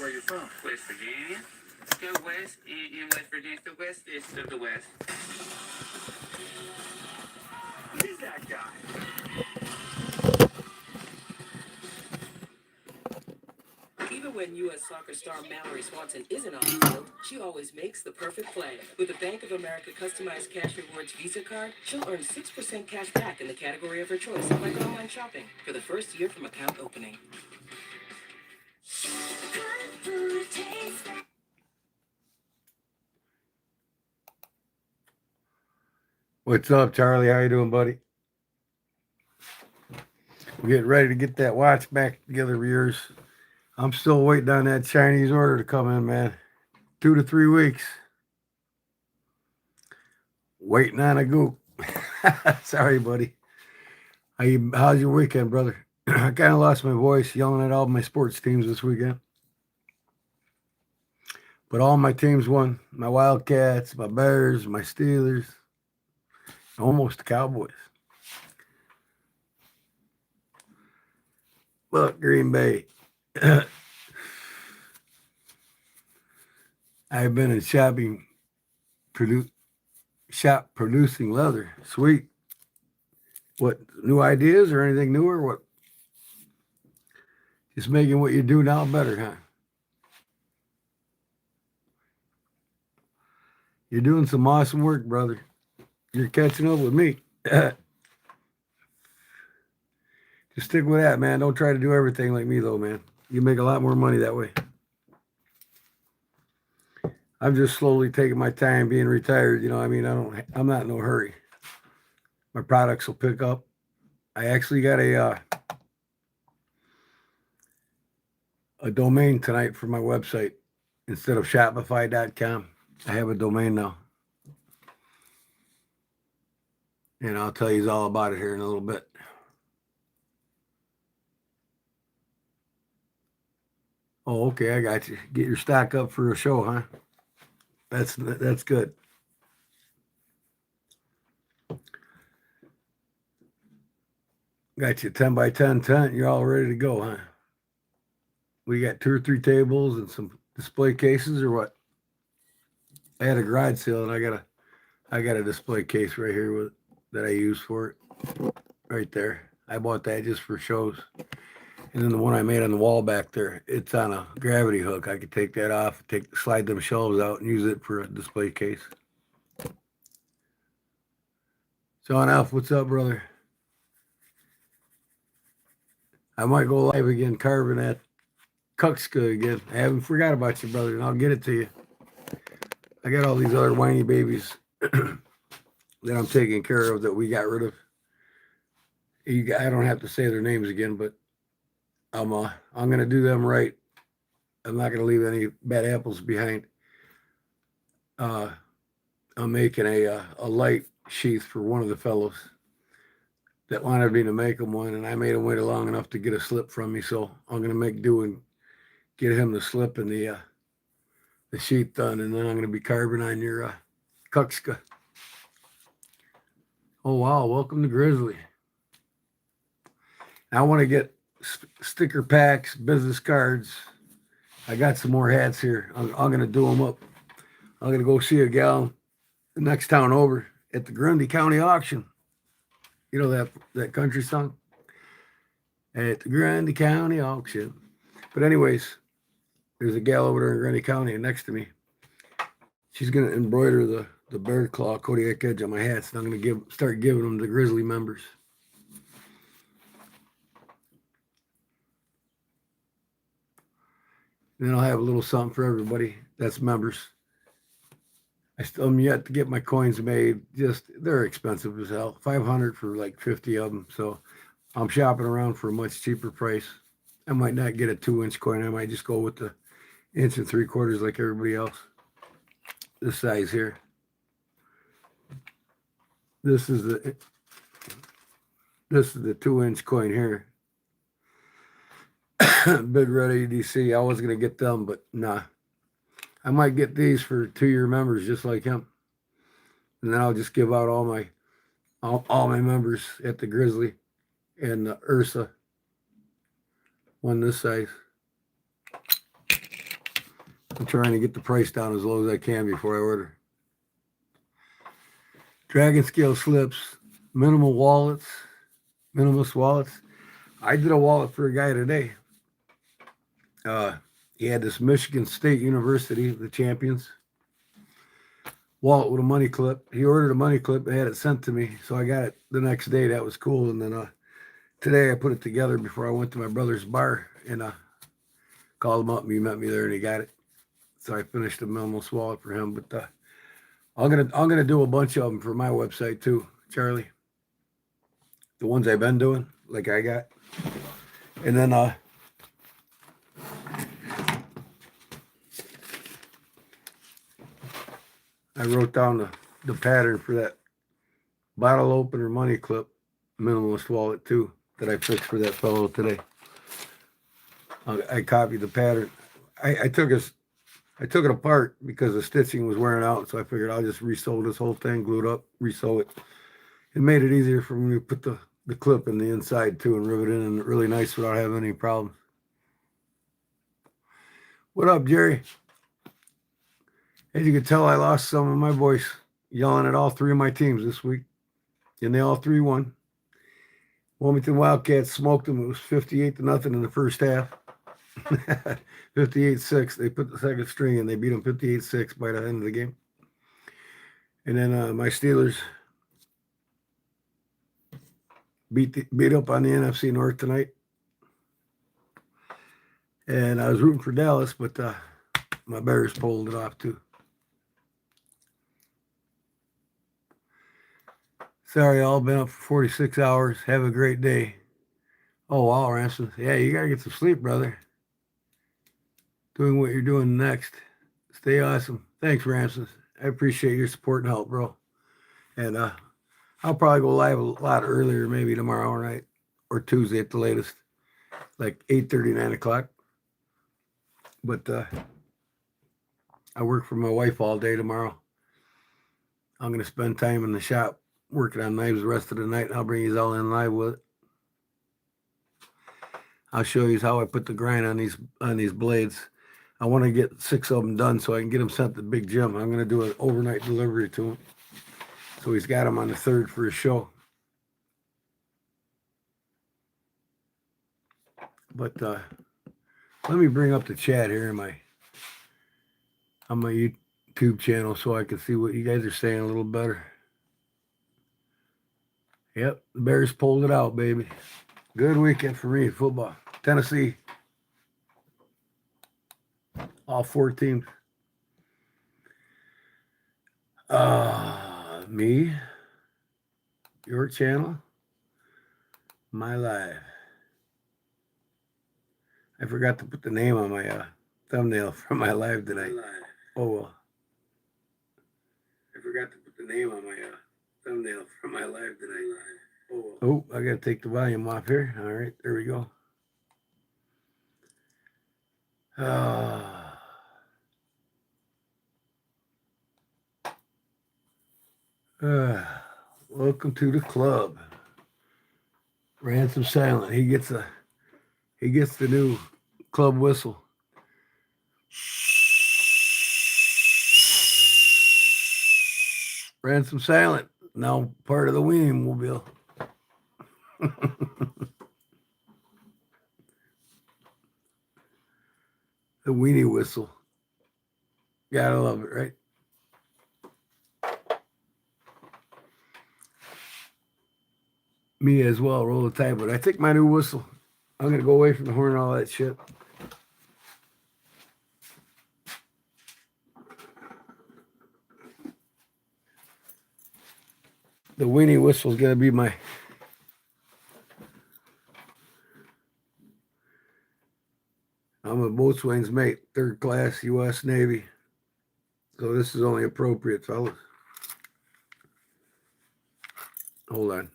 where you're from. West Virginia. Still west in West Virginia. The westist of the West. Who's that guy? Even when U.S. soccer star Mallory Swanson isn't on the field, she always makes the perfect play. With a Bank of America customized cash rewards Visa card, she'll earn 6% cash back in the category of her choice, like online shopping, for the first year from account opening. What's up, Charlie? How you doing, buddy? We're getting ready to get that watch back together of yours. I'm still waiting on that Chinese order to come in, man. 2 to 3 weeks. Waiting on a goop. Sorry, buddy. How's your weekend, brother? I kind of lost my voice yelling at all my sports teams this weekend. But all my teams won. My Wildcats, my Bears, my Steelers, almost the Cowboys. Look, Green Bay. I've been in shop producing leather. Sweet. What, new ideas or anything new or what? Just making what you do now better, huh? You're doing some awesome work, brother. You're catching up with me. Just stick with that, man. Don't try to do everything like me, though, man. You make a lot more money that way. I'm just slowly taking my time being retired. You know, I mean, I'm not in no hurry. My products will pick up. I actually got a domain tonight for my website. Instead of Shopify.com, I have a domain now. And I'll tell you all about it here in a little bit. Oh, okay, I got you. Get your stock up for a show, huh? That's good. Got you 10 by 10 tent. You're all ready to go, huh? We got 2 or 3 tables and some display cases or what? I had a garage sale and I got a display case right here that I use for it. Right there. I bought that just for shows. And then the one I made on the wall back there, it's on a gravity hook. I could take that off, slide them shelves out and use it for a display case. Sean F, what's up, brother? I might go live again carving that Kuxka again. I haven't forgot about you, brother, and I'll get it to you. I got all these other whiny babies that I'm taking care of that we got rid of. I don't have to say their names again, but I'm gonna do them right. I'm not gonna leave any bad apples behind. I'm making a light sheath for one of the fellows that wanted me to make him one, and I made him wait long enough to get a slip from me. So I'm gonna make do and get him the slip and the sheath done, and then I'm gonna be carving on your Kuxka. Oh wow! Welcome to Grizzly. I want to get sticker packs, business cards. I got some more hats here. I'm going to do them up. I'm going to go see a gal the next town over at the Grundy County auction. You know that country song? At the Grundy County auction. But anyways, there's a gal over there in Grundy County next to me. She's going to embroider the bear claw Kodiak Edge on my hats, and I'm going to start giving them to Grizzly members. And then I'll have a little something for everybody that's members. I still am yet to get my coins made. They're expensive as hell. $500 for like 50 of them. So I'm shopping around for a much cheaper price. I might not get a 2-inch coin. I might just go with the 1 3/4 inch like everybody else. This size here. This is the 2-inch coin here. Big Red ADC. I was gonna get them, but nah. I might get these for 2-year members just like him. And then I'll just give out all my members at the Grizzly and the Ursa. One this size. I'm trying to get the price down as low as I can before I order. Dragon scale slips, minimalist wallets. I did a wallet for a guy today. He had this Michigan State University, the champions, wallet with a money clip. He ordered a money clip and had it sent to me, so I got it the next day. That was cool. And then today I put it together before I went to my brother's bar and called him up. And he met me there and he got it. So I finished the minimalist wallet for him. But I'm gonna do a bunch of them for my website too, Charlie. The ones I've been doing, like I got, and then I wrote down the pattern for that bottle opener money clip minimalist wallet too that I fixed for that fellow today. I copied the pattern. I took it apart because the stitching was wearing out, so I figured I'll just resew this whole thing, glue it up, resew it. It made it easier for me to put the clip in the inside too and rivet it in and really nice without having any problems. What up, Jerry? As you can tell, I lost some of my voice yelling at all three of my teams this week, and they all three won. Wilmington Wildcats smoked them. It was 58-0 in the first half. 58-6. They put the second string in. They beat them 58-6 by the end of the game. And then my Steelers beat up on the NFC North tonight. And I was rooting for Dallas, but my Bears pulled it off too. Sorry, all been up for 46 hours. Have a great day. Oh, wow, Ransom. Yeah, you got to get some sleep, brother. Doing what you're doing next. Stay awesome. Thanks, Ransom. I appreciate your support and help, bro. And I'll probably go live a lot earlier, maybe tomorrow night or Tuesday at the latest, like 8:30, 9 o'clock. But I work for my wife all day tomorrow. I'm going to spend time in the shop working on knives the rest of the night, and I'll bring you all in live with it. I'll show you how I put the grind on these blades. I want to get 6 of them done so I can get them sent to Big Jim. I'm going to do an overnight delivery to him. So he's got them on the 3rd for his show. But let me bring up the chat here on my YouTube channel so I can see what you guys are saying a little better. Yep, the Bears pulled it out, baby. Good weekend for me in football. Tennessee, all 4 teams. Me, your channel, my live. I forgot to put the name on my thumbnail from my live tonight. Oh, well. I forgot to put the name on my thumbnail from my live tonight. Oh, well. Oh, I got to take the volume off here. All right, there we go. Welcome to the club. Ransom Silent. He gets the new club whistle. Ransom Silent, now part of the Weenie Mobile. The Weenie whistle. Gotta love it, right? Me as well, roll the tide, but I think my new whistle. I'm gonna go away from the horn and all that shit. The Weenie whistle is gonna be my I'm a boatswain's mate, 3rd class, U.S. Navy. So this is only appropriate, fellas. Hold on.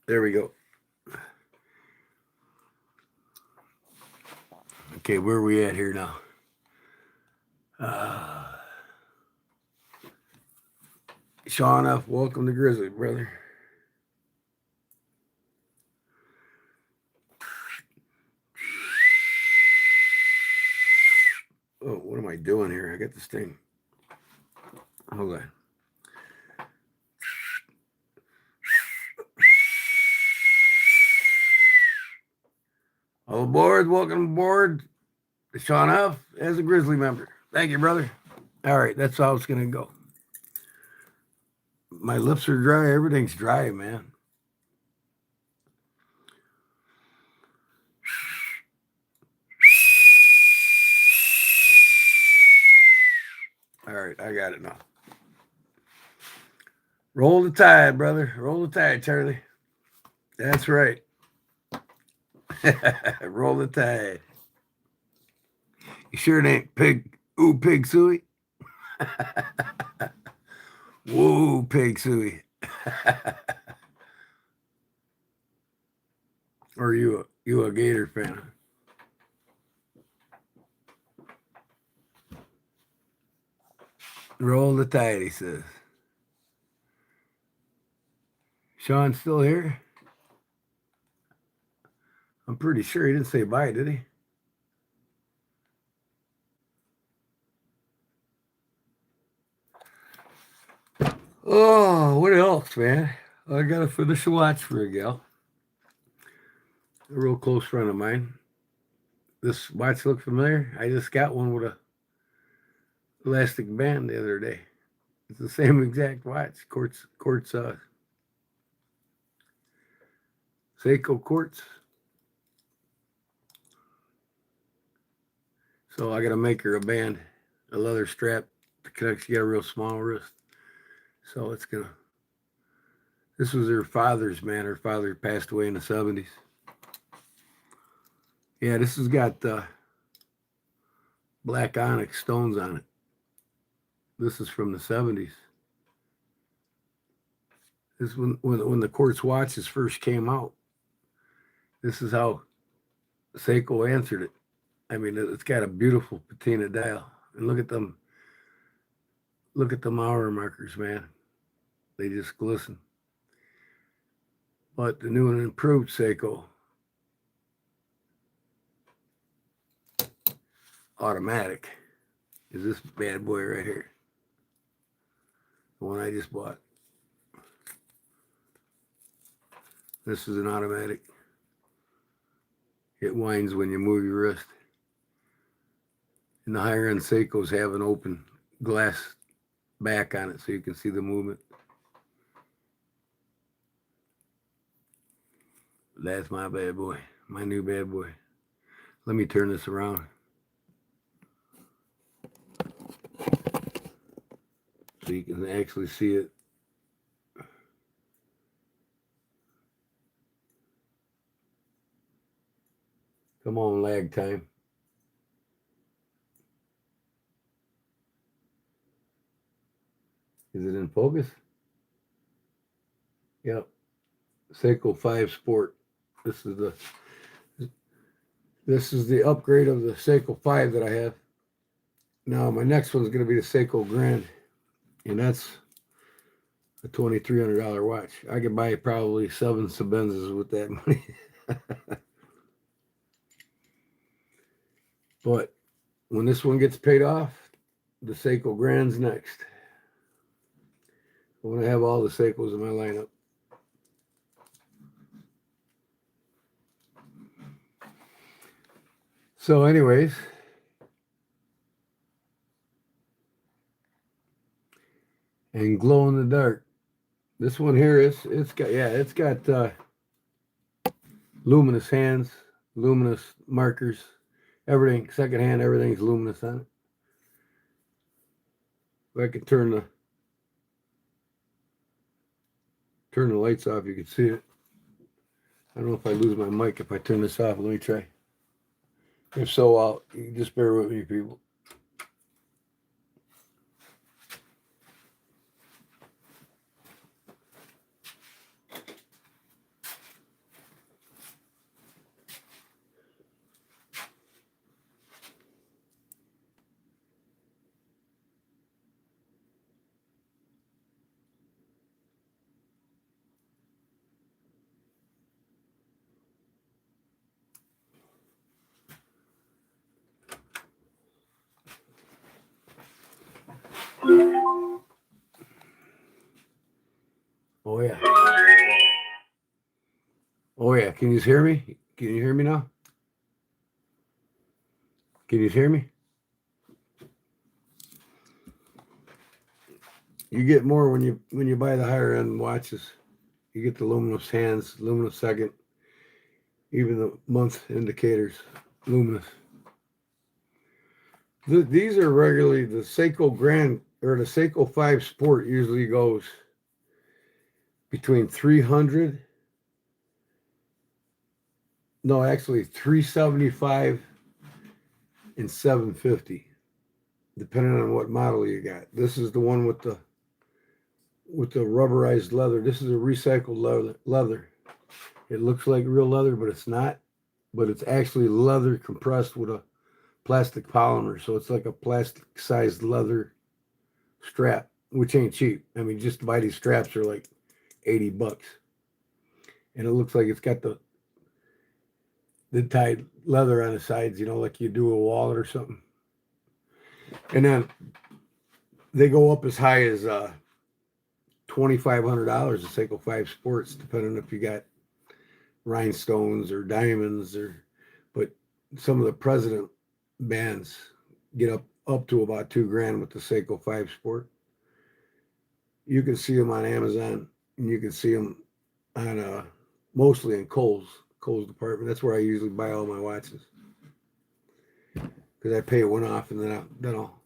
There we go. Okay, where are we at here now? Sean F., welcome to Grizzly, brother. am I doing here? I got this thing. Hold on. All aboard. Welcome aboard. Sean Huff as a Grizzly member. Thank you, brother. All right, that's how it's going to go. My lips are dry. Everything's dry, man. All right, I got it now. Roll the tide, brother. Roll the tide, Charlie. That's right. Roll the tide. You sure it ain't pig suey? Whoa, pig suey. Or you a Gator fan? Roll the tide, he says. Sean's still here? I'm pretty sure he didn't say bye, did he? Oh, what else, man? I got to finish a watch for a gal. A real close friend of mine. This watch look familiar? I just got one with a elastic band the other day. It's the same exact watch. Quartz Seiko quartz. So I got to make her a band, a leather strap to connect. She got a real small wrist. So it's going to, this was her father's, man. Her father passed away in the 70s. Yeah, this has got black onyx stones on it. This is from the 70s. This is when the quartz watches first came out. This is how Seiko answered it. I mean, it's got a beautiful patina dial. And look at them. Look at the hour markers, man. They just glisten. But the new and improved Seiko automatic is this bad boy right here. The one I just bought. This is an automatic. It winds when you move your wrist. And the higher end Seikos have an open glass back on it so you can see the movement. That's my bad boy, my new bad boy. Let me turn this around. So you can actually see it. Come on, lag time. Is it in focus? Yep. Seiko 5 Sport. This is the upgrade of the Seiko 5 that I have. Now my next one's going to be the Seiko Grand, and that's a $2,300 watch. I could buy probably 7 Sebenzas with that money. But when this one gets paid off, the Seiko Grand's next. I want to have all the Seikos in my lineup. So anyways, and glow in the dark. This one here it's got luminous hands, luminous markers, everything, second hand, everything's luminous on it. If I could turn the lights off, you can see it. I don't know if I lose my mic if I turn this off. Let me try. If so, you just bear with me, people. Oh yeah. Oh yeah. Can you hear me? Can you hear me now? Can you hear me? You get more when you buy the higher end watches. You get the luminous hands, luminous second, even the month indicators, luminous. These are regularly the Seiko Grand or the Seiko 5 Sport usually goes between 300, no, actually 375 and 750, depending on what model you got. This is the one with the rubberized leather. This is a recycled leather. It looks like real leather, but it's not. But it's actually leather compressed with a plastic polymer. So it's like a plastic sized leather strap, which ain't cheap. I mean, just to buy these straps are like $80. And it looks like it's got the tied leather on the sides, like you do a wallet or something. And then they go up as high as $2,500 a Seiko 5 Sports, depending if you got rhinestones or diamonds, but some of the president bands get up to about $2,000 with the Seiko 5 Sport. You can see them on Amazon, and you can see them on mostly in Kohl's department. That's where I usually buy all my watches, because I pay one off and then I'll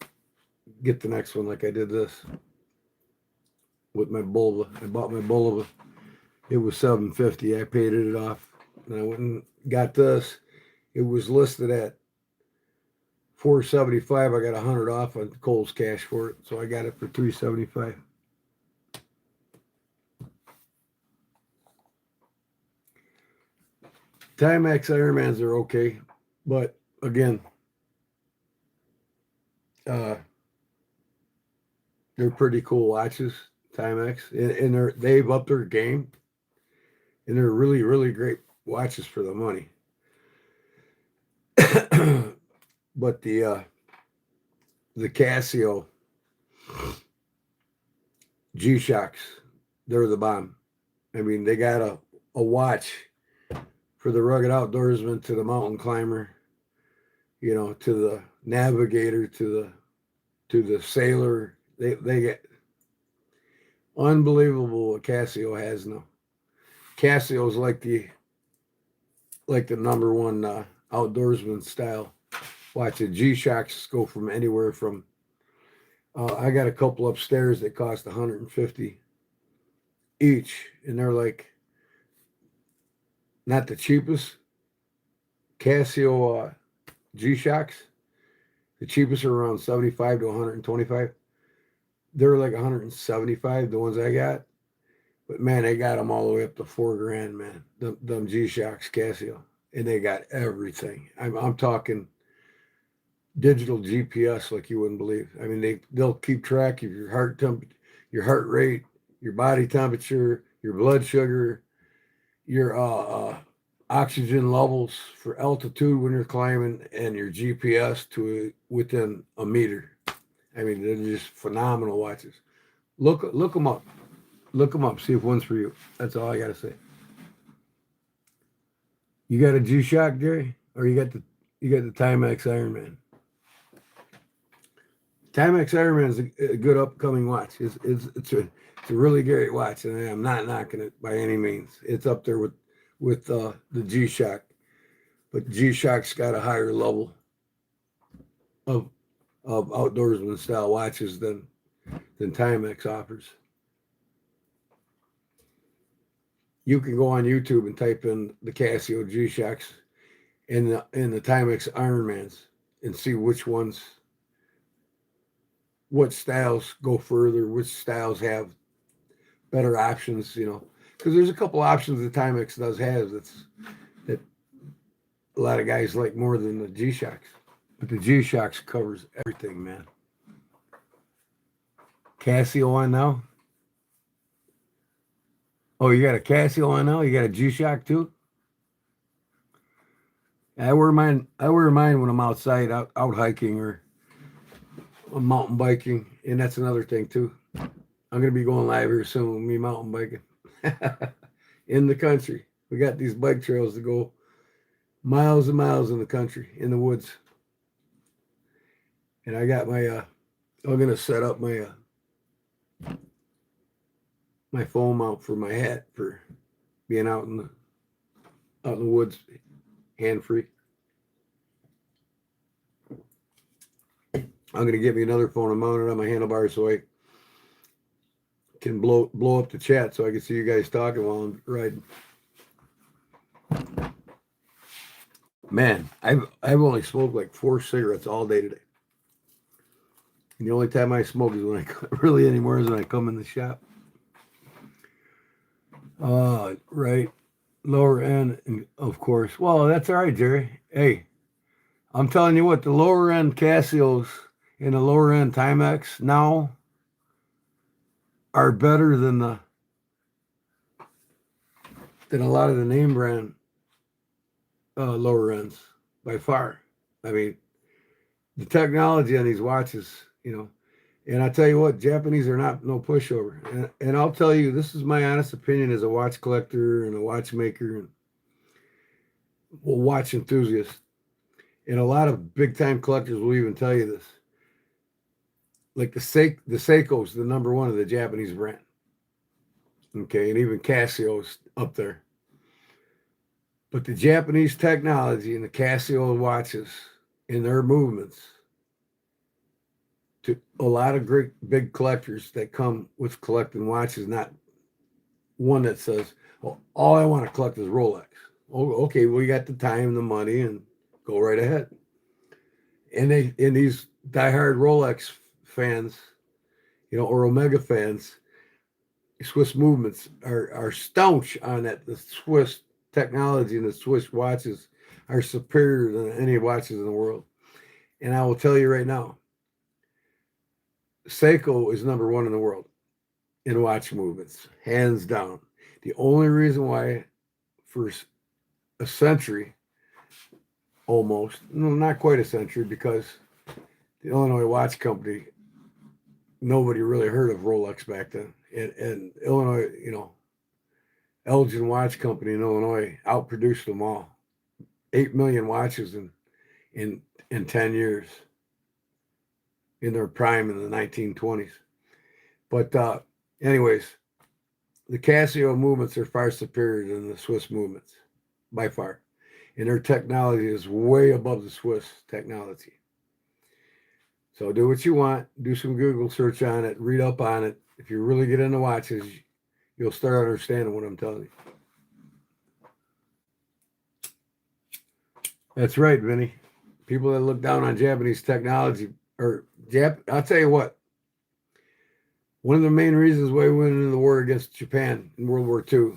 get the next one, like I did this with my Bulba. I bought my Bulba. It was $750. I paid it off, and I went and got this. It was listed at $475. I got $100 off on Kohl's cash for it, so I got it for $375. Timex Ironmans are okay, but again, they're pretty cool watches. Timex, and they've upped their game, and they're really, really great watches for the money. But the Casio G-Shocks, they're the bomb. I mean, they got a watch for the rugged outdoorsman, to the mountain climber, to the navigator, to the sailor. They get unbelievable what Casio has now. Casio's like the number one outdoorsman style watch. The G-Shocks go from anywhere from I got a couple upstairs that cost $150 each, and they're like not the cheapest. Casio G-Shocks, the cheapest are around $75 to $125. They're like $175, the ones I got. But man, they got them all the way up to $4,000, man. Them G-Shocks Casio, and they got everything. I'm talking digital GPS like you wouldn't believe. I mean, they'll keep track of your heart rate, your body temperature, your blood sugar, your oxygen levels for altitude when you're climbing, and your GPS to within a meter. I mean, they're just phenomenal watches. Look them up. Look them up. See if one's for you. That's all I got to say. You got a G-Shock, Jerry? Or you got the Timex Ironman? Timex Ironman is a good upcoming watch. It's a really great watch, and I'm not knocking it by any means. It's up there with the G-Shock, but G-Shock's got a higher level of outdoorsman style watches than Timex offers. You can go on YouTube and type in the Casio G-Shocks and the Timex Ironmans and see which ones, what styles go further, which styles have better options, because there's a couple options the Timex does have that a lot of guys like more than the G-Shocks. But the G-Shocks covers everything, man. Casio on now? Oh, you got a Casio on now? You got a G-Shock too? I wear mine when I'm outside, out hiking or mountain biking. and that's another thing too. I'm gonna be going live here soon with me mountain biking in the country. We got these bike trails to go miles and miles in the country, in the woods. And I got my I'm gonna set up my my phone mount for my hat for being out in the woods, hand free. I'm gonna get me another phone and mount it on my handlebars so I can blow up the chat so I can see you guys talking while I'm riding. Man, I've only smoked like 4 cigarettes all day today. And the only time I smoke is when I really anymore is when I come in the shop. Right. Lower end, and of course. Well, that's all right, Jerry. Hey, I'm telling you what, the lower end Casios and the lower end Timex now are better than a lot of the name brand lower ends by far. I mean, the technology on these watches, you know, and I tell you what, Japanese are not no pushover. And I'll tell you, this is my honest opinion as a watch collector and a watchmaker and watch enthusiast. And a lot of big time collectors will even tell you this. Like the Seiko's the number one of the Japanese brand. Okay, and even Casio's up there. But the Japanese technology and the Casio watches and their movements, to a lot of great big collectors that come with collecting watches, not one that says, well, all I want to collect is Rolex. Oh, okay, well, you got the time, the money, and go right ahead. And these diehard Rolex fans, you know, or Omega fans, Swiss movements are staunch on that. The Swiss technology and the Swiss watches are superior than any watches in the world. And I will tell you right now, Seiko is number one in the world in watch movements, hands down. The only reason why for a century, almost, no, not quite a century, because the Illinois Watch Company, nobody really heard of Rolex back then. And Illinois, you know, Elgin Watch Company in Illinois outproduced them all. 8 million watches in 10 years in their prime in the 1920s. But anyways, the Casio movements are far superior than the Swiss movements, by far. And their technology is way above the Swiss technology. So do what you want, do some Google search on it, read up on it. If you really get into watches, you'll start understanding what I'm telling you. That's right, Vinny. People that look down on Japanese technology, I'll tell you what, one of the main reasons why we went into the war against Japan in World War II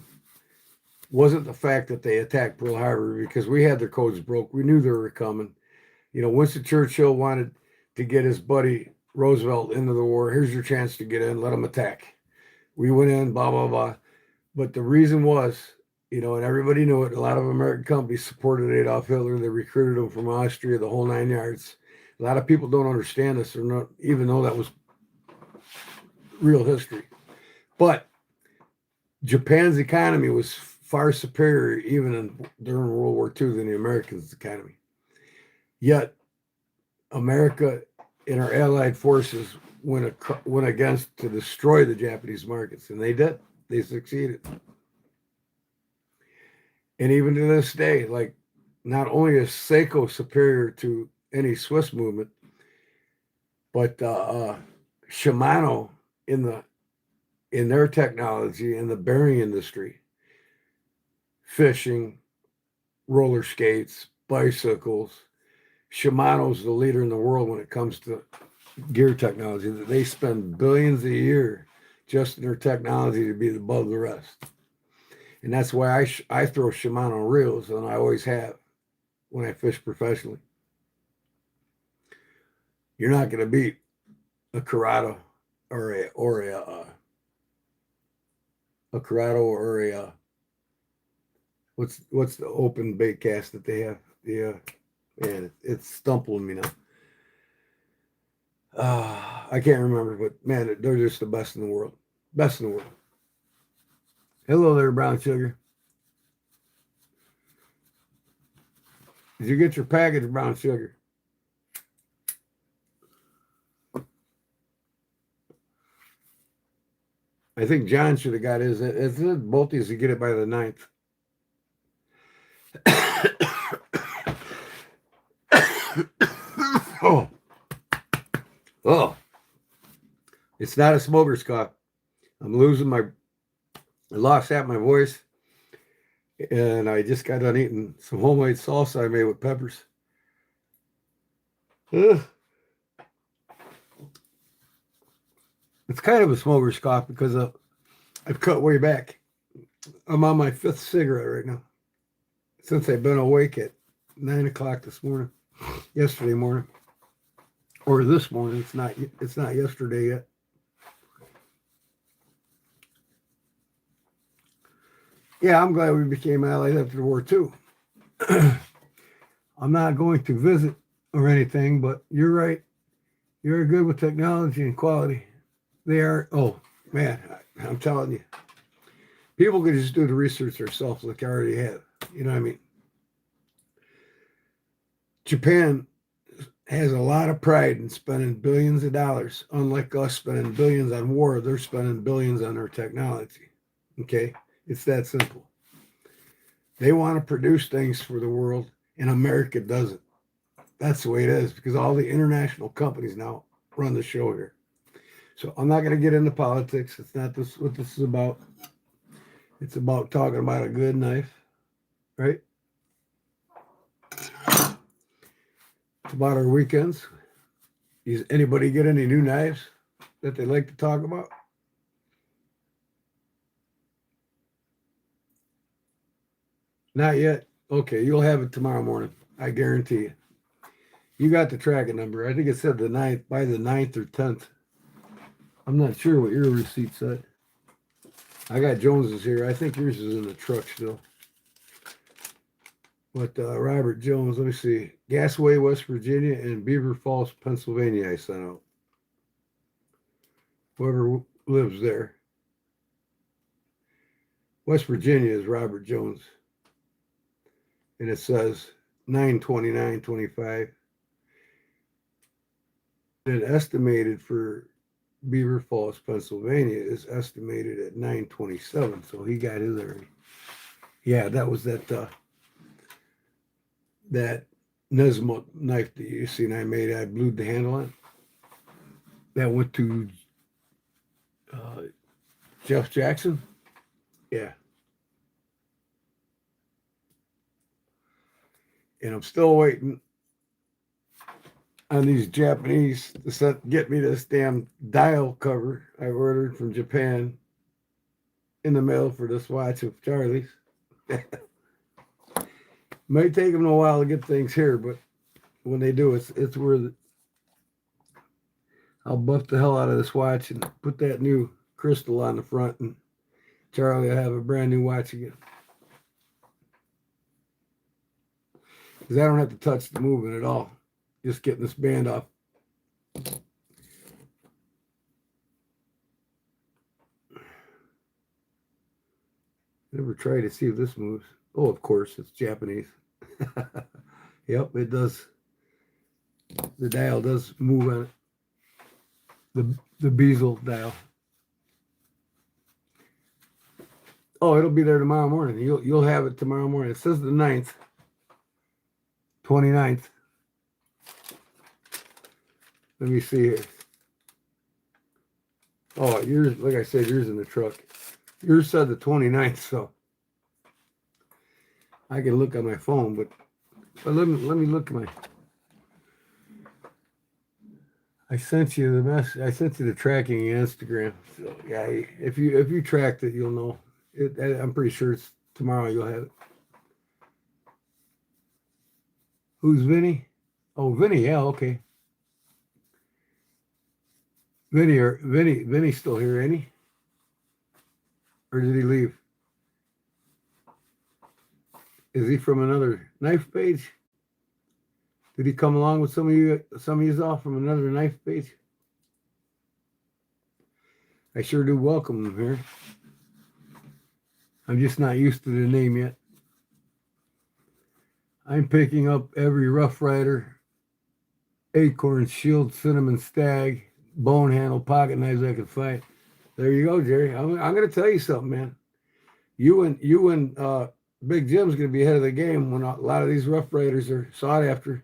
wasn't the fact that they attacked Pearl Harbor, because we had their codes broke. We knew they were coming. You know, Winston Churchill wanted to get his buddy Roosevelt into the war. Here's your chance to get in. Let them attack. We went in, blah, blah, blah. But the reason was, you know, and everybody knew it, a lot of American companies supported Adolf Hitler. They recruited him from Austria, the whole 9 yards. A lot of people don't understand this, or not, even though that was real history. But Japan's economy was far superior even during World War II than the Americans' economy. Yet America and our allied forces went against to destroy the Japanese markets, and they did. They succeeded. And even to this day, like, not only is Seiko superior to any Swiss movement, but Shimano in their technology in the bearing industry, fishing, roller skates, bicycles, Shimano's the leader in the world when it comes to gear technology. They spend billions a year just in their technology to be above the rest. And that's why I throw Shimano reels, and I always have when I fish professionally. You're not going to beat a Corrado or a Corrado or a what's the open bait cast that they have? Man, it's stumbling me now. I can't remember, but man, they're just the best in the world. Best in the world. Hello there, brown sugar. Did you get your package, brown sugar? I think John should have got his. It's both these to get it by the 9th. Oh. Oh. It's not a smoker's cough. I'm losing I lost half my voice. And I just got done eating some homemade salsa I made with peppers. Ugh. It's kind of a smoker's cough because I've cut way back. I'm on my 5th cigarette right now. Since I've been awake at 9 o'clock this morning. Yesterday morning. Or this morning. It's not yesterday yet. Yeah, I'm glad we became allies after the war too. I'm not going to visit or anything, but you're right. You're good with technology and quality. They are, oh man, I'm telling you. People could just do the research themselves like I already have. You know what I mean? Japan has a lot of pride in spending billions of dollars. Unlike us spending billions on war, they're spending billions on their technology. Okay? It's that simple. They want to produce things for the world, and America doesn't. That's the way it is, because all the international companies now run the show here. So I'm not going to get into politics. It's not what this is about. It's about talking about a good knife, right? It's about our weekends. Does anybody get any new knives that they like to talk about? Not yet. Okay, you'll have it tomorrow morning. I guarantee you. You got the tracking number. I think it said the 9th, by the 9th or 10th. I'm not sure what your receipt said. I got Jones's here. I think yours is in the truck still. But Robert Jones, let me see. Gasway, West Virginia, and Beaver Falls, Pennsylvania, I sent out. Whoever lives there. West Virginia is Robert Jones. And it says 9/29/25. And estimated for Beaver Falls, Pennsylvania is estimated at 9/27. So he got his already. Yeah, that was that Nesmo knife that you seen I made. I blued the handle on. That went to Jeff Jackson. Yeah. And I'm still waiting on these Japanese to get me this damn dial cover I ordered from Japan in the mail for this watch of Charlie's. Might take them a while to get things here, but when they do, it's worth it. I'll buff the hell out of this watch and put that new crystal on the front, and Charlie will have a brand new watch again. Because I don't have to touch the movement at all. Just getting this band off. Never try to see if this moves. Oh, of course, it's Japanese. Yep, it does. The dial does move on it. The bezel dial. Oh, it'll be there tomorrow morning. You'll have it tomorrow morning. It says the 9th. 29th. Let me see here. Oh, yours, like I said, yours in the truck. Yours said the 29th, so I can look on my phone, but let me look at my. I sent you the message. I sent you the tracking in Instagram. So yeah, if you tracked it, you'll know. I'm pretty sure it's tomorrow. You'll have it. Who's Vinny? Oh, Vinny. Yeah, okay. Vinny's still here, ain't he? Or did he leave? Is he from another knife page? Did he come along with some of you all from another knife page? I sure do welcome them here. I'm just not used to the name yet. I'm picking up every Rough Rider, Acorn, Shield, Cinnamon, Stag, Bone Handle, Pocket Knives I can find. There you go, Jerry. I'm going to tell you something, man. You and Big Jim's going to be ahead of the game when a lot of these Rough Riders are sought after.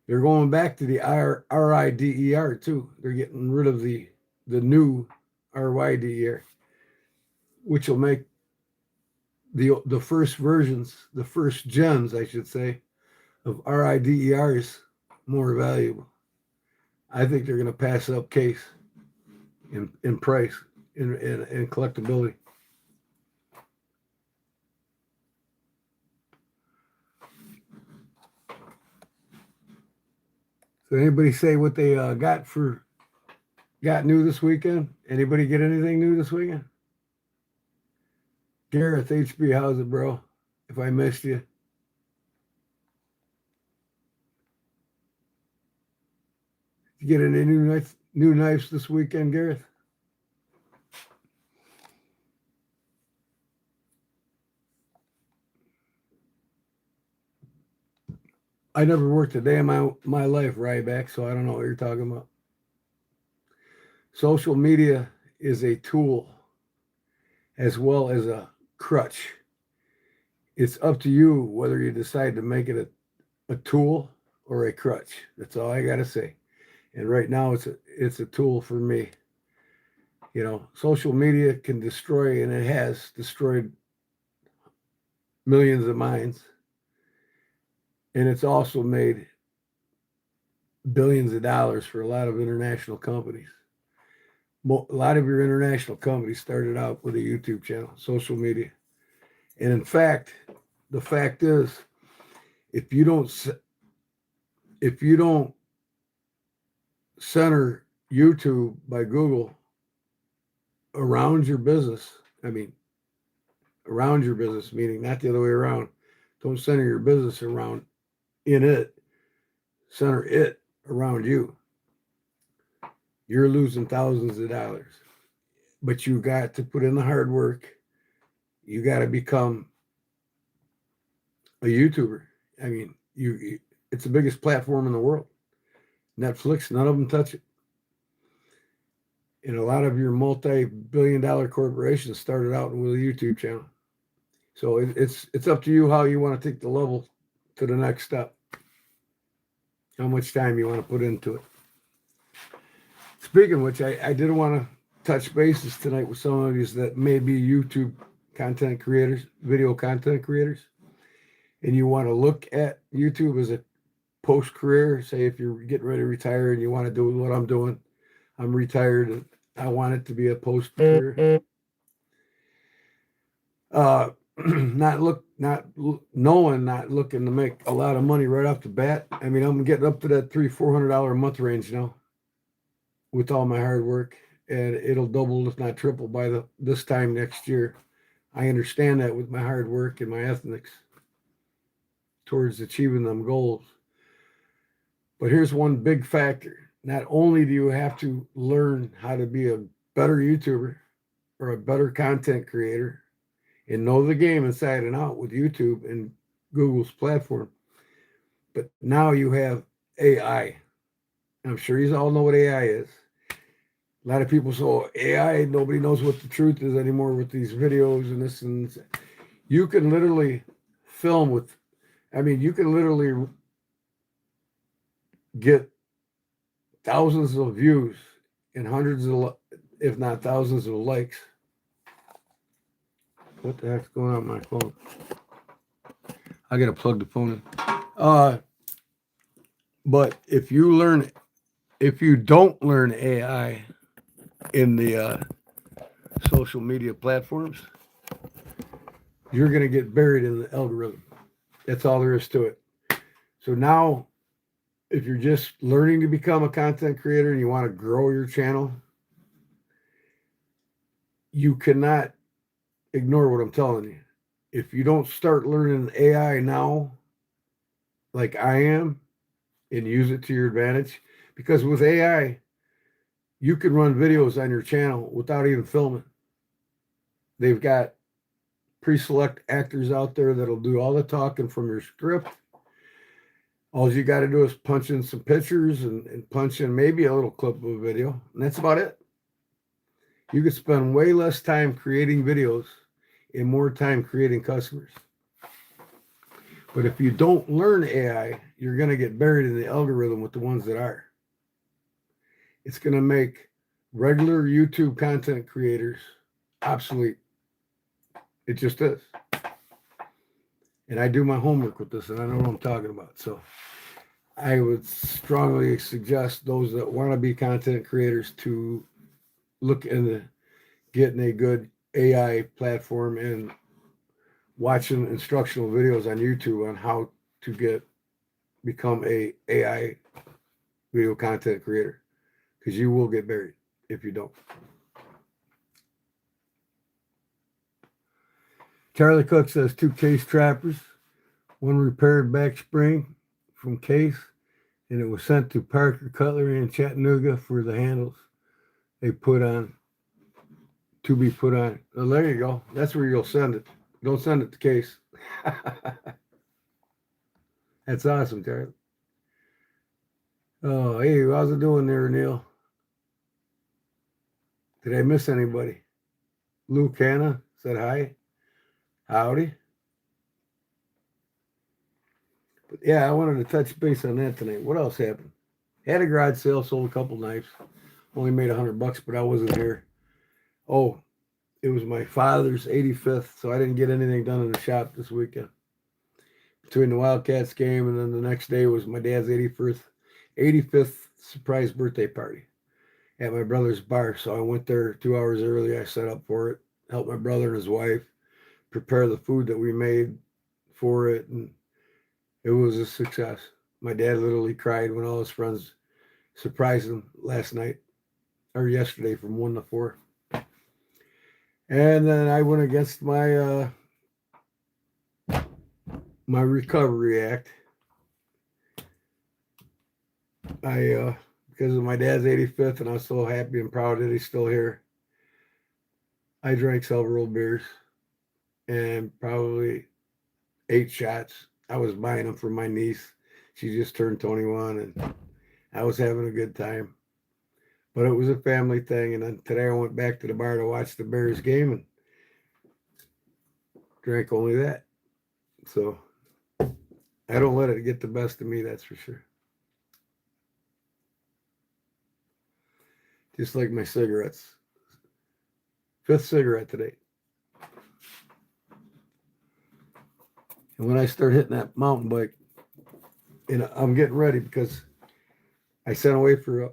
They're going back to the RIDER too. They're getting rid of the new RYDER, which will make the first versions, the first gens, I should say, of RIDERs more valuable. I think they're going to pass up case in price, in collectability. So anybody say what they got new this weekend? Anybody get anything new this weekend? Gareth HB, how's it, bro? If I missed you. Did you get any new knives this weekend, Gareth? I never worked a day in my life, Ryback, so I don't know what you're talking about. Social media is a tool as well as a crutch. It's up to you whether you decide to make it a tool or a crutch. That's all I got to say. And right now it's a tool for me. You know, social media can destroy, and it has destroyed millions of minds. And it's also made billions of dollars for a lot of international companies. A lot of your international companies started out with a YouTube channel, social media. And in fact, the fact is, if you don't center YouTube by Google around your business, around your business, meaning not the other way around. Don't center your business around in it. Center it around you. You're losing thousands of dollars. But you got to put in the hard work. You got to become a YouTuber. It's the biggest platform in the world. Netflix, none of them touch it. And a lot of your multi-billion-dollar corporations started out with a YouTube channel. So it's up to you how you want to take the level to the next step. How much time you want to put into it. Speaking of which, I did want to touch bases tonight with some of you that may be YouTube content creators, video content creators, and you want to look at YouTube as a post-career. Say if you're getting ready to retire and you want to do what I'm doing. I'm retired and I want it to be a post-career. Not looking to make a lot of money right off the bat. I'm getting up to that $300-400 a month range now with all my hard work, and it'll double if not triple by this time next year. I understand that with my hard work and my ethics towards achieving them goals. But here's one big factor. Not only do you have to learn how to be a better YouTuber or a better content creator and know the game inside and out with YouTube and Google's platform, but now you have AI. I'm sure you all know what AI is. A lot of people say, AI, nobody knows what the truth is anymore with these videos and this and that. You can literally film with, you can literally get thousands of views and hundreds of, if not thousands of likes. What the heck's going on with my phone? I gotta plug the phone in. But if you don't learn AI in the social media platforms, you're gonna get buried in the algorithm. That's all there is to it. So now, if you're just learning to become a content creator and you want to grow your channel, you cannot ignore what I'm telling you. If you don't start learning AI now, like I am, and use it to your advantage, because with AI, you can run videos on your channel without even filming. They've got pre-select actors out there that'll do all the talking from your script. All you got to do is punch in some pictures and punch in maybe a little clip of a video, and that's about it. You could spend way less time creating videos and more time creating customers. But if you don't learn AI, you're going to get buried in the algorithm with the ones that are. It's going to make regular YouTube content creators obsolete. It just is. And I do my homework with this, and I know what I'm talking about. So I would strongly suggest those that want to be content creators to look into getting a good AI platform and watching instructional videos on YouTube on how to become a AI video content creator, because you will get buried if you don't. Charlie Cook says 2 case trappers, one repaired back spring from case, and it was sent to Parker Cutlery in Chattanooga for the handles they put on, to be put on. Well, there you go. That's where you'll send it. Don't send it to case. That's awesome, Charlie. Oh, hey, how's it doing there, Neil? Did I miss anybody? Lou Canna said hi. Howdy. But yeah, I wanted to touch base on that tonight. What else happened? Had a garage sale, sold a couple knives. Only made $100, but I wasn't here. Oh, it was my father's 85th, so I didn't get anything done in the shop this weekend. Between the Wildcats game and then the next day was my dad's 85th surprise birthday party at my brother's bar. So I went there 2 hours early. I set up for it, helped my brother and his wife prepare the food that we made for it, and it was a success. My dad literally cried when all his friends surprised him last night or yesterday from 1 to 4. And then I went against my my recovery act. Because of my dad's 85th, and I was so happy and proud that he's still here, I drank several beers and probably 8 shots. I was buying them for my niece. She just turned 21, and I was having a good time. But it was a family thing, and then today I went back to the bar to watch the Bears game and drank only that. So I don't let it get the best of me, that's for sure. Just like my cigarettes. 5th cigarette today. And when I start hitting that mountain bike, and I'm getting ready because I sent away for,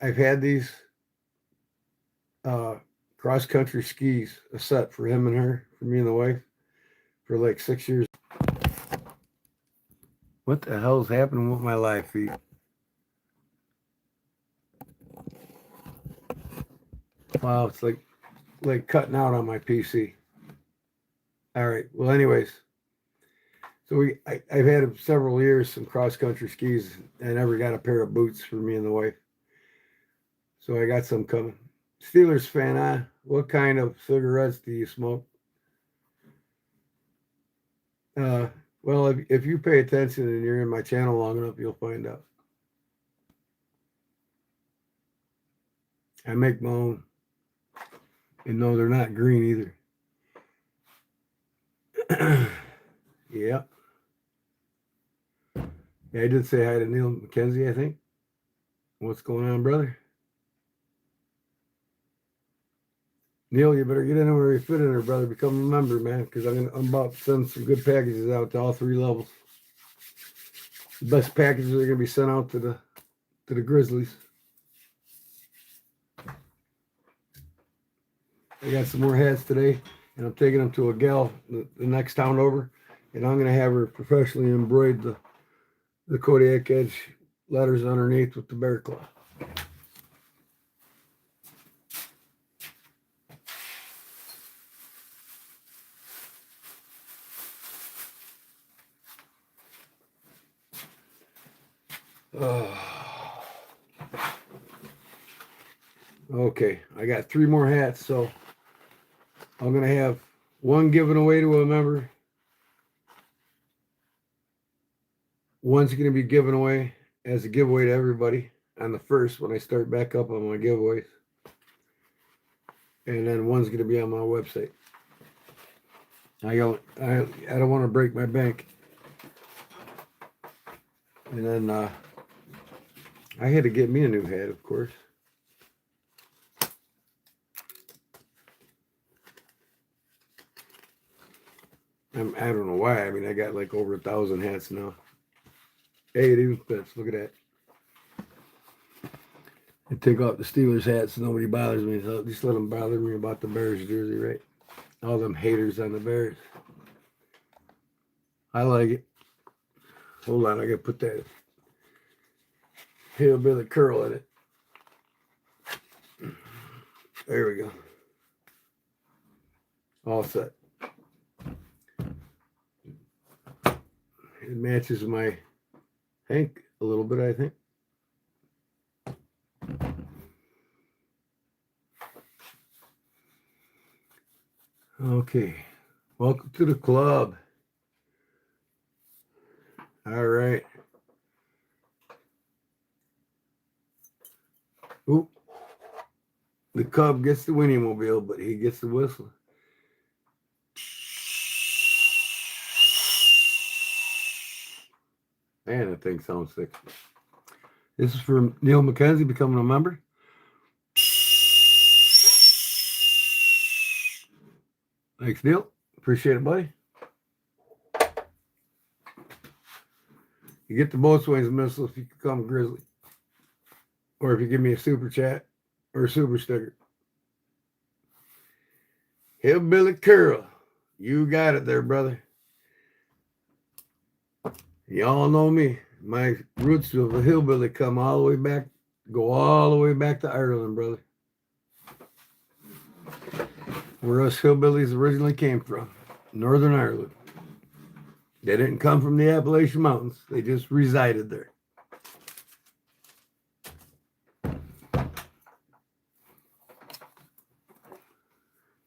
I've had these cross-country skis, a set for him and her, for me and the wife, for like 6 years. What the hell's happening with my live feed? Wow, it's like cutting out on my PC. All right. Well, anyways, so I've had several years some cross-country skis. I never got a pair of boots for me and the wife. So I got some coming. Steelers fan, huh? What kind of cigarettes do you smoke? Well, if you pay attention and you're in my channel long enough, you'll find out. I make my own. And no, they're not green either. Yeah. Yeah, I did say hi to Neil McKenzie, I think. What's going on, brother? Neil, you better get in where you fit in there, brother. Become a member, man, because I'm about to send some good packages out to all 3 levels. The best packages are going to be sent out to the Grizzlies. I got some more hats today, and I'm taking them to a gal the next town over, and I'm going to have her professionally embroider the Kodiak Edge letters underneath with the bear claw. Oh. Okay, I got 3 more hats, so I'm gonna have one given away to a member. One's gonna be given away as a giveaway to everybody on the first when I start back up on my giveaways. And then one's gonna be on my website. I don't want to break my bank. And then I had to get me a new hat, of course. I don't know why. I mean, I got like over 1,000 hats now. Hey, it even fits. Look at that. I take off the Steelers hats so nobody bothers me. So just let them bother me about the Bears jersey, right? All them haters on the Bears. I like it. Hold on, I gotta put that hillbilly curl in it. There we go. All set. It matches my Hank a little bit, I think. Okay. Welcome to the club. All right. Oop. The Cub gets the Winnie Mobile, but he gets the whistle. Man, that thing sounds sick. This is for Neil McKenzie becoming a member. Thanks, Neil. Appreciate it, buddy. You get the both ways missile if you become Grizzly. Or if you give me a super chat or a super sticker. Hillbilly Curl. You got it there, brother. Y'all know me. My roots of a hillbilly come all the way back, go all the way back to Ireland, brother. Where us hillbillies originally came from, Northern Ireland. They didn't come from the Appalachian Mountains. They just resided there.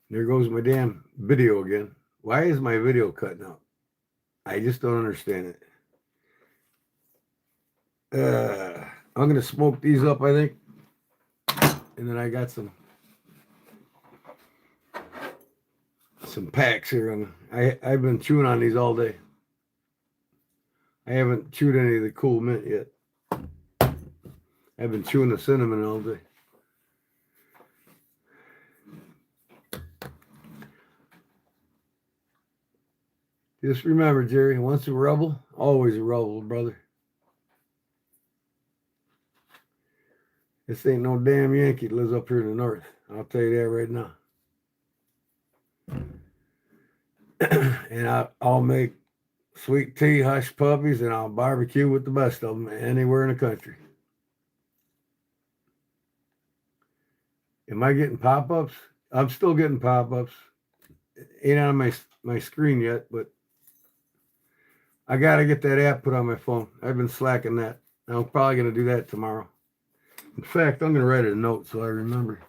There goes my damn video again. Why is my video cutting out? I just don't understand it. I'm going to smoke these up, I think. And then I got some packs here. I've been chewing on these all day. I haven't chewed any of the cool mint yet. I've been chewing the cinnamon all day. Just remember, Jerry, once a rebel, always a rebel, brother. This ain't no damn Yankee that lives up here in the north. I'll tell you that right now. And I'll make sweet tea, hush puppies, and I'll barbecue with the best of them anywhere in the country. Am I getting pop-ups? I'm still getting pop-ups. Ain't on my screen yet, but I got to get that app put on my phone. I've been slacking that. I'm probably going to do that tomorrow. In fact, I'm going to write a note so I remember.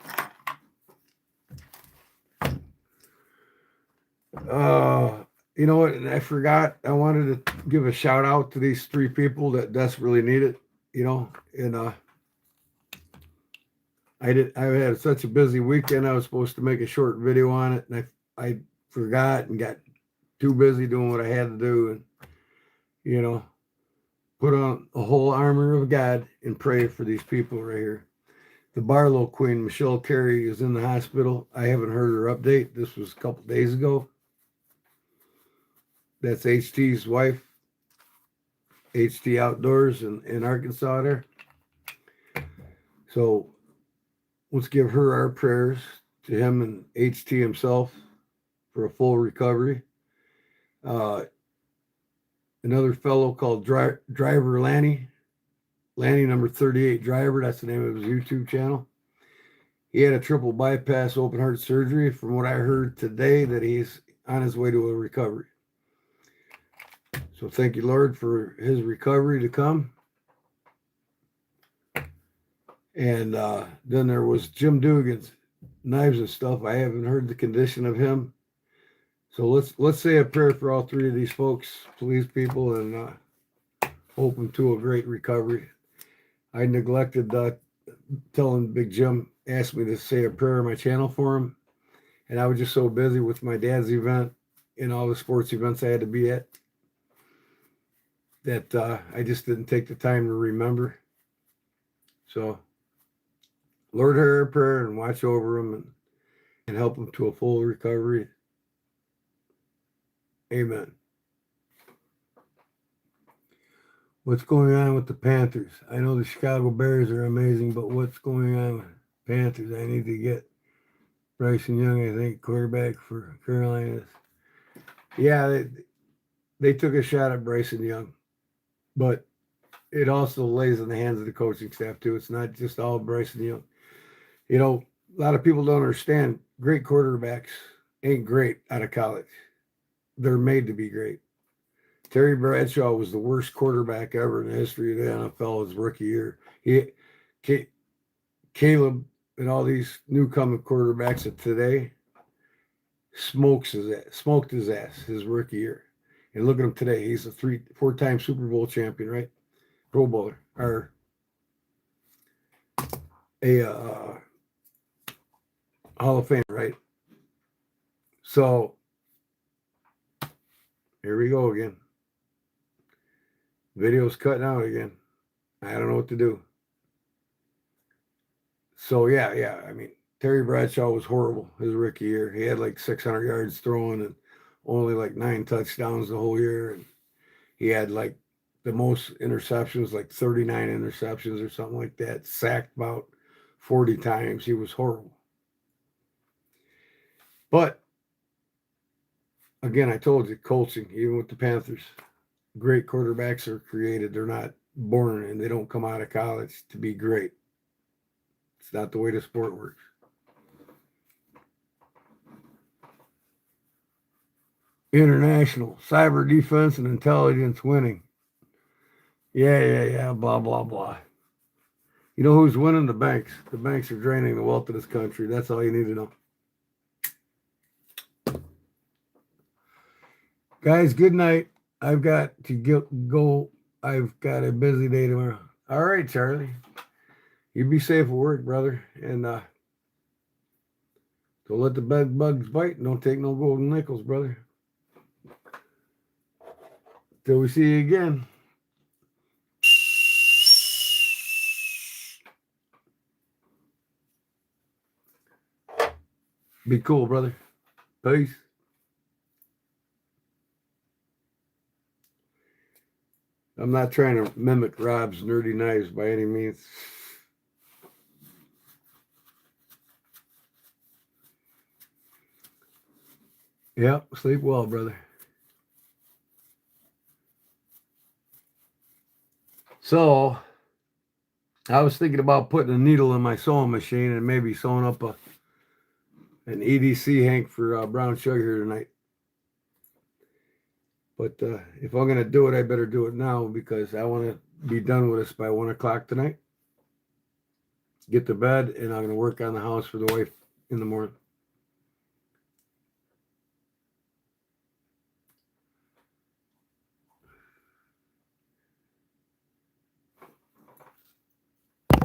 You know what? I forgot. I wanted to give a shout out to these 3 people that desperately need it. You know, and I had such a busy weekend. I was supposed to make a short video on it, and I forgot and got too busy doing what I had to do, and you know, put on a whole armor of God and pray for these people right here. The Barlow Queen, Michelle Carey, is in the hospital. I haven't heard her update. This was a couple days ago. That's HT's wife, HT Outdoors in Arkansas there. So let's give her our prayers, to him and HT himself, for a full recovery. Another fellow called Driver Lanny number 38 Driver, that's the name of his YouTube channel. He had a triple bypass open heart surgery. From what I heard today, that he's on his way to a recovery. So thank you, Lord, for his recovery to come. And then there was Jim Dugan's Knives and Stuff. I haven't heard the condition of him. So let's say a prayer for all three of these folks, please, people, and hope them to a great recovery. I neglected telling Big Jim, asked me to say a prayer on my channel for him. And I was just so busy with my dad's event and all the sports events I had to be at that I just didn't take the time to remember. So, Lord, hear our prayer and watch over him and help him to a full recovery. Amen. What's going on with the Panthers? I know the Chicago Bears are amazing, but what's going on with Panthers? I need to get Bryson Young, I think, quarterback for Carolina. Yeah, they took a shot at Bryson Young, but it also lays in the hands of the coaching staff, too. It's not just all Bryson Young. You know, a lot of people don't understand great quarterbacks ain't great out of college. They're made to be great. Terry Bradshaw was the worst quarterback ever in the history of the NFL his rookie year. Caleb and all these newcomer quarterbacks of today smoked his ass his rookie year. And look at him today. He's a 4-time Super Bowl champion, right? Pro Bowler, or a Hall of Fame, right? So here we go again. Video's cutting out again. I don't know what to do. So yeah. I mean, Terry Bradshaw was horrible his rookie year. He had like 600 yards throwing and only like 9 touchdowns the whole year. And he had like the most interceptions, like 39 interceptions or something like that. Sacked about 40 times. He was horrible. But again, I told you, coaching, even with the Panthers, great quarterbacks are created. They're not born and they don't come out of college to be great. It's not the way the sport works. International cyber defense and intelligence winning. Yeah. Blah, blah, blah. You know who's winning? The banks. The banks are draining the wealth of this country. That's all you need to know. Guys, good night. I've got to go. I've got a busy day tomorrow. All right, Charlie. You be safe at work, brother. And don't let the bed bugs bite. And don't take no golden nickels, brother. Till we see you again. Be cool, brother. Peace. I'm not trying to mimic Rob's nerdy knives by any means. Yep, sleep well, brother. So, I was thinking about putting a needle in my sewing machine and maybe sewing up an EDC hank for brown sugar tonight. But if I'm going to do it, I better do it now because I want to be done with this by 1 o'clock tonight. Get to bed, and I'm going to work on the house for the wife in the morning.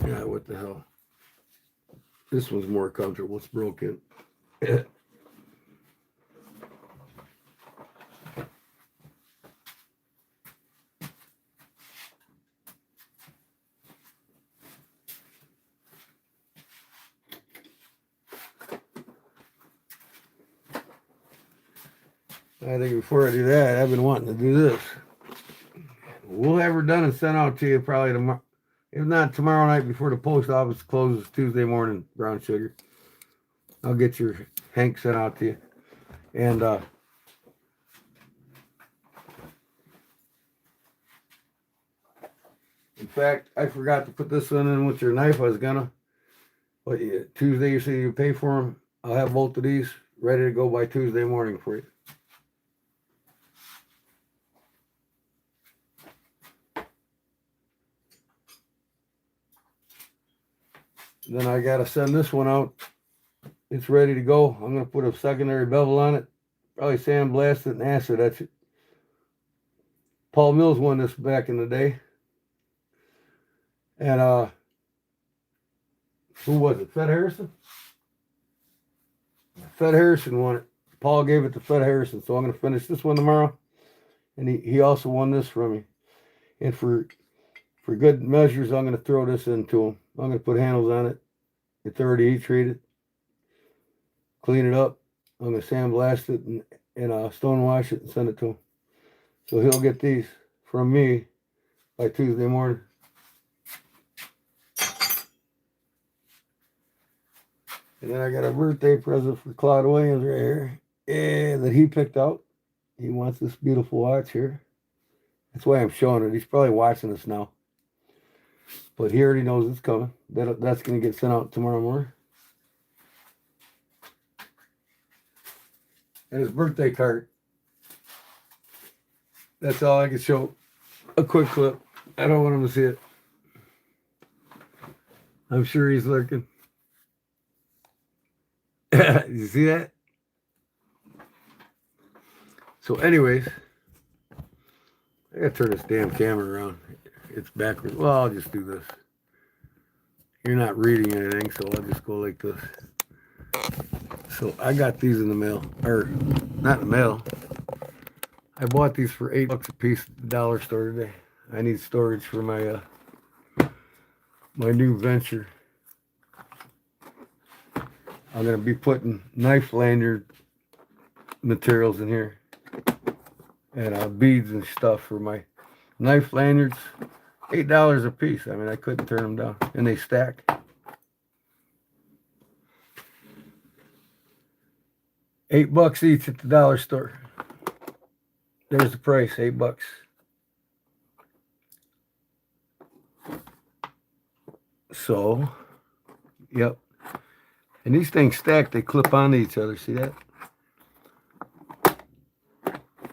Yeah, what the hell? This one's more comfortable. It's broken. I think before I do that, I've been wanting to do this. We'll have her done and sent out to you probably tomorrow. If not tomorrow night before the post office closes Tuesday morning, brown sugar. I'll get your hank sent out to you. And in fact, I forgot to put this one in with your knife. I was gonna. But yeah, Tuesday you say you pay for them. I'll have both of these ready to go by Tuesday morning for you. Then I gotta send this one out. It's ready to go. I'm gonna put a secondary bevel on it. Probably sandblast it and acid etch it. Paul Mills won this back in the day. And who was it? Fed Harrison? Fed Harrison won it. Paul gave it to Fed Harrison. So I'm gonna finish this one tomorrow. And he also won this from me. And for good measures, I'm gonna throw this into him. I'm gonna put handles on it. It's already heat treated. Clean it up. I'm gonna sandblast it and stone wash it and send it to him. So he'll get these from me by Tuesday morning. And then I got a birthday present for Claude Williams right here. Yeah, that he picked out. He wants this beautiful watch here. That's why I'm showing it. He's probably watching this now. But he already knows it's coming. That's going to get sent out tomorrow morning. And his birthday card. That's all I can show. A quick clip. I don't want him to see it. I'm sure he's lurking. You see that? So anyways, I gotta turn this damn camera around. It's backwards. Well, I'll just do this. You're not reading anything, so I'll just go like this. So I got these in the mail. Or, not in the mail. I bought these for $8 a piece at the dollar store today. I need storage for my my new venture. I'm going to be putting knife lanyard materials in here. And beads and stuff for my knife lanyards. $8 a piece. I mean, I couldn't turn them down. And they stack. $8 each at the dollar store. There's the price, $8. So, yep. And these things stack, they clip onto each other. See that?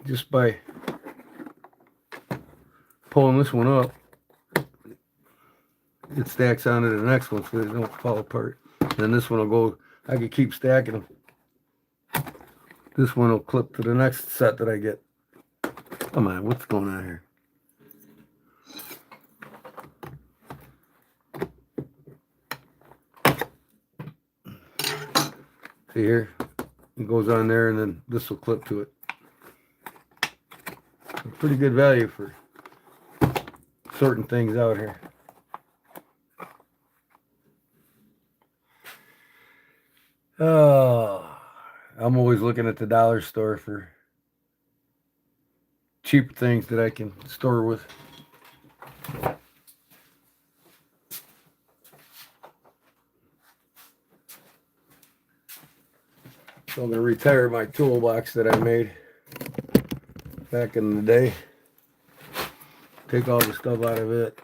Just by pulling this one up, it stacks onto the next one so they don't fall apart. And then this one will go, I can keep stacking them. This one will clip to the next set that I get. Come on, what's going on here? See here? It goes on there and then this will clip to it. Pretty good value for sorting things out here. Oh, I'm always looking at the dollar store for cheap things that I can store with. So I'm going to retire my toolbox that I made back in the day. Take all the stuff out of it.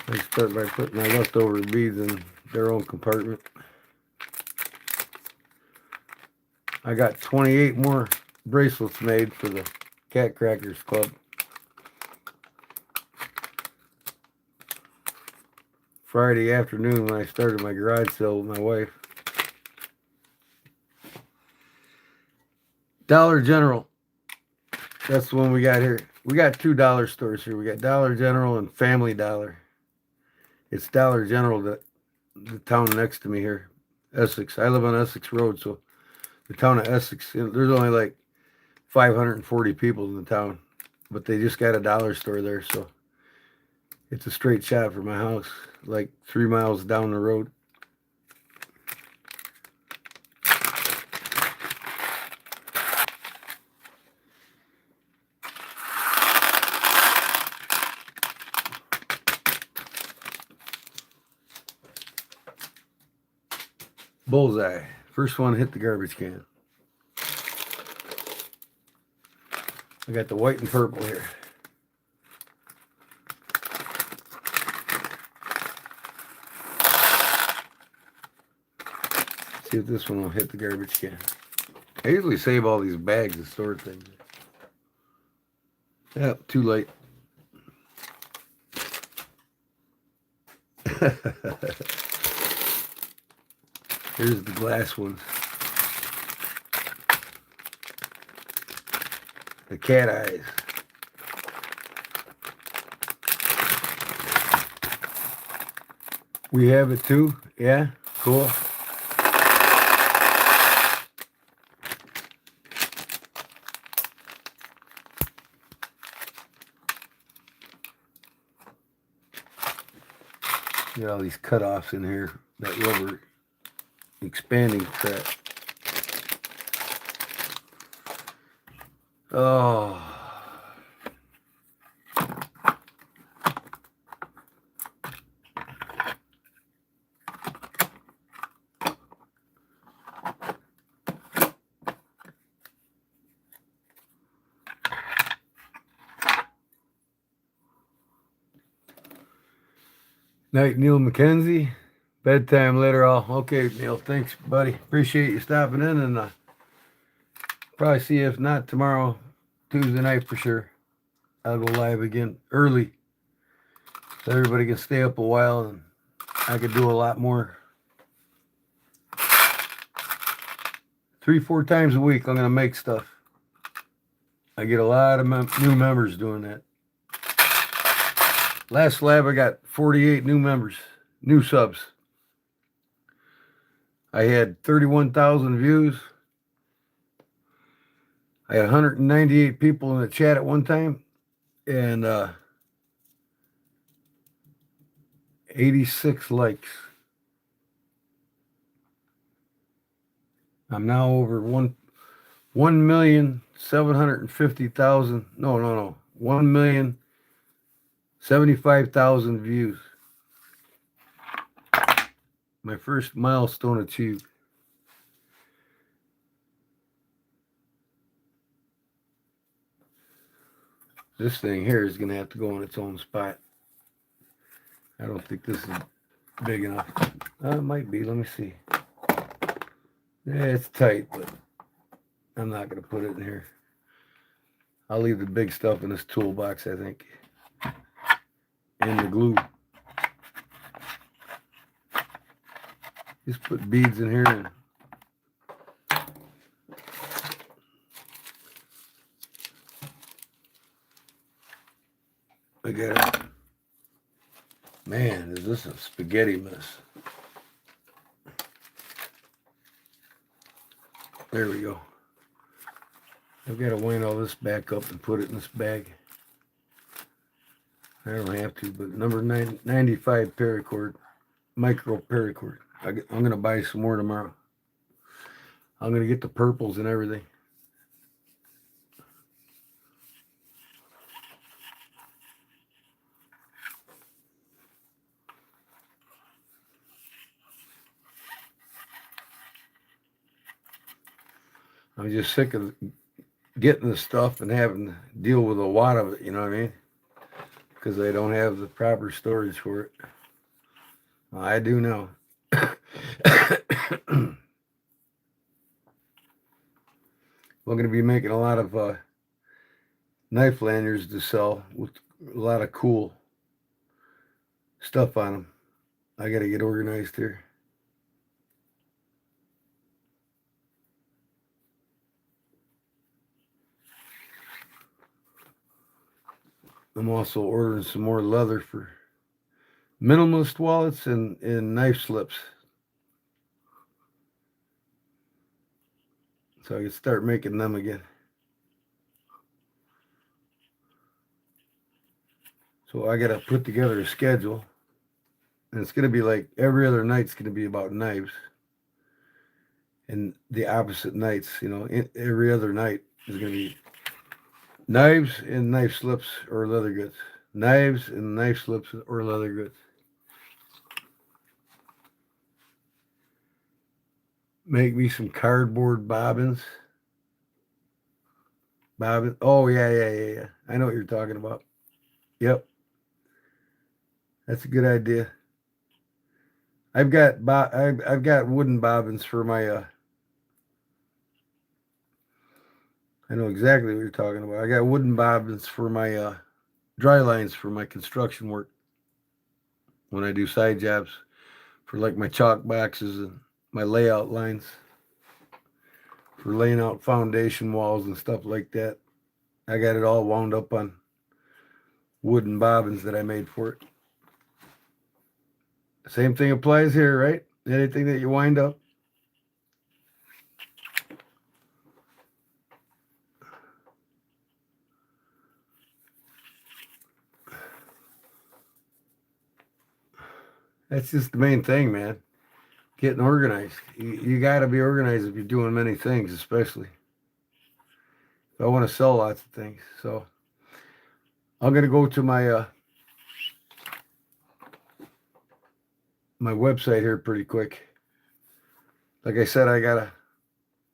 I start by putting my leftover beads in their own compartment. I got 28 more bracelets made for the Cat Crackers Club. Friday afternoon when I started my garage sale with my wife. Dollar General. That's the one we got here. We got two dollar stores here. We got Dollar General and Family Dollar. It's Dollar General, the town next to me here, Essex. I live on Essex Road, so the town of Essex, there's only like 540 people in the town, but they just got a dollar store there, so it's a straight shot from my house, like 3 miles down the road. Bullseye. First one hit the garbage can. I got the white and purple here. See if this one will hit the garbage can. I usually save all these bags and store things. Yep, too late. Here's the glass ones. The cat eyes. We have it too? Yeah? Cool. Got all these cutoffs in here. That rubber expanding crap. Oh. Night, Neil McKenzie. Bedtime later all. Okay, Neil, thanks, buddy. Appreciate you stopping in, and probably see you, if not tomorrow, Tuesday night for sure. I'll go live again early so everybody can stay up a while and I could do a lot more. 3-4 times a week I'm going to make stuff. I get a lot of new members doing that. Last live I got 48 new members, new subs. I had 31,000 views. I had 198 people in the chat at one time, and 86 likes. I'm now over 1,750,000. No. 1,075,000 views. My first milestone achieved. This thing here is going to have to go in its own spot. I don't think this is big enough. It might be. Let me see. Yeah, it's tight, but I'm not going to put it in here. I'll leave the big stuff in this toolbox, I think. And the glue. Just put beads in here and I got it. Man, is this a spaghetti mess? There we go. I've got to wind all this back up and put it in this bag. I don't have to, but number 95 paracord, micro paracord. I'm going to buy some more tomorrow. I'm going to get the purples and everything. I'm just sick of getting the stuff and having to deal with a wad of it, you know what I mean? Because I don't have the proper storage for it. Well, I do now. We're going to be making a lot of knife lanyards to sell with a lot of cool stuff on them. I got to get organized here. I'm also ordering some more leather for minimalist wallets and knife slips. So I can start making them again. So I got to put together a schedule. And it's going to be like every other night's going to be about knives. And the opposite nights, you know, every other night is going to be knives and knife slips or leather goods. Knives and knife slips or leather goods. Make me some cardboard bobbins. Bobbin. Oh, yeah. I know what you're talking about. Yep. That's a good idea. I've got wooden bobbins for my I know exactly what you're talking about. I got wooden bobbins for my dry lines for my construction work when I do side jobs for like my chalk boxes and my layout lines for laying out foundation walls and stuff like that. I got it all wound up on wooden bobbins that I made for it. Same thing applies here, right? Anything that you wind up. That's just the main thing, man. Getting organized. You got to be organized if you're doing many things, especially. I want to sell lots of things. So I'm going to go to my my website here pretty quick. Like I said, I got a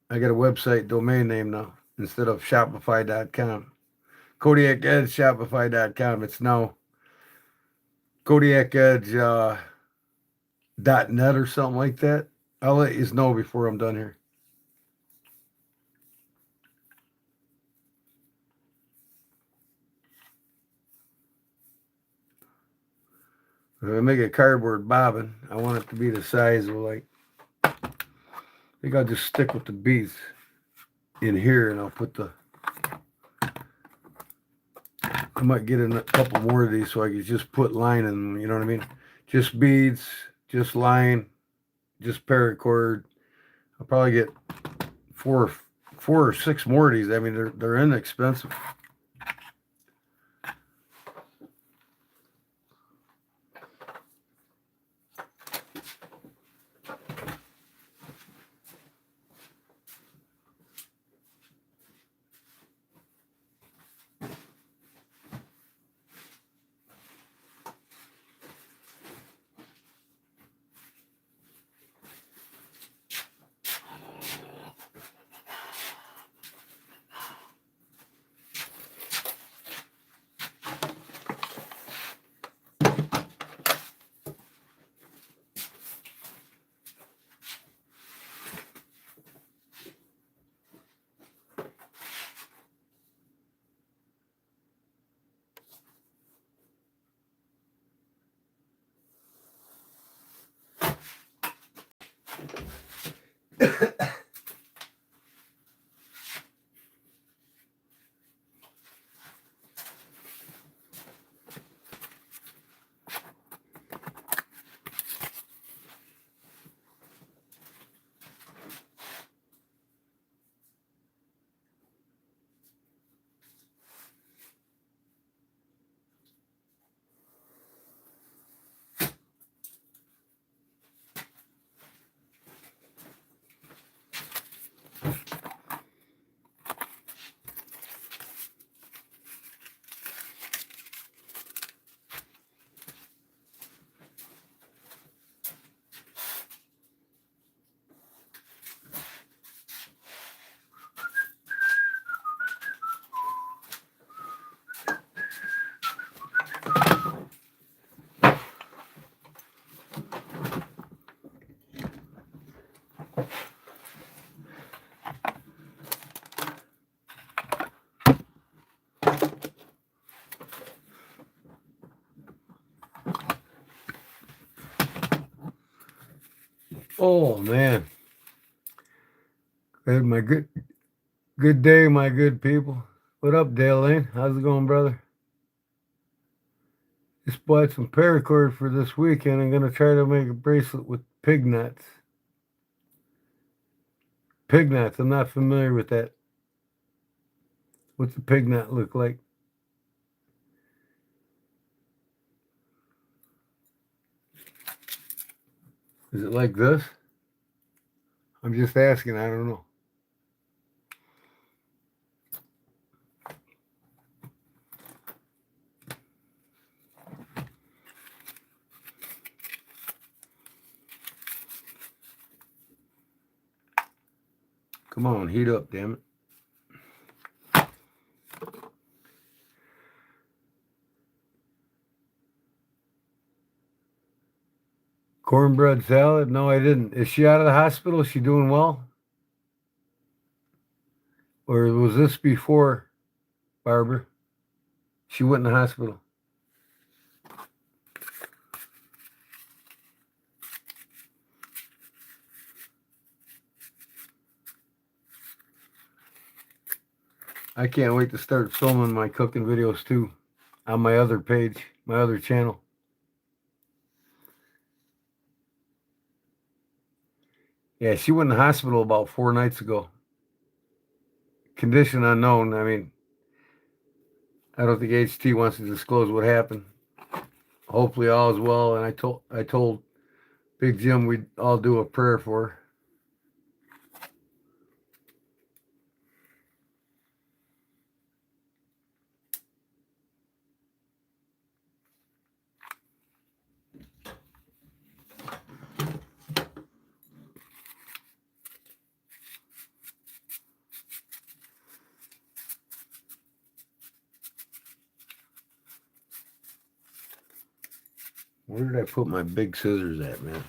website domain name now instead of Shopify.com. Kodiak Edge Shopify.com. It's now Kodiak Edge .net or something like that. I'll let you know before I'm done here. If I make a cardboard bobbin, I want it to be the size of like, I think I'll just stick with the beads in here and I'll put the, I might get in a couple more of these so I can just put line in them, you know what I mean? Just beads, just line, just paracord. I'll probably get four or six more of these. I mean, they're inexpensive. Oh man. Hey, my good day, my good people. What up, Dale Lane? How's it going, brother? Just bought some paracord for this weekend. I'm gonna try to make a bracelet with pig knots. Pig knots, I'm not familiar with that. What's a pig knot look like? Is it like this? I'm just asking, I don't know. Come on, heat up, damn it. Cornbread salad? No, I didn't. Is she out of the hospital? Is she doing well? Or was this before, Barbara? She went in the hospital. I can't wait to start filming my cooking videos too on my other page, my other channel. Yeah, she went in the hospital about 4 nights ago. Condition unknown. I mean, I don't think HT wants to disclose what happened. Hopefully all is well. And I told Big Jim we'd all do a prayer for her. Where did I put my big scissors at, man?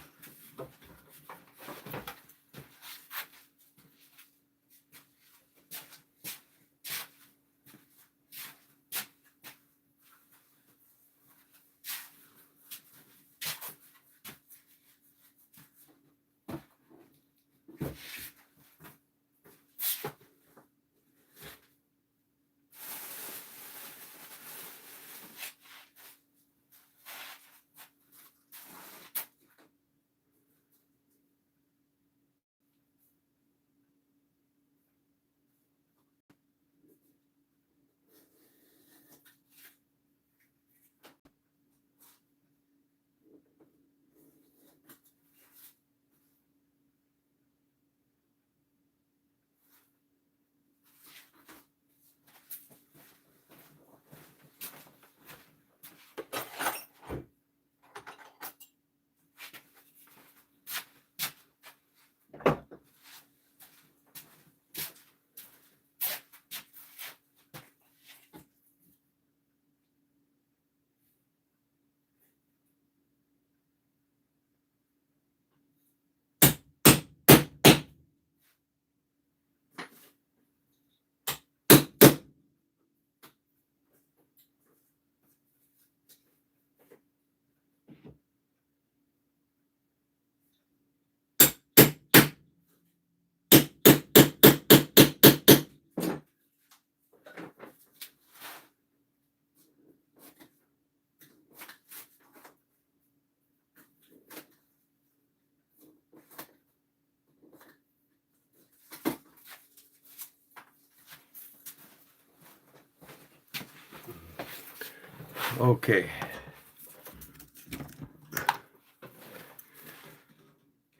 Okay.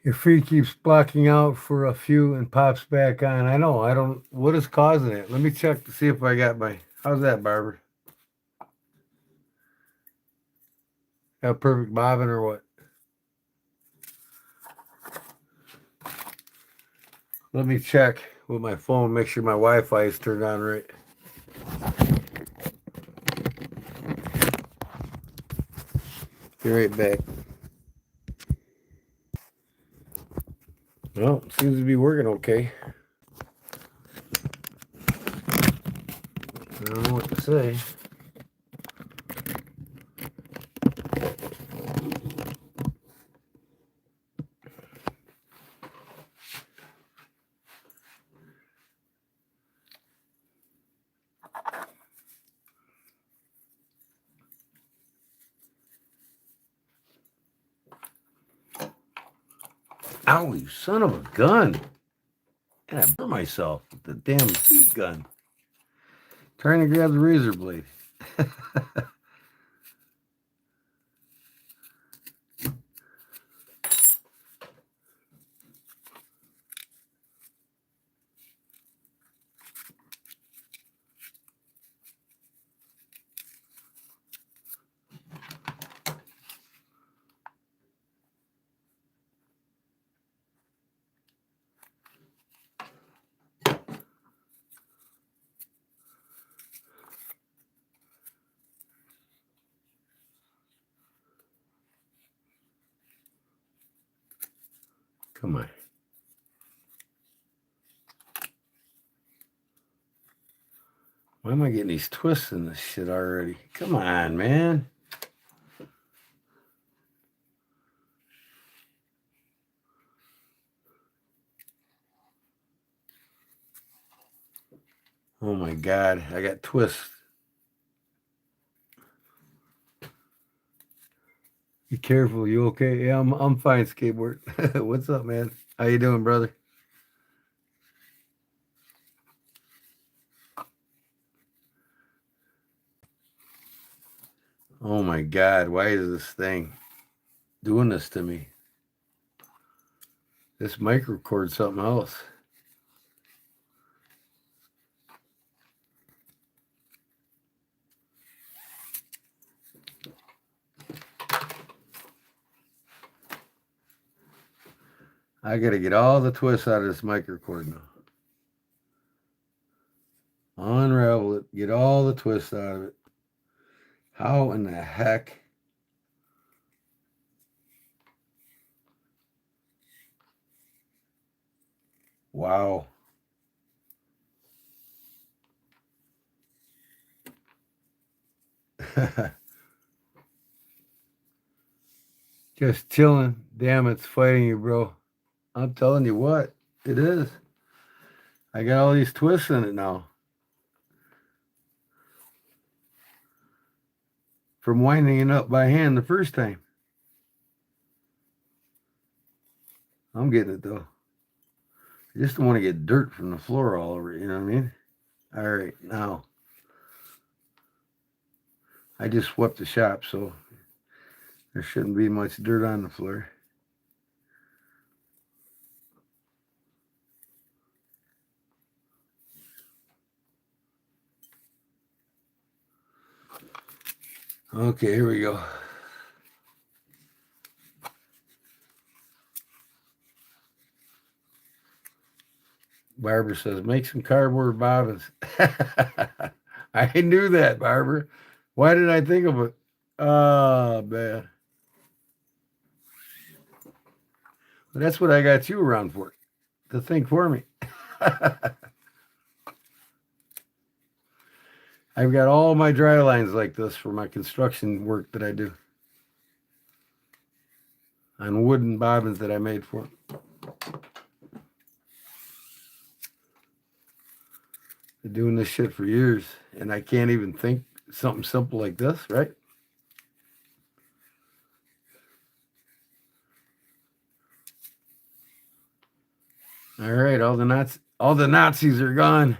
Your feed keeps blocking out for a few and pops back on. I know. I don't. What is causing it? Let me check to see if I got my. How's that, Barbara? Got perfect bobbing or what? Let me check with my phone. Make sure my Wi-Fi is turned on right. Be right back. Well, it seems to be working okay. I don't know what to say. Ow, you son of a gun. And I burned myself with the damn heat gun. Trying to grab the razor blade. Come on. Why am I getting these twists in this shit already? Come on, man. Oh my God, I got twists. Be careful, you okay? Yeah, I'm fine, skateboard. What's up, man? How you doing, brother? Oh my God, why is this thing doing this to me? This microcord's something else. I gotta get all the twists out of this microcord now. Unravel it, get all the twists out of it. How in the heck? Wow. Just chilling. Damn, it's fighting you, bro. I'm telling you what, it is. I got all these twists in it now. From winding it up by hand the first time. I'm getting it though. I just don't want to get dirt from the floor all over it, you know what I mean? All right, now. I just swept the shop, so there shouldn't be much dirt on the floor. Okay, here we go. Barbara says, make some cardboard bobbins. I knew that, Barbara. Why did I think of it? Oh, man. Well, that's what I got you around for, to think for me. I've got all my dry lines like this for my construction work that I do on wooden bobbins that I made for them. Been doing this shit for years, and I can't even think something simple like this, right? All right, all the Nazis are gone.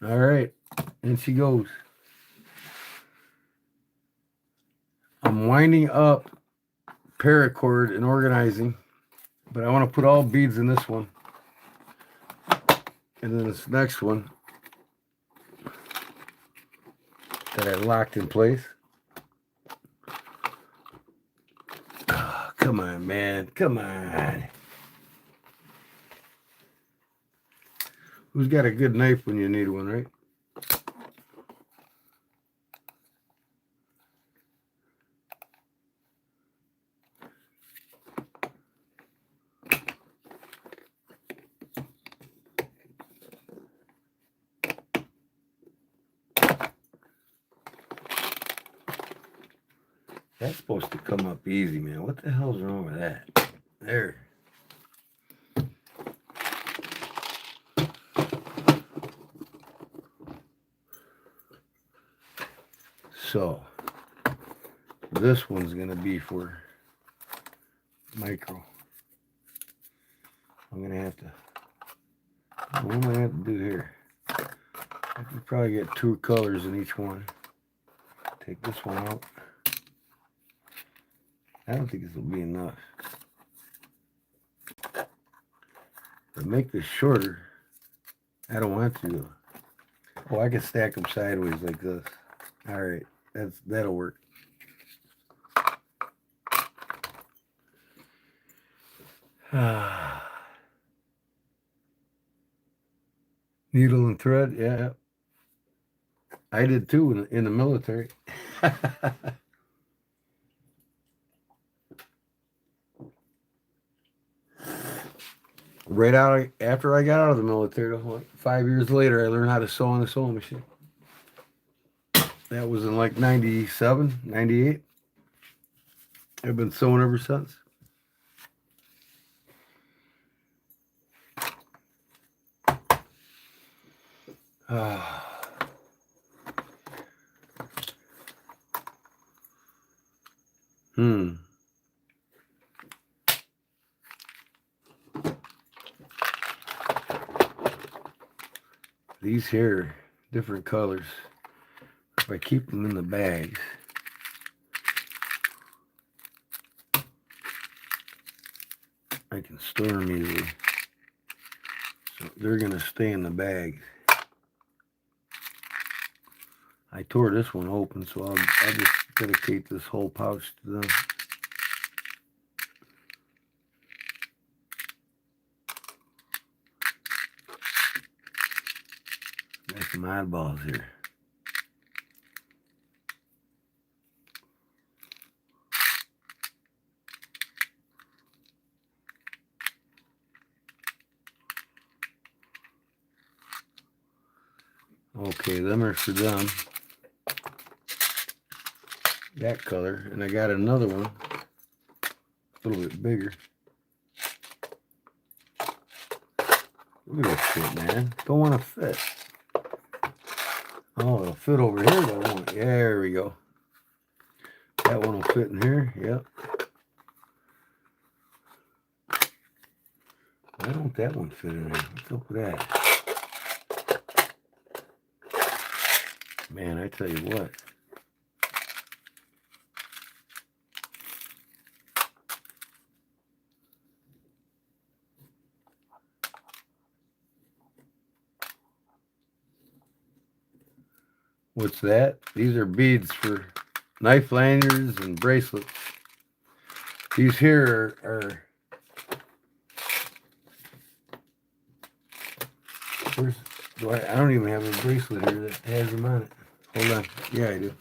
All right, and she goes. I'm winding up paracord and organizing, but I want to put all beads in this one. And then this next one that I locked in place. Oh, come on, man. Come on. Who's got a good knife when you need one, right? That's supposed to come up easy, man. What the hell's wrong with that? There. So, this one's going to be for micro. I'm going to have to, what am I going to have to do here? I can probably get 2 colors in each one. Take this one out. I don't think this will be enough. To make this shorter, I don't want to. Oh, I can stack them sideways like this. All right, that'll work. Needle and thread, yeah. I did too in the military. Right out after I got out of the military, 5 years later, I learned how to sew on the sewing machine. That was in like 97, 98. I've been sewing ever since. Hmm. These here, different colors. If I keep them in the bags, I can store them easily. So they're gonna stay in the bag. I tore this one open, so I'll just dedicate this whole pouch to them. Got some oddballs here. Okay, them are for them. That color, and I got another one, a little bit bigger. Look at this shit, man. Don't want to fit. Oh, it'll fit over here though, won't it? There we go. That one will fit in here, yep. Why don't that one fit in there? What's up with that? Man, I tell you what. What's that? These are beads for knife lanyards and bracelets. These here are where's, I don't even have a bracelet here that has them on it. Hold on. Yeah, I do.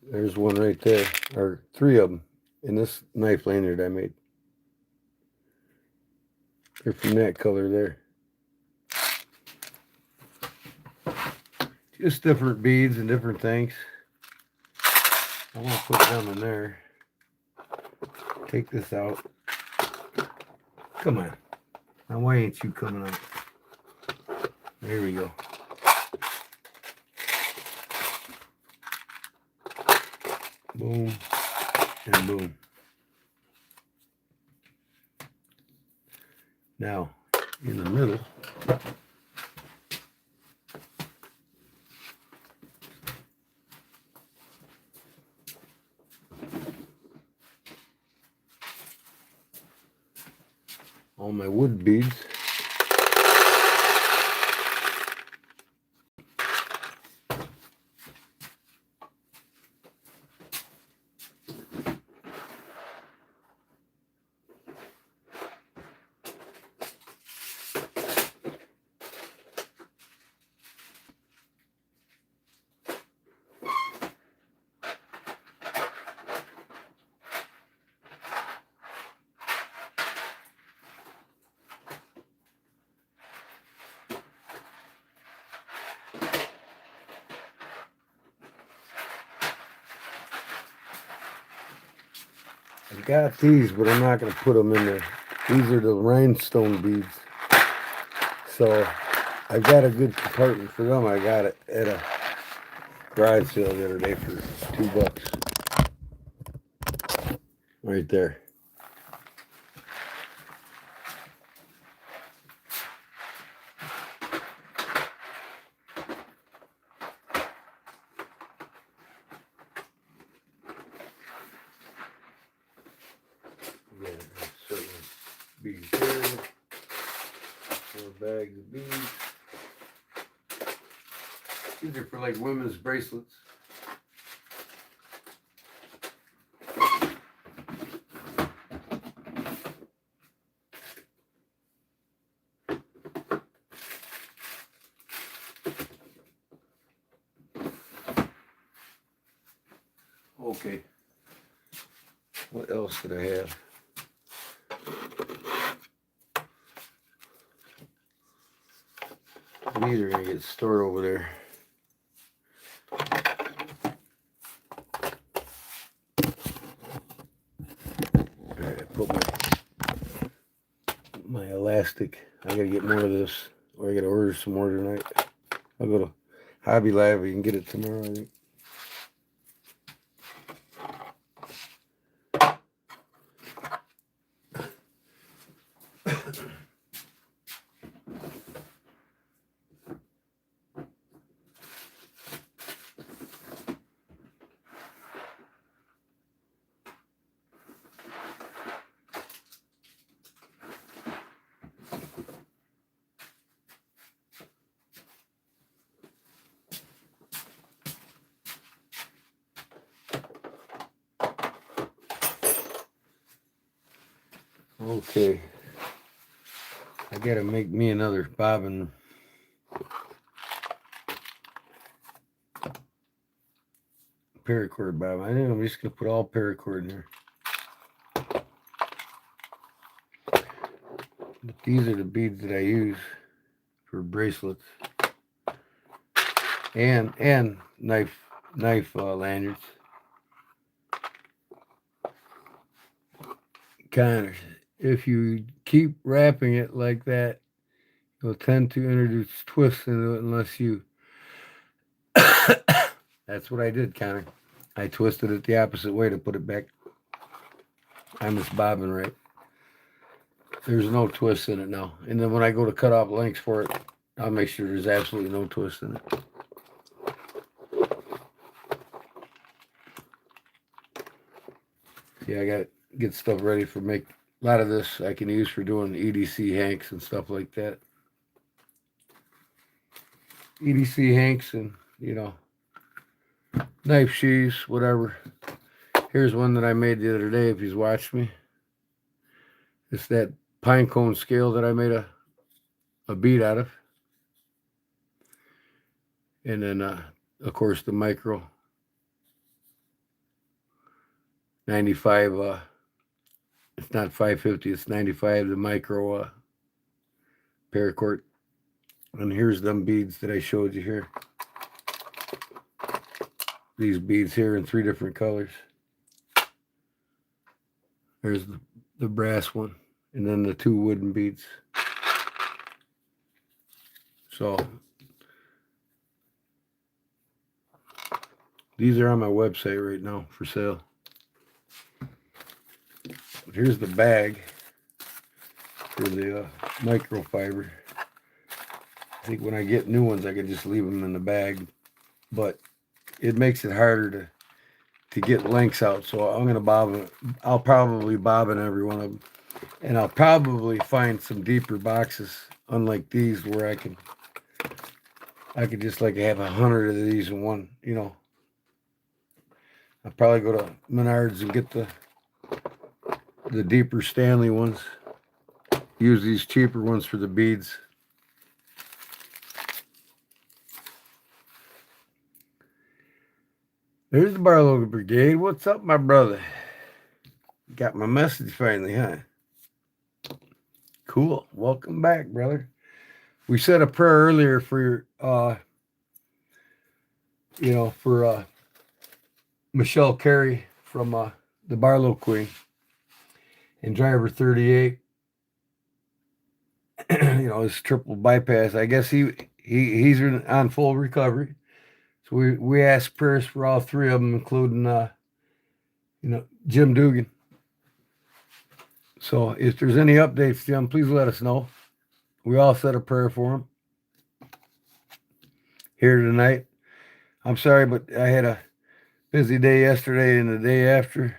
There's one right there, or three of them in this knife lanyard I made. They're from that color there. Just different beads and different things. I want to put them in there. Take this out. Come on. Now why ain't you coming out? There we go. Boom and boom. Now, in the middle, all my wood beads. I've got these, but I'm not going to put them in there. These are the rhinestone beads. So I've got a good compartment for them. I got it at a garage sale the other day for $2. Right there. Again, certain beads here. More bags of beads. These are for like women's bracelets. Okay. What else did I have? These are gonna get stored over there. Alright, I put my elastic. I gotta get more of this, or I gotta order some more tonight. I'll go to Hobby Lobby and get it tomorrow, I think. Okay. I gotta make me another bobbin. Paracord bobbin. I think I'm just gonna put all paracord in there. But these are the beads that I use for bracelets and knife lanyards. Kind of, if you keep wrapping it like that, you'll tend to introduce twists into it unless you. That's what I did, kind of. I twisted it the opposite way to put it back on this bobbin right. There's no twist in it now. And then when I go to cut off lengths for it, I'll make sure there's absolutely no twist in it. Yeah, I got to get stuff ready for a lot of this I can use for doing EDC hanks and stuff like that. EDC hanks and, knife sheaths, whatever. Here's one that I made the other day if you've watched me. It's that pine cone scale that I made a bead out of. And then, of course, the micro 95, it's not 550, it's 95, the micro paracord. And here's them beads that I showed you here. These beads here in 3 different colors. There's the brass one, and then the 2 wooden beads. So these are on my website right now for sale. But here's the bag for the microfiber. I think when I get new ones, I can just leave them in the bag, but it makes it harder to get lengths out. So I'm gonna bobbin. I'll probably bobbin every one of them, and I'll probably find some deeper boxes, unlike these, where I could just like have 100 of these in one. I'll probably go to Menards and get the deeper Stanley ones. Use these cheaper ones for the beads. There's the Barlow Brigade. What's up, my brother? Got my message finally, huh? Cool. Welcome back, brother. We said a prayer earlier for for Michelle Carey from the Barlow Queen and driver 38. His triple bypass. I guess he's on full recovery. So we asked prayers for all 3 of them, including Jim Dugan. So if there's any updates, Jim, please let us know. We all said a prayer for him here tonight. I'm sorry, but I had a busy day yesterday and the day after,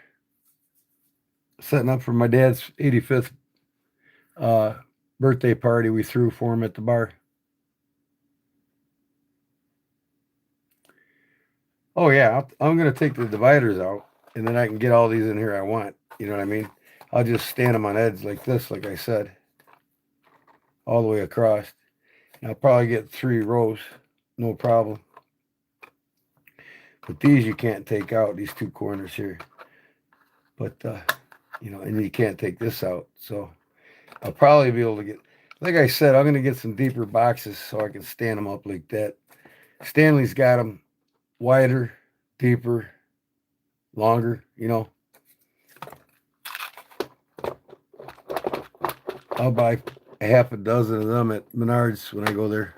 setting up for my dad's 85th birthday party we threw for him at the bar. Oh yeah, I'm gonna take the dividers out, and then I can get all these in here I want. You know what I mean? I'll just stand them on edge like this, like I said, all the way across. And I'll probably get 3 rows, no problem. But these you can't take out, these 2 corners here. But you know, and you can't take this out. So I'll probably be able to get, like I said, I'm gonna get some deeper boxes so I can stand them up like that. Stanley's got them wider, deeper, longer, you know. I'll buy a half a dozen of them at Menards when I go there.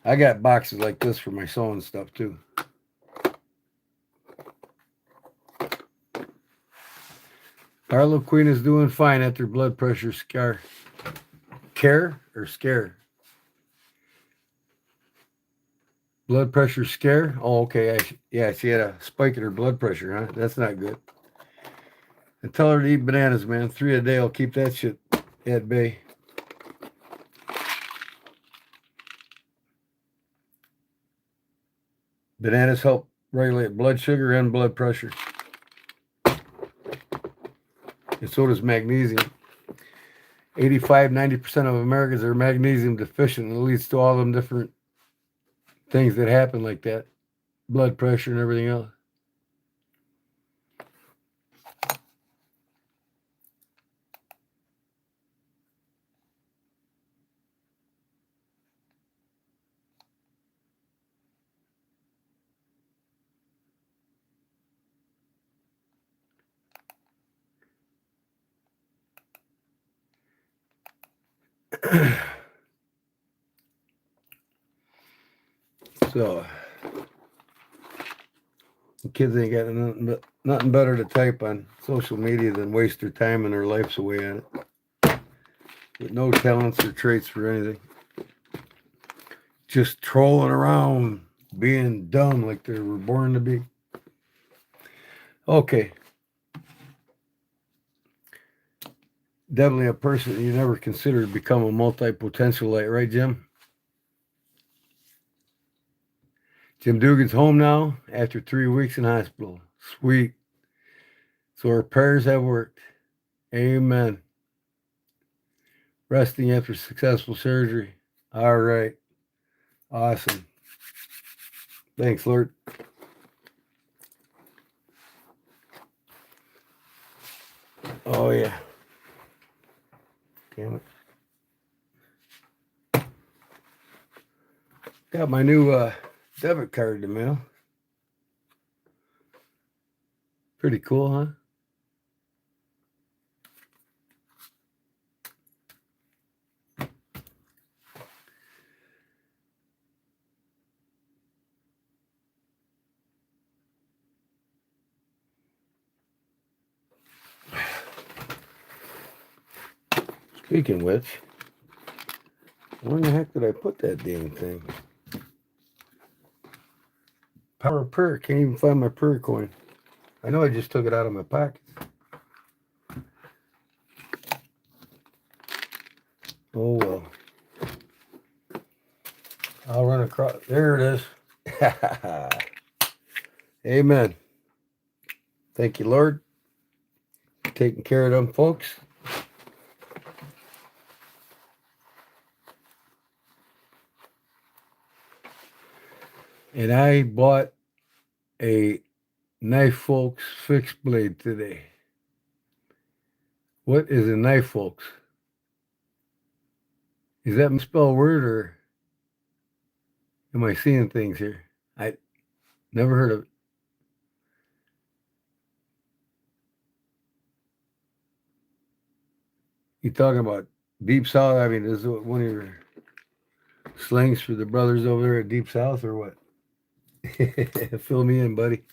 I got boxes like this for my sewing stuff too. Our little queen is doing fine after blood pressure scare. Care or scare? Blood pressure scare? Oh, okay. Yeah, she had a spike in her blood pressure, huh? That's not good. And tell her to eat bananas, man. 3 a day will keep that shit at bay. Bananas help regulate blood sugar and blood pressure. And so does magnesium. 85-90% of Americans are magnesium deficient, and it leads to all them different things that happen like that. Blood pressure and everything else. So the kids ain't got nothing better to type on social media than waste their time and their lives away on it. With no talents or traits for anything. Just trolling around, being dumb like they were born to be. Okay. Definitely a person you never considered become a multi-potentialite, right, Jim? Jim Dugan's home now after 3 weeks in hospital. Sweet. So our prayers have worked. Amen. Resting after successful surgery. All right. Awesome. Thanks, Lord. Oh, yeah. Damn it. Got my new debit card in the mail. Pretty cool, huh? Speaking of which, where in the heck did I put that damn thing? Power of prayer. Can't even find my prayer coin. I know I just took it out of my pocket. Oh well. I'll run across. There it is. Amen. Thank you, Lord. Taking care of them folks. And I bought a Knife Folks fixed blade today. What is a Knife Folks? Is that a misspelled word, or am I seeing things here? I never heard of it. You talking about Deep South? I mean, is it one of your slings for the brothers over there at Deep South, or what? Fill me in, buddy.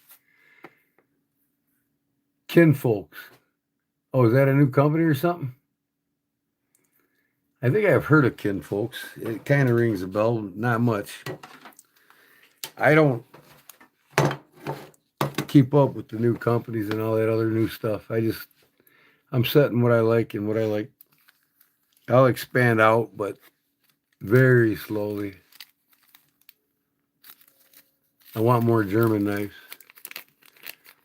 Kinfolks. Oh, is that a new company or something? I think I've heard of Kinfolks. It kind of rings a bell, not much. I don't keep up with the new companies and all that other new stuff. I'm setting what I like and what I like. I'll expand out, but very slowly. I want more German knives.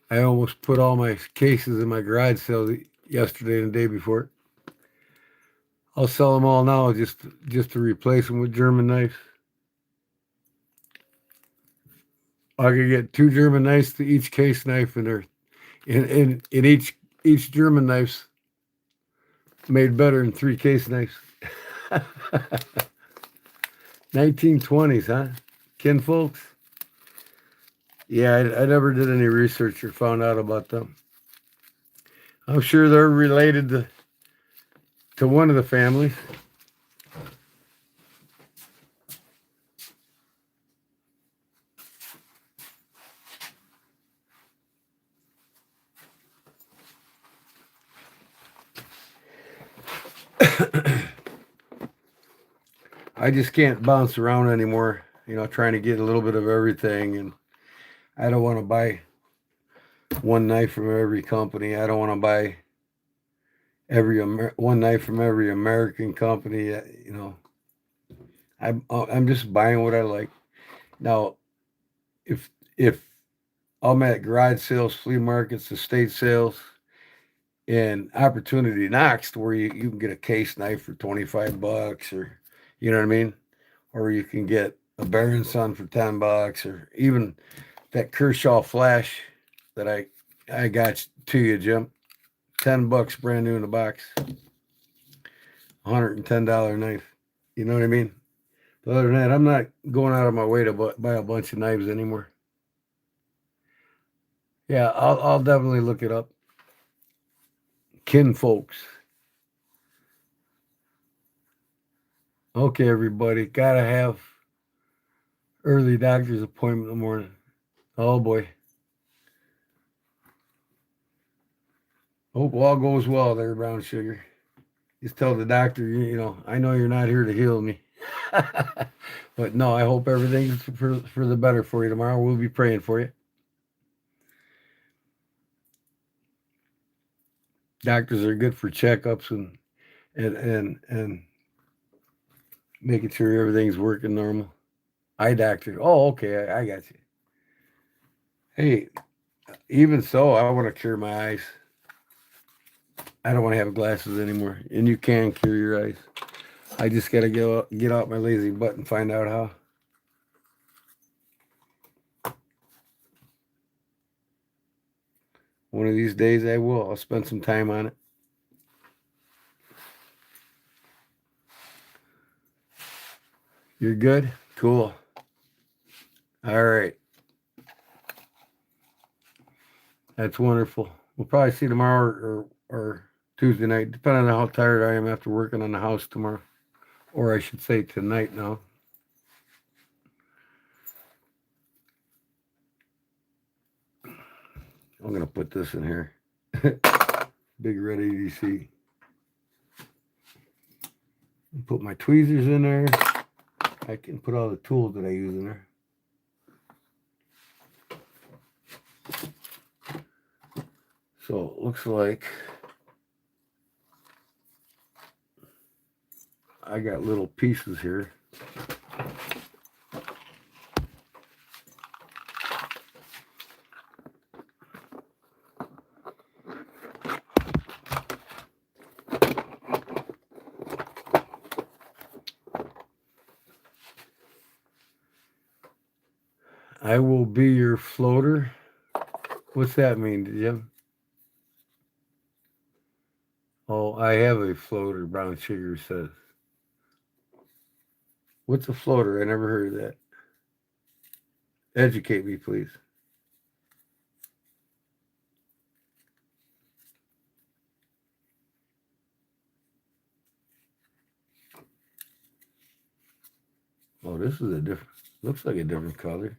I almost put all my cases in my garage sale yesterday and the day before. I'll sell them all now just to replace them with German knives. I could get 2 German knives to each case knife, and in each German knife's made better than 3 case knives. 1920s, huh? Kinfolks? Yeah, I never did any research or found out about them. I'm sure they're related to one of the families. I just can't bounce around anymore, trying to get a little bit of everything. And I don't want to buy one knife from every company. I don't want to buy one knife from every American company. I'm just buying what I like. Now, if I'm at garage sales, flea markets, estate sales, and opportunity knocks, where you can get a case knife for $25, or you know what I mean, or you can get a Baron Son for $10, or even that Kershaw Flash that I got to you, Jim. $10 brand new in the box. $110 knife. You know what I mean? But other than that, I'm not going out of my way to buy a bunch of knives anymore. Yeah, I'll definitely look it up. Kinfolks. Okay, everybody. Gotta have early doctor's appointment in the morning. Oh boy. Hope all goes well there, Brown Sugar. Just tell the doctor, I know you're not here to heal me. But no, I hope everything's for the better for you tomorrow. We'll be praying for you. Doctors are good for checkups and making sure everything's working normal. Eye doctor. Oh, okay, I got you. Hey, even so, I want to cure my eyes. I don't want to have glasses anymore. And you can cure your eyes. I just got to get out my lazy butt and find out how. One of these days I will. I'll spend some time on it. You're good? Cool. All right. That's wonderful. We'll probably see tomorrow or Tuesday night, depending on how tired I am after working on the house tomorrow. Or I should say tonight now. I'm going to put this in here. Big red ADC. Put my tweezers in there. I can put all the tools that I use in there. So it looks like I got little pieces here. I will be your floater. What's that mean, Jim? Oh, I have a floater, Brown Sugar says. What's a floater? I never heard of that. Educate me, please. Oh, this is looks like a different color.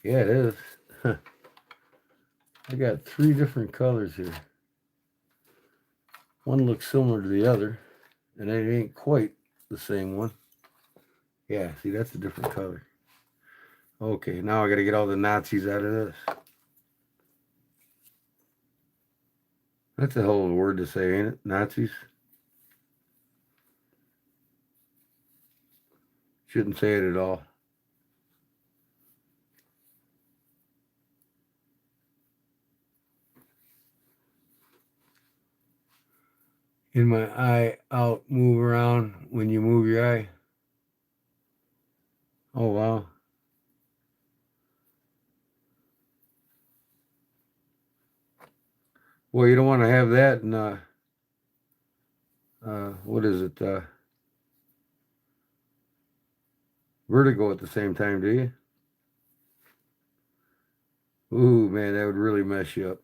Yeah, it is. I got 3 different colors here. One looks similar to the other, and it ain't quite the same one. Yeah, see, that's a different color. Okay, now I got to get all the Nazis out of this. That's a hell of a word to say, ain't it? Nazis? Shouldn't say it at all. in my eye out, move around when you move your eye. Oh, wow. Well, you don't want to have that and, what is it, vertigo at the same time, do you? Ooh, man, that would really mess you up.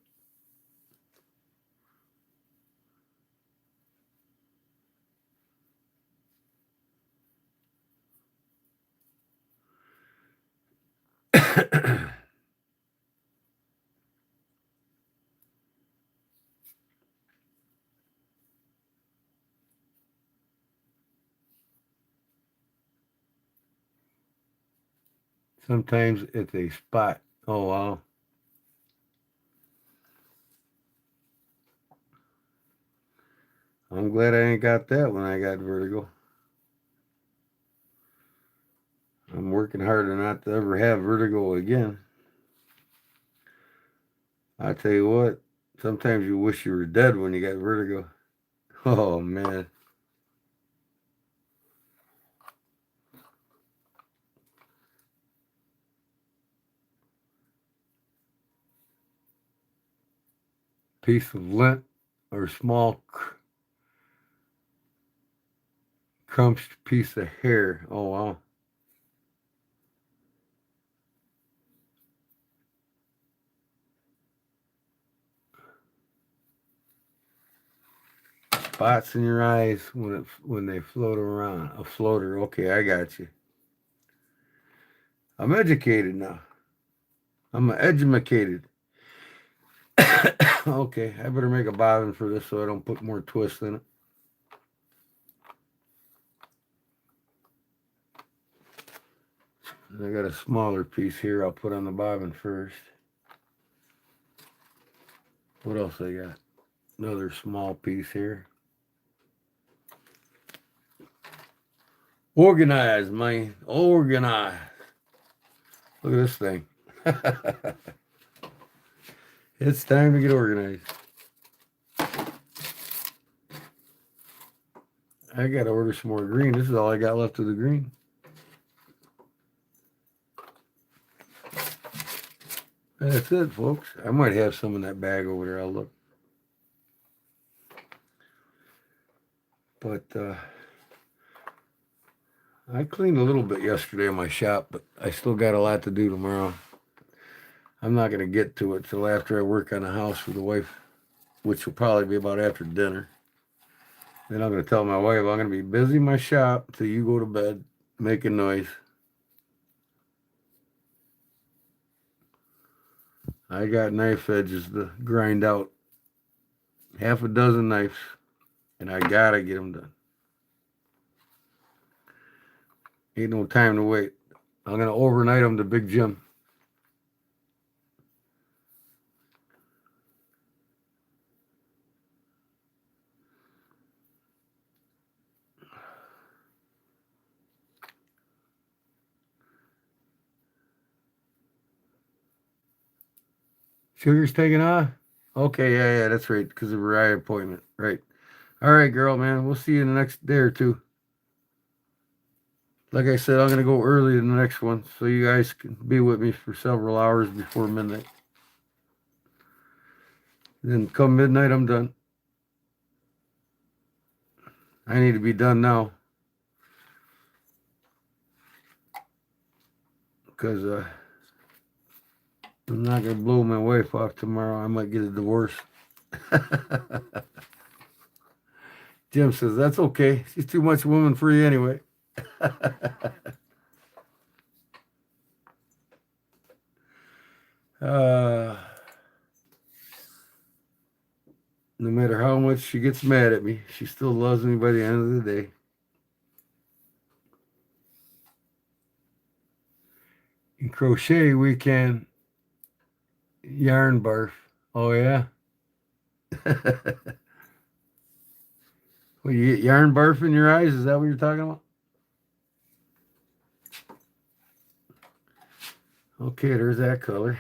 Sometimes it's a spot. Oh, wow. I'm glad I ain't got that when I got vertigo. I'm working harder not to ever have vertigo again. I tell you what, sometimes you wish you were dead when you got vertigo. Oh, man. Piece of lint or small crunched piece of hair. Oh, wow. Spots in your eyes when they float around. A floater. Okay, I got you. I'm educated now. I'm educated. Okay, I better make a bobbin for this so I don't put more twist in it. I got a smaller piece here I'll put on the bobbin first. What else I got? Another small piece here. Organized, man. Organized. Look at this thing. It's time to get organized. I got to order some more green. This is all I got left of the green. That's it, folks. I might have some in that bag over there. I'll look. But I cleaned a little bit yesterday in my shop, but I still got a lot to do tomorrow. I'm not going to get to it till after I work on the house for the wife, which will probably be about after dinner. Then I'm going to tell my wife I'm going to be busy in my shop till you go to bed making noise. I got knife edges to grind out. Half a dozen knives, and I got to get them done. Ain't no time to wait. I'm going to overnight them to Big Jim. Sugar's taking off? Okay, yeah, that's right, because of her eye appointment. Right. All right, girl, man. We'll see you in the next day or two. Like I said, I'm going to go early to the next one so you guys can be with me for several hours before midnight. Then come midnight, I'm done. I need to be done now. Because I'm not going to blow my wife off tomorrow. I might get a divorce. Jim says, that's okay. She's too much woman free anyway. No matter how much she gets mad at me, she still loves me by the end of the day. In crochet, we can yarn barf. Oh, yeah? Well, you get yarn barf in your eyes? Is that what you're talking about? Okay, there's that color.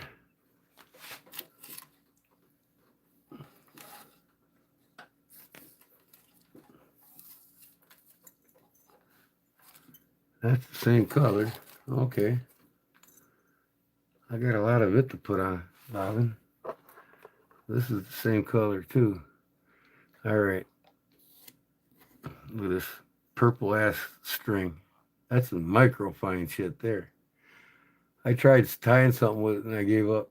That's the same color. Okay. I got a lot of it to put on, Bobbin. This is the same color too. All right. Look at this purple ass string. That's some micro fine shit there. I tried tying something with it and I gave up.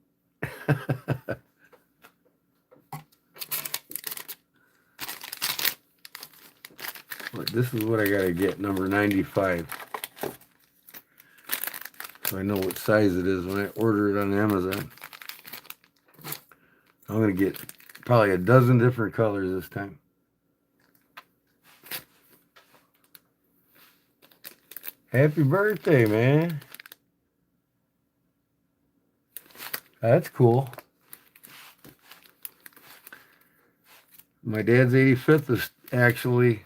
But this is what I gotta get, number 95. So I know what size it is when I order it on Amazon. I'm gonna get probably a dozen different colors this time. Happy birthday, man. That's cool. My dad's 85th is actually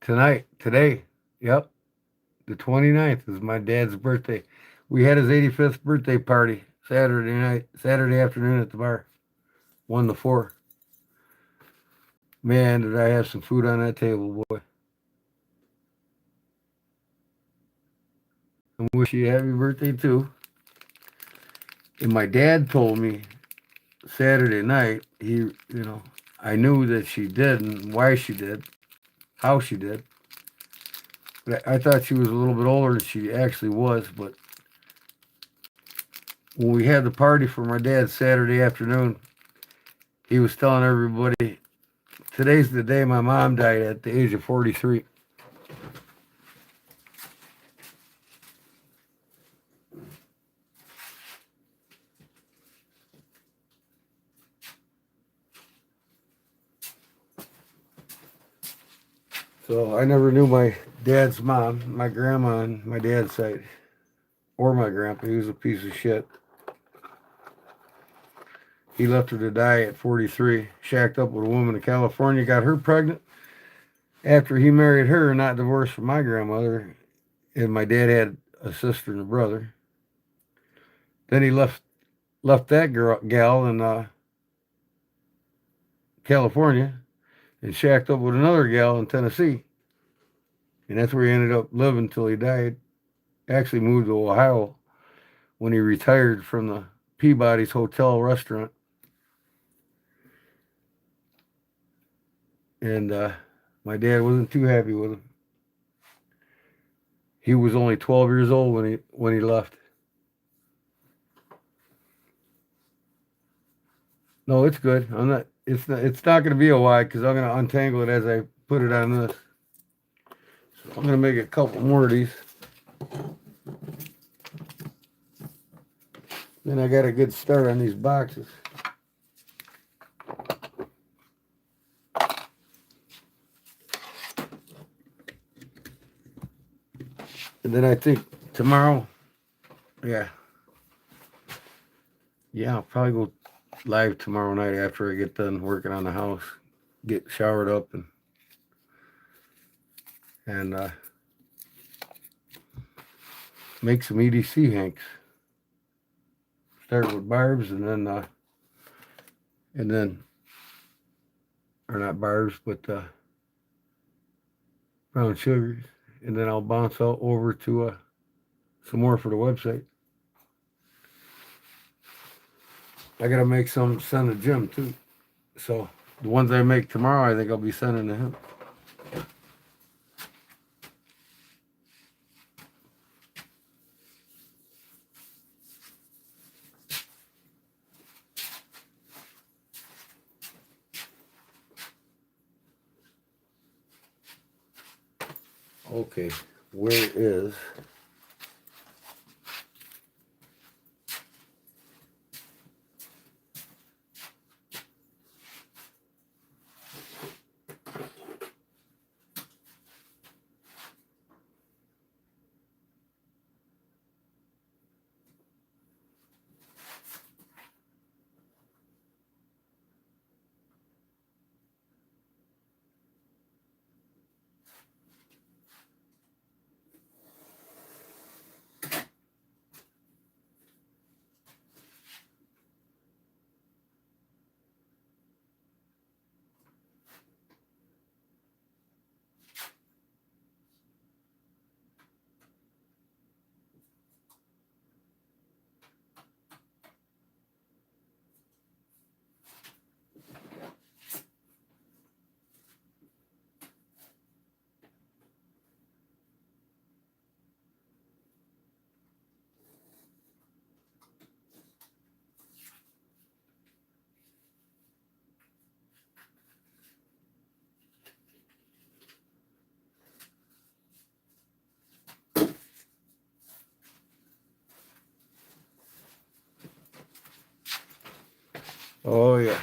today. Yep. The 29th is my dad's birthday. We had his 85th birthday party Saturday afternoon at the bar. 1 to 4. Man, did I have some food on that table, boy. I wish you a happy birthday too. And my dad told me Saturday night, I knew that she did and why she did, how she did. But I thought she was a little bit older than she actually was. But when we had the party for my dad Saturday afternoon, he was telling everybody, today's the day my mom died at the age of 43. So I never knew my dad's mom, my grandma on my dad's side, or my grandpa. He was a piece of shit. He left her to die at 43, shacked up with a woman in California, got her pregnant after he married her, not divorced from my grandmother. And my dad had a sister and a brother. Then he left that gal in California and shacked up with another gal in Tennessee. And that's where he ended up living until he died. Actually moved to Ohio when he retired from the Peabody's Hotel restaurant. And my dad wasn't too happy with him. He was only 12 years old when he left. No, it's good. It's not going to be a wide because I'm going to untangle it as I put it on this. So I'm going to make a couple more of these. Then I got a good start on these boxes. And then I think tomorrow, yeah, I'll probably go live tomorrow night after I get done working on the house, get showered up and make some EDC hanks. Start with barbs and then or not barbs, but brown sugars, and then I'll bounce out over to some more for the website. I gotta make some send to Jim too. So the ones I make tomorrow, I think I'll be sending to him. Okay, where is Oh, yeah.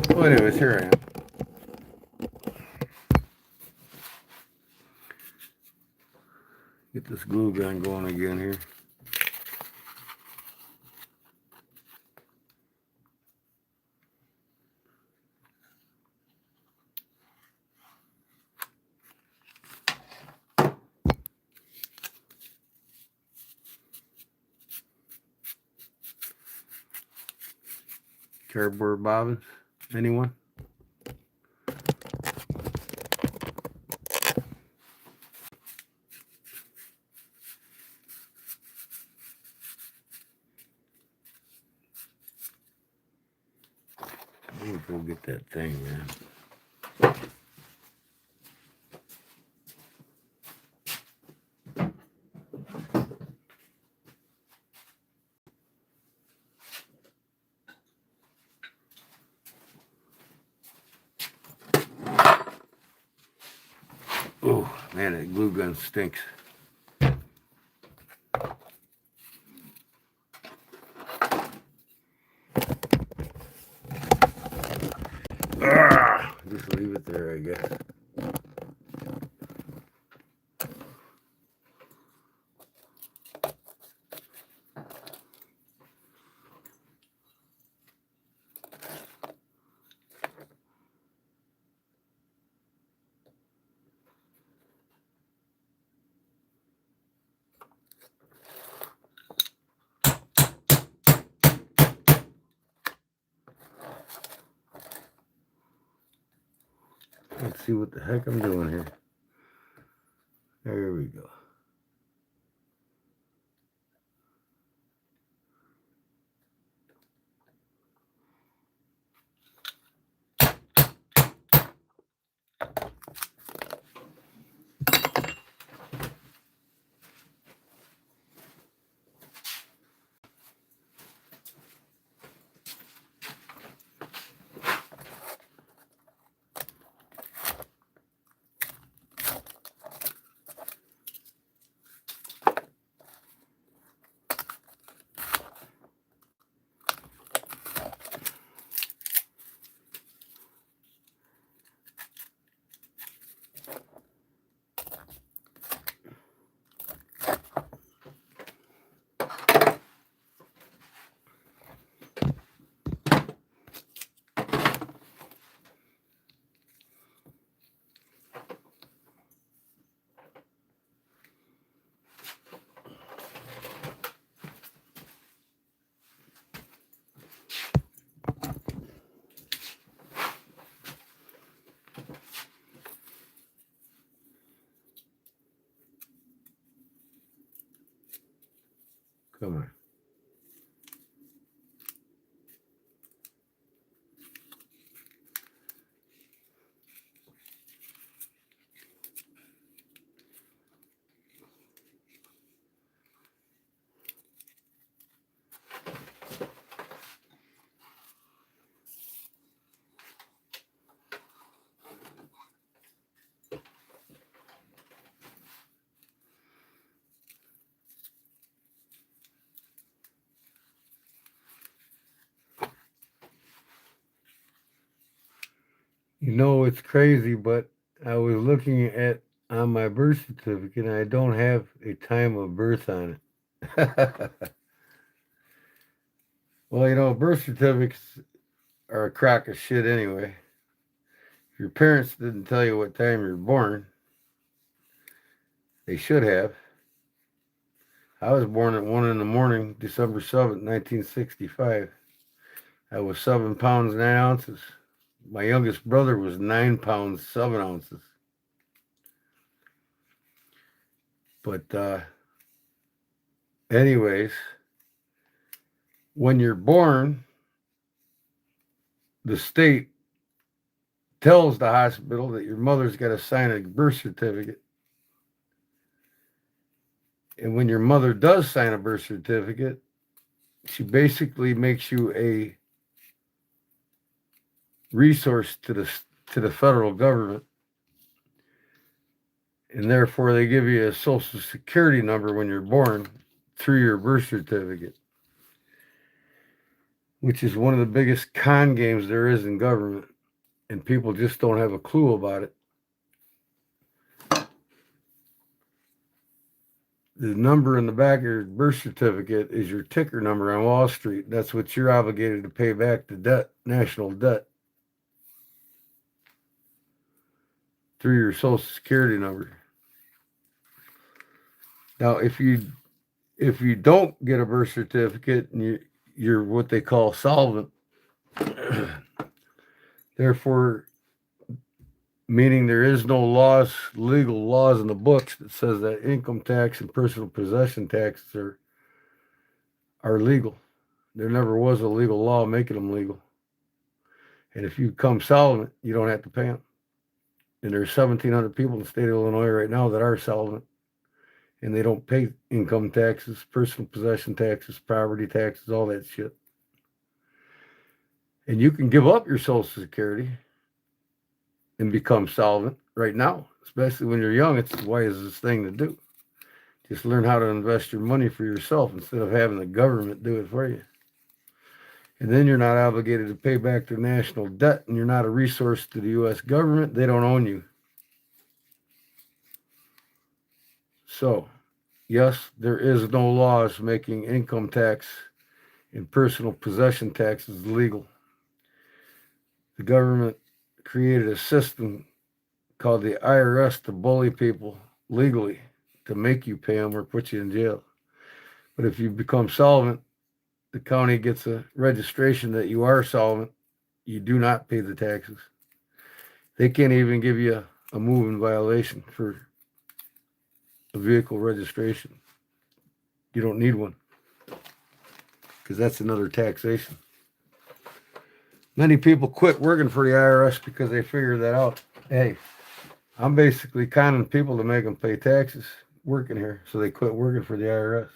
Well, anyways, here I am. Get this glue gun going again here. Cardboard bobbins. Anyone? Let me go get that thing, man. Oh, man, that glue gun stinks. Just leave it there, I guess. Let's see what the heck I'm doing here. There we go. Come on. You know, it's crazy, but I was looking at on my birth certificate and I don't have a time of birth on it. Well, you know, birth certificates are a crock of shit anyway. If your parents didn't tell you what time you're born, they should have. I was born at 1 in the morning, December 7th, 1965. I was 7 pounds, 9 ounces. My youngest brother was 9 pounds, 7 ounces. But anyways, when you're born, the state tells the hospital that your mother's got to sign a birth certificate. And when your mother does sign a birth certificate, she basically makes you a resource to the federal government. And therefore, they give you a social security number when you're born through your birth certificate. which is one of the biggest con games there is in government, and people just don't have a clue about it. The number in the back of your birth certificate is your ticker number on Wall Street. That's what you're obligated to pay back the debt, national debt, through your Social Security number. Now, if you don't get a birth certificate and you're what they call solvent, therefore, meaning there is no legal laws in the books that says that income tax and personal possession taxes are legal. There never was a legal law making them legal. And if you become solvent, you don't have to pay them. And there's 1,700 people in the state of Illinois right now that are solvent, and they don't pay income taxes, personal possession taxes, property taxes, all that shit. And you can give up your Social Security and become solvent right now, especially when you're young. It's the wisest thing to do. Just learn how to invest your money for yourself instead of having the government do it for you. And then you're not obligated to pay back their national debt, and you're not a resource to the U.S. government. They don't own you. So, yes, there is no laws making income tax and personal possession taxes legal. The government created a system called the IRS to bully people legally, to make you pay them or put you in jail. But if you become solvent, the county gets a registration that you are solvent. You do not pay the taxes. They can't even give you a moving violation for a vehicle registration. You don't need one, because that's another taxation. Many people quit working for the IRS because they figured that out. Hey, I'm basically conning people to make them pay taxes working here, so they quit working for the IRS.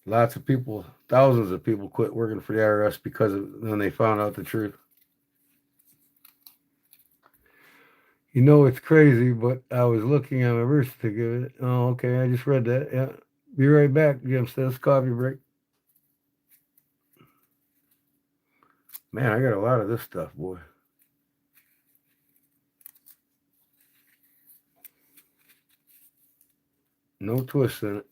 Lots of people, thousands of people quit working for the IRS because when they found out the truth. You know, it's crazy, but I was looking at my birth certificate. Oh, okay, I just read that. Yeah. Be right back, Jim says. Coffee break. Man, I got a lot of this stuff, boy. No twists in it.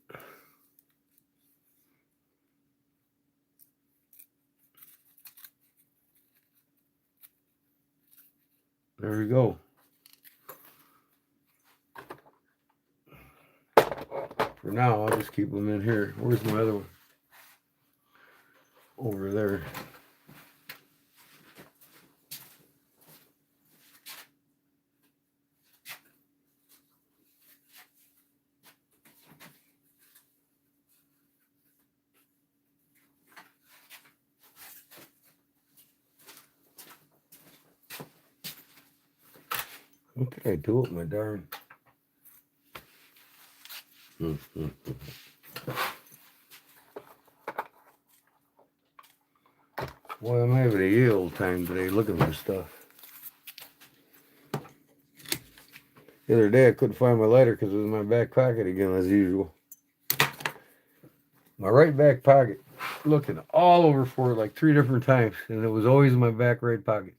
There we go. For now, I'll just keep them in here. Where's my other one? Over there. What did I do with my darn? Boy, I'm having a yield time today looking for stuff. The other day I couldn't find my lighter because it was in my back pocket again, as usual. My right back pocket. Looking all over for it like 3 different times, and it was always in my back right pocket.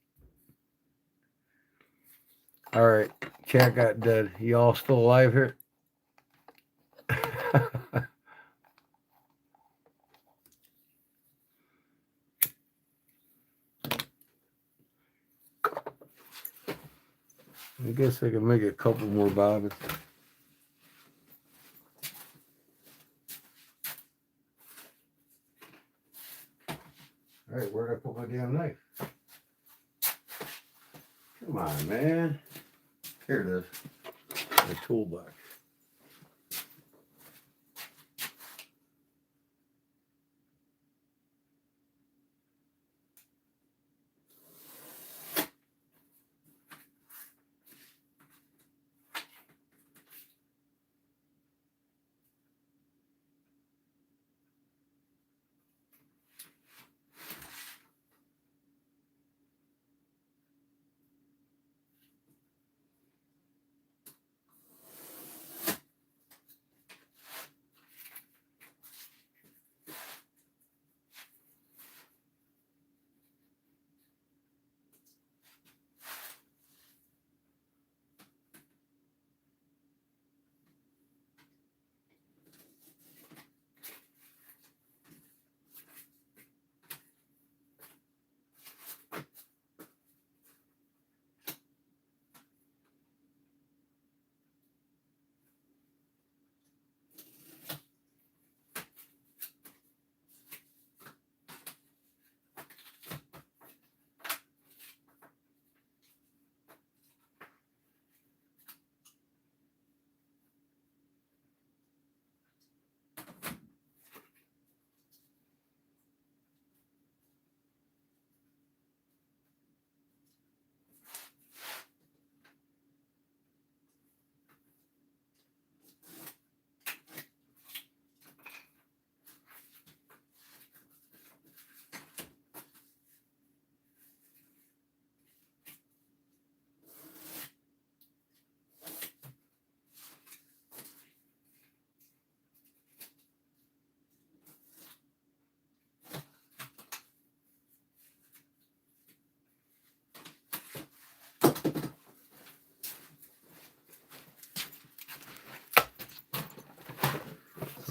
All right, chat got dead. Y'all still alive here? I guess I can make a couple more bobbins. All right, where'd I put my damn knife? Come on, man. Here it is. My toolbox.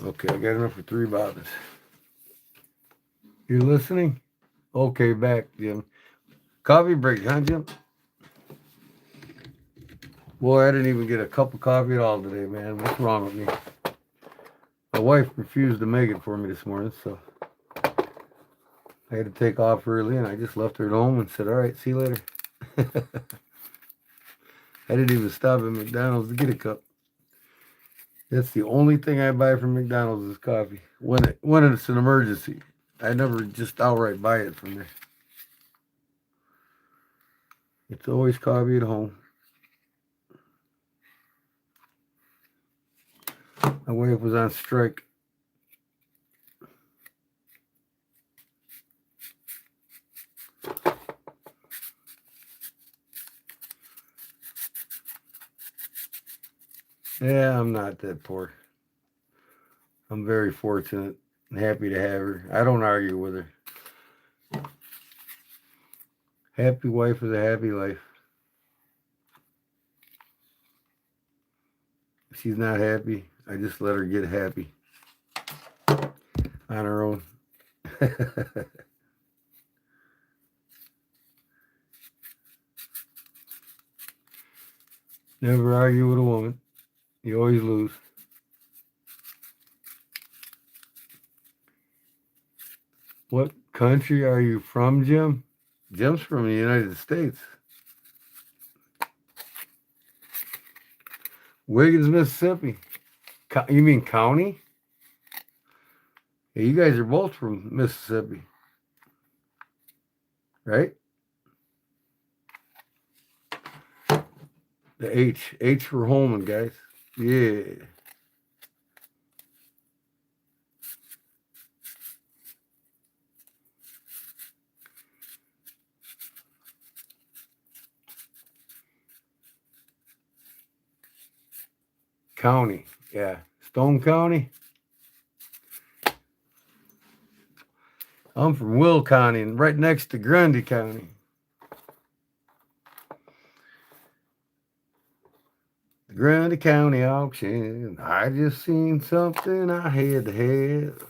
Okay, I got enough for 3 bottles. You listening? Okay, back, Jim. Coffee break, huh, Jim? Boy, I didn't even get a cup of coffee at all today, man. What's wrong with me? My wife refused to make it for me this morning, so I had to take off early, and I just left her at home and said, all right, see you later. I didn't even stop at McDonald's to get a cup. That's the only thing I buy from McDonald's is coffee. When it's an emergency. I never just outright buy it from there. It's always coffee at home. My wife was on strike. Yeah, I'm not that poor. I'm very fortunate and happy to have her. I don't argue with her. Happy wife is a happy life. If she's not happy, I just let her get happy on her own. Never argue with a woman. You always lose. What country are you from, Jim? Jim's from the United States. Wiggins, Mississippi. You mean county? Yeah, you guys are both from Mississippi. Right? The H. H for Holman, guys. Yeah. County. Yeah. Stone County. I'm from Will County and right next to Grundy County. The Grundy County auction. I just seen something I had to have.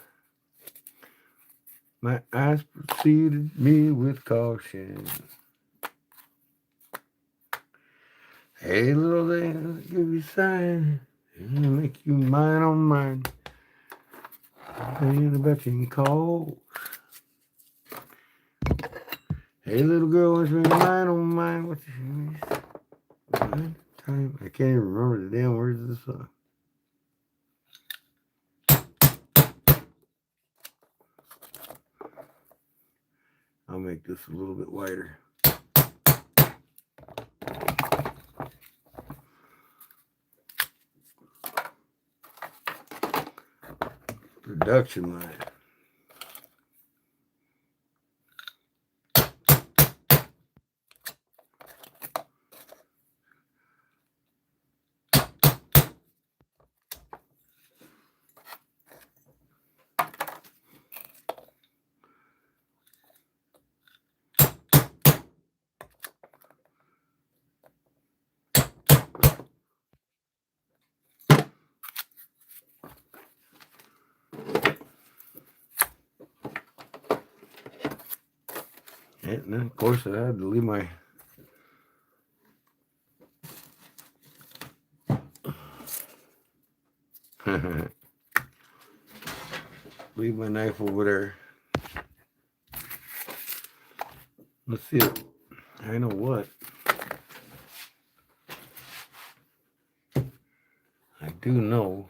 My eyes preceded me with caution. Hey, little lady, give you a sign. And make you mine on mine. And I bet you can call. Hey, little girl, what's been mine on mine? What's time? I can't even remember the damn words of the song. I'll make this a little bit wider. Production line. And then, of course, I had to leave my leave my knife over there. Let's see it. I know what. I do know.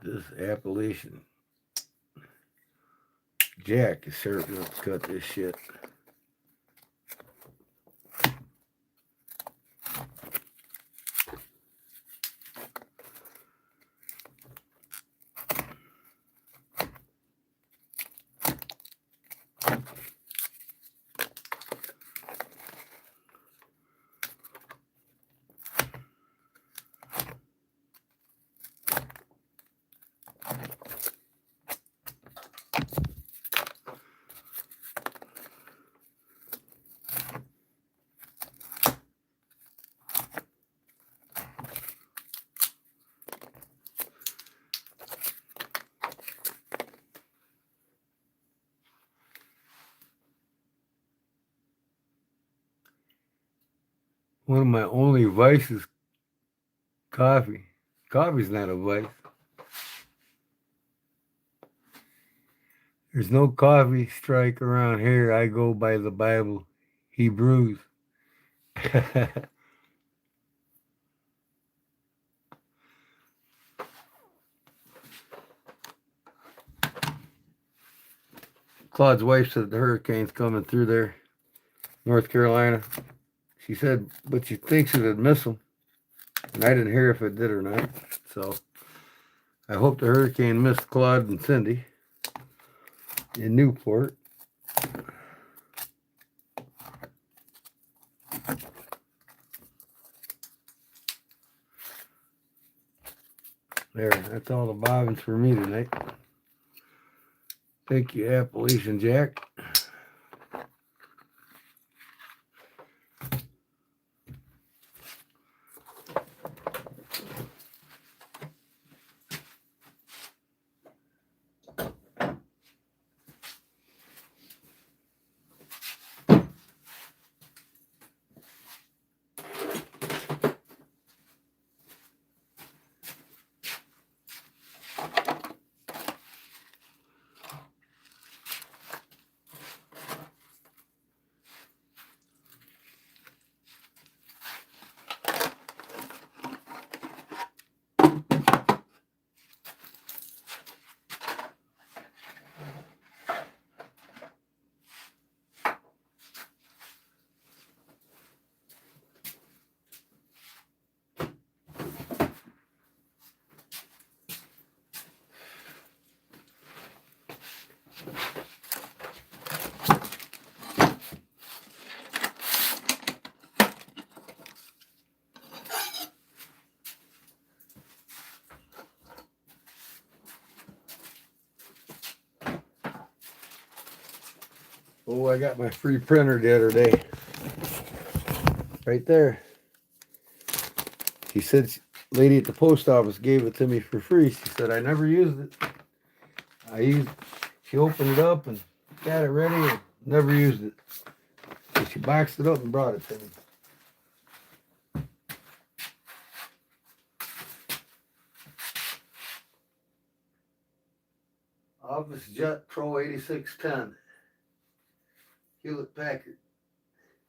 This Appalachian Jack is sharp enough to cut this shit. One of my only vices, coffee. Coffee's not a vice. There's no coffee strike around here. I go by the Bible. Hebrews. Claude's wife said the hurricane's coming through there, North Carolina. She said, but she thinks it'd miss them. And I didn't hear if it did or not. So I hope the hurricane missed Claude and Cindy in Newport. There, that's all the bobbins for me tonight. Thank you, Appalachian Jack. Oh, I got my free printer the other day. Right there. She said, lady at the post office gave it to me for free. She said, I never used it. She opened it up and got it ready and never used it. So she boxed it up and brought it to me. Office Jet Pro 8610. Hewlett Packard.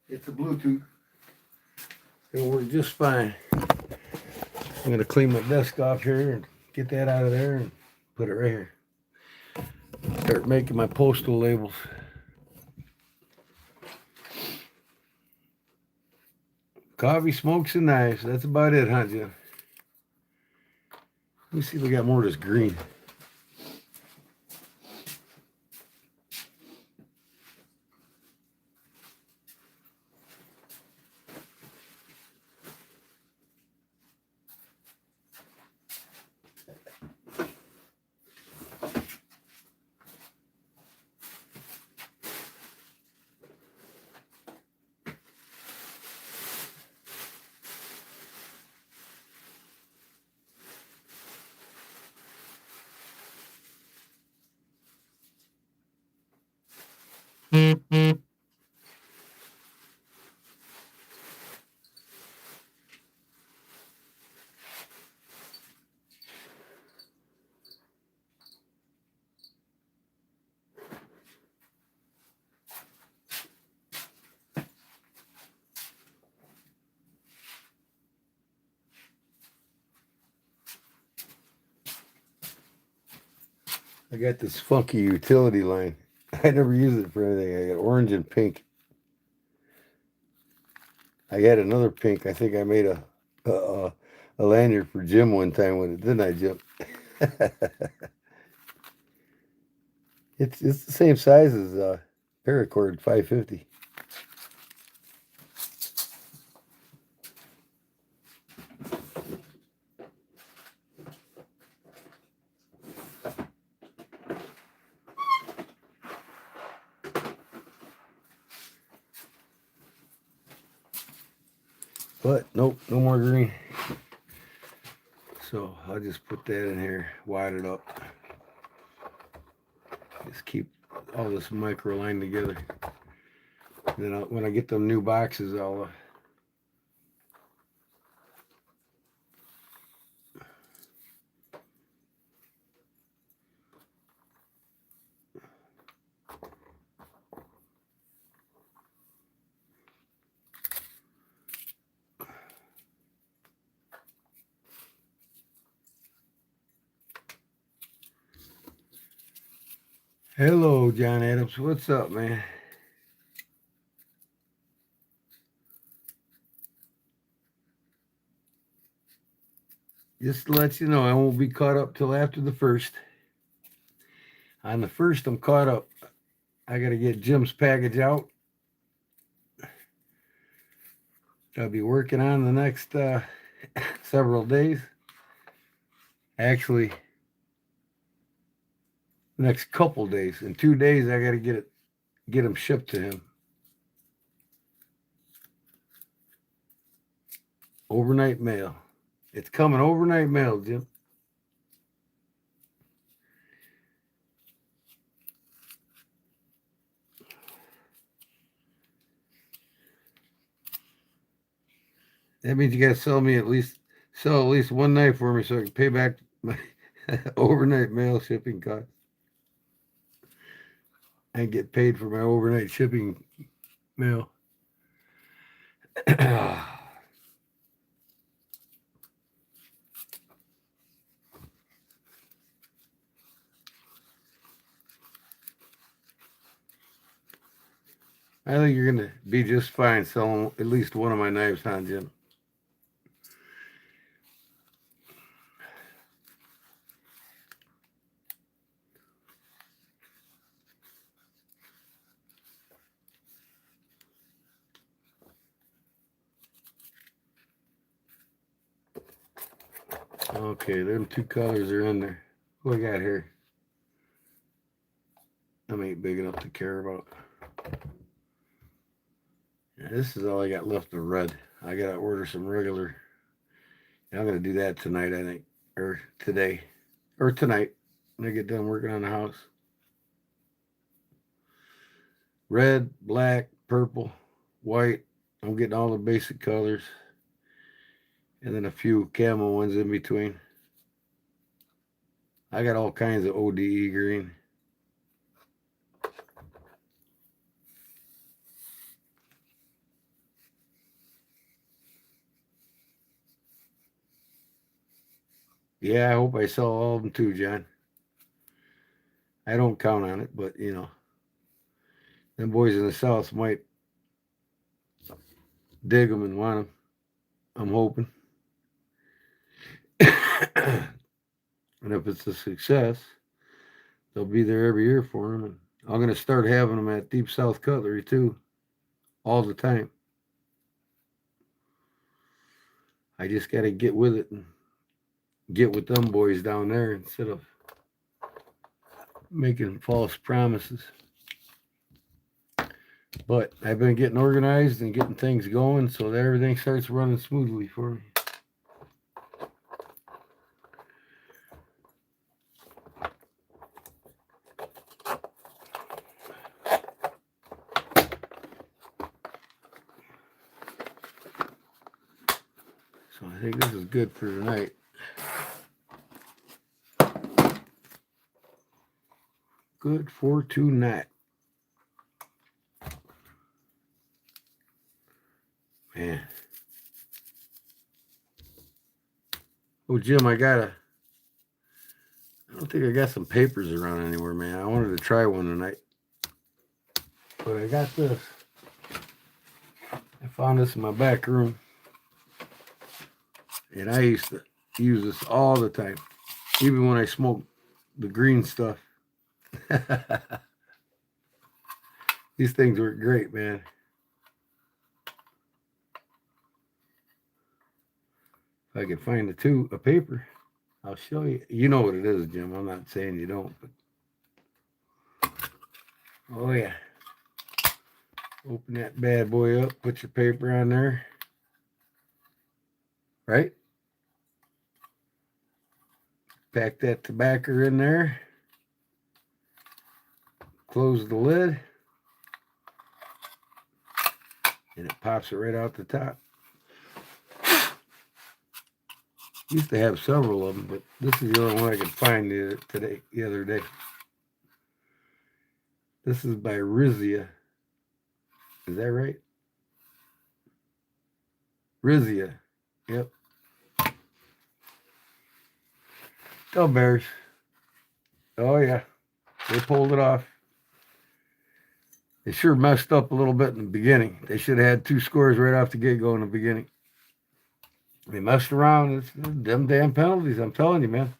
It's a Bluetooth. It'll work just fine. I'm going to clean my desk off here and get that out of there and put it right here. Start making my postal labels. Coffee, smokes, and knives. That's about it, huh, Jim? Let me see if we got more of this green. I got this funky utility line. I never use it for anything. I got orange and pink. I had another pink. I think I made a lanyard for Jim one time with it, didn't I, Jim? It's the same size as Paracord 550. But nope, no more green. So I'll just put that in here, wide it up. Just keep all this micro line together. And then when I get them new boxes, I'll Hello, John Adams. What's up, man? Just to let you know, I won't be caught up till after the first. On the first, I'm caught up. I got to get Jim's package out. I'll be working on the next several days. Actually, next couple days. In 2 days, I got to get them shipped to him. Overnight mail. It's coming overnight mail, Jim. That means you got to sell at least one night for me so I can pay back my overnight mail shipping cost. I get paid for my overnight shipping mail. I think you're going to be just fine selling at least one of my knives, huh, Jim? Okay, them two colors are in there. What I got here? Them ain't big enough to care about. Yeah, this is all I got left of red. I got to order some regular. I'm going to do that tonight, I think. Or today. Or tonight when I get done working on the house. Red, black, purple, white. I'm getting all the basic colors. And then a few camo ones in between. I got all kinds of ODE green. Yeah, I hope I sell all of them too, John. I don't count on it, but you know, them boys in the South might dig them and want them. I'm hoping. And if it's a success, they'll be there every year for them. And I'm going to start having them at Deep South Cutlery too, all the time. I just got to get with it and get with them boys down there instead of making false promises. But I've been getting organized and getting things going so that everything starts running smoothly for me. So I think this is good for tonight. Good for tonight. Man. Oh, Jim, I don't think I got some papers around anywhere, man. I wanted to try one tonight. But I got this. I found this in my back room. And I used to use this all the time. Even when I smoked the green stuff. These things work great, man. If I can find a paper, I'll show you. You know what it is, Jim. I'm not saying you don't, but oh yeah. Open that bad boy up, put your paper on there. Right? Pack that tobacco in there. Close the lid. And it pops it right out the top. Used to have several of them, but this is the only one I could find the other day. This is by Rizia. Is that right? Rizia. Yep. Go Bears. Oh, yeah. They pulled it off. They sure messed up a little bit in the beginning. They should have had 2 scores right off the get-go in the beginning. They messed around. It's them damn penalties. I'm telling you, man.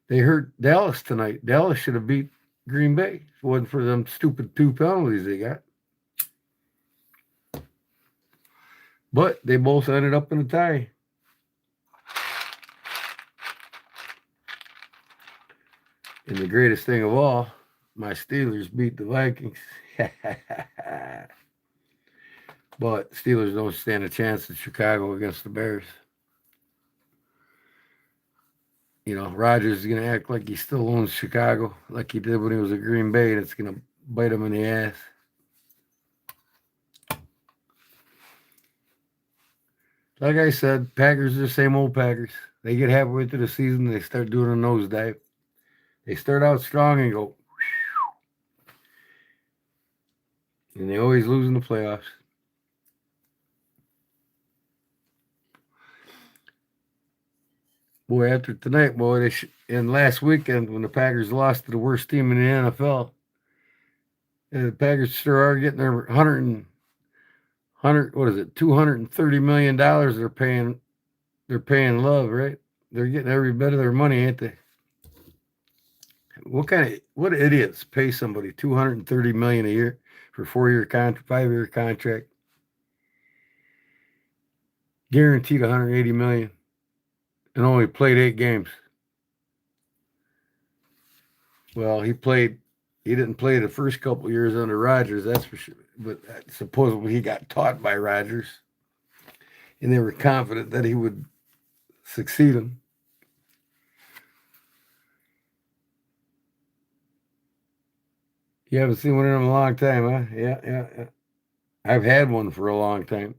They hurt Dallas tonight. Dallas should have beat Green Bay if it wasn't for them stupid 2 penalties they got. But they both ended up in a tie. And the greatest thing of all, my Steelers beat the Vikings. But Steelers don't stand a chance in Chicago against the Bears. You know, Rodgers is going to act like he still owns Chicago, like he did when he was at Green Bay, and it's going to bite him in the ass. Like I said, Packers are the same old Packers. They get halfway through the season, they start doing a nosedive. They start out strong and go, and they always lose in the playoffs. Boy, after tonight, boy, and last weekend when the Packers lost to the worst team in the NFL, the Packers sure are getting their $230 million they're paying Love, right? They're getting every bit of their money, ain't they? What idiots pay somebody $230 million a year for 4-year contract, 5-year contract, guaranteed $180 million, and only played 8 games. Well, he didn't play the first couple of years under Rodgers, that's for sure. But supposedly he got taught by Rodgers, and they were confident that he would succeed him. You haven't seen one of them in a long time, huh? Yeah. I've had one for a long time.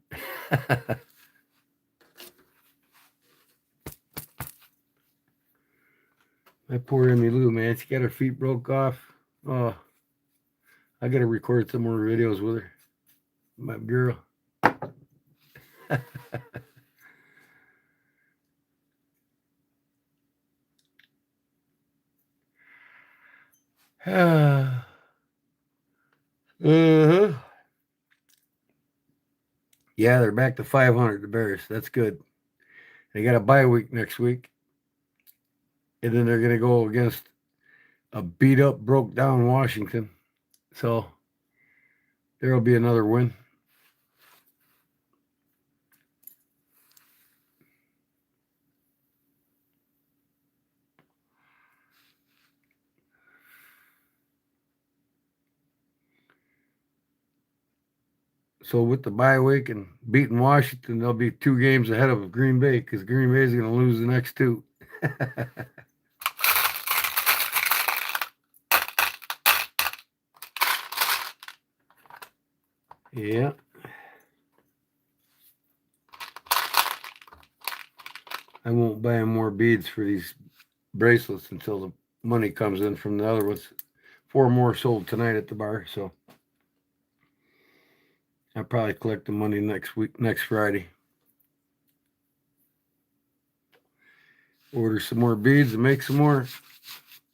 My poor Emmy Lou, man. She got her feet broke off. Oh, I got to record some more videos with her. My girl. Yeah, they're back to 500, the Bears. That's good. They got a bye week next week. And then they're going to go against a beat up, broke down Washington. So there will be another win. So with the bye week and beating Washington, they'll be 2 games ahead of Green Bay because Green Bay is going to lose the next 2. Yeah. I won't buy them more beads for these bracelets until the money comes in from the other ones. 4 more sold tonight at the bar, so I'll probably collect the money next Friday. Order some more beads and make some more.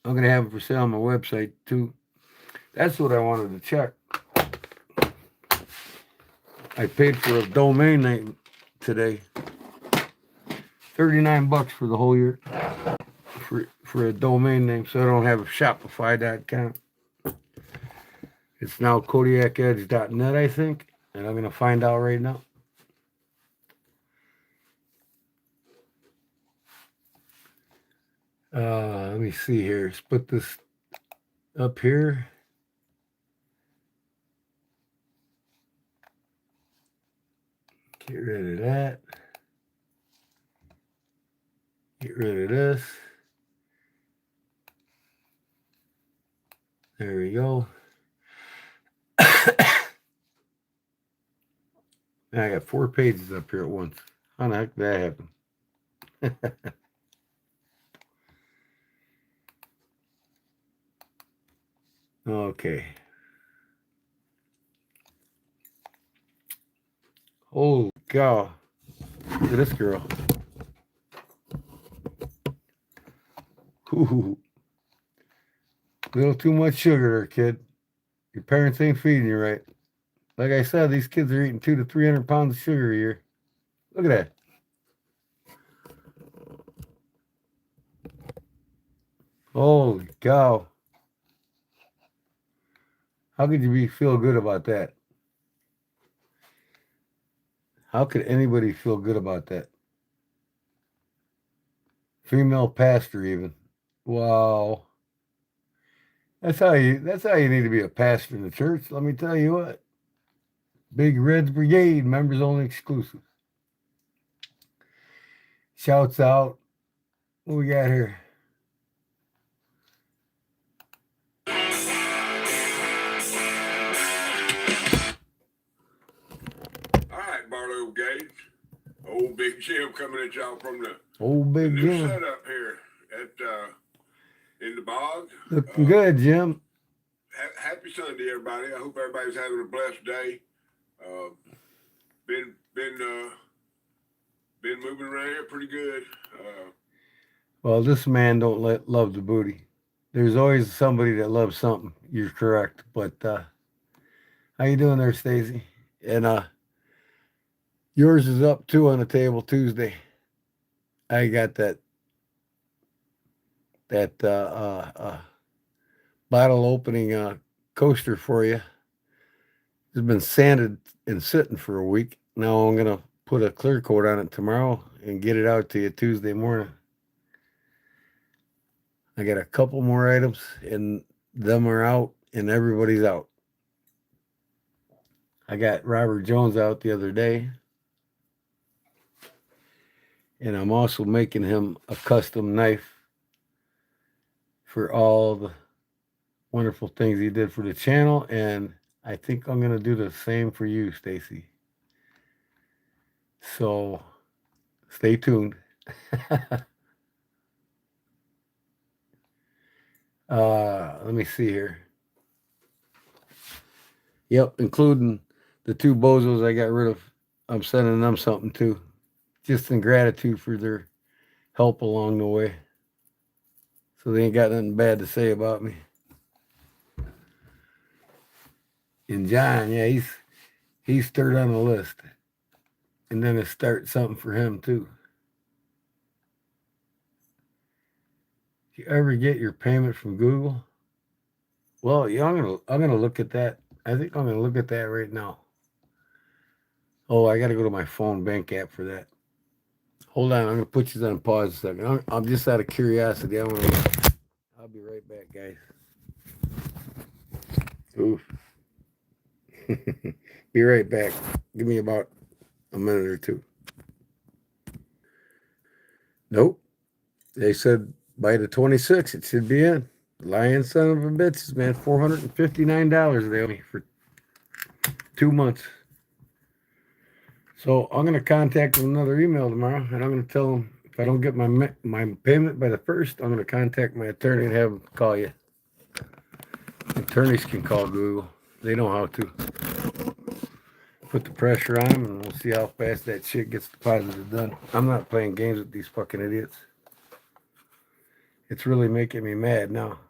I'm going to have them for sale on my website, too. That's what I wanted to check. I paid for a domain name today. $39 for the whole year for a domain name, so I don't have a Shopify.com. It's now KodiakEdge.net, I think, and I'm going to find out right now. Let me see here. Let's put this up here. Get rid of that. Get rid of this. There we go. I got 4 pages up here at once. How the heck did that happen? Okay. Oh, God. Look at this girl. Ooh. Little too much sugar there, kid. Your parents ain't feeding you right. Like I said, these kids are eating 200 to 300 pounds of sugar a year. Look at that. Holy cow. How could you feel good about that? How could anybody feel good about that? Female pastor even. Wow. That's how you need to be a pastor in the church. Let me tell you what. Big Reds Brigade, members only exclusive. Shouts out. What we got here? All right, Barlow Gage. Old Big Jim coming at y'all from the Old Big new Jim. setup here at in the bog. Looking good, Jim. Happy Sunday, everybody. I hope everybody's having a blessed day. Been moving around here pretty good. Well, this man don't love the booty. There's always somebody that loves something. You're correct. But how you doing there, Stacy? And yours is up too on the table Tuesday. I got that bottle opening coaster for you. It's been sanded and sitting for a week. Now I'm gonna put a clear coat on it tomorrow and get it out to you Tuesday morning. I got a couple more items, and them are out, and everybody's out. I got Robert Jones out the other day, and I'm also making him a custom knife for all the wonderful things he did for the channel, and I think I'm going to do the same for you, Stacy. So stay tuned. Let me see here. Yep, including the two bozos I got rid of. I'm sending them something too, just in gratitude for their help along the way. So they ain't got nothing bad to say about me. And John, yeah, he's third on the list. And then to start something for him too. You ever get your payment from Google? Well, yeah, I'm gonna look at that. I think I'm gonna look at that right now. Oh, I gotta go to my phone bank app for that. Hold on, I'm gonna put you on pause a second. I'm just out of curiosity. I'll be right back, guys. Oof. Be right back. Give me about a minute or two. Nope. They said by the 26th it should be in. Lying son of a bitches, man. $459 they owe me for 2 months. So I'm gonna contact them another email tomorrow, and I'm gonna tell them if I don't get my payment by the 1st, I'm gonna contact my attorney and have them call you. Attorneys can call Google. They know how to. Put the pressure on them, and we'll see how fast that shit gets deposited done. I'm not playing games with these fucking idiots. It's really making me mad now.